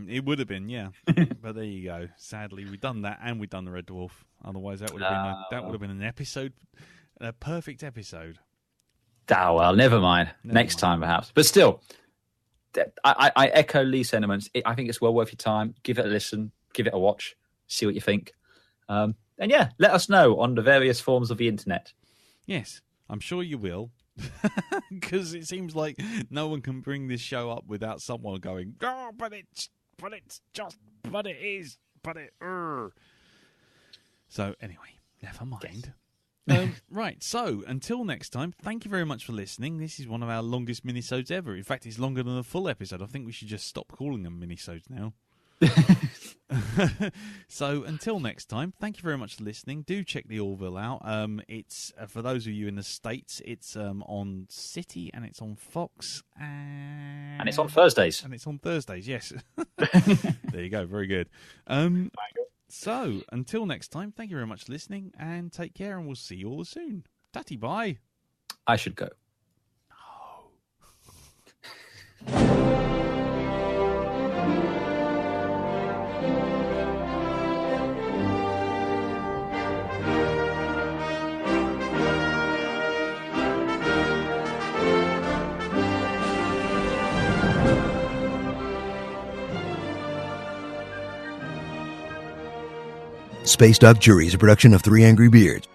It would have been, yeah. But there you go. Sadly, we've done that, and we've done the Red Dwarf. Otherwise, that would have been an episode, a perfect episode. Well, never mind. Next time, perhaps. But still, I echo Lee's sentiments. I think it's well worth your time. Give it a listen. Give it a watch. See what you think. And yeah, let us know on the various forms of the internet. Yes, I'm sure you will. Because it seems like no one can bring this show up without someone going, oh, but it is. So anyway, never mind. Right, so until next time, thank you very much for listening. This is one of our longest minisodes ever. In fact, it's longer than a full episode. I think we should just stop calling them minisodes now. So until next time, thank you very much for listening. Do check the Orville out. It's for those of you in the States, it's on City and it's on Fox and it's on Thursdays. Yes. There you go. Very good. So until next time, thank you very much for listening and take care, and we'll see you all soon. Tatty, bye. I should go. Space Doc Jury is a production of Three Angry Beards.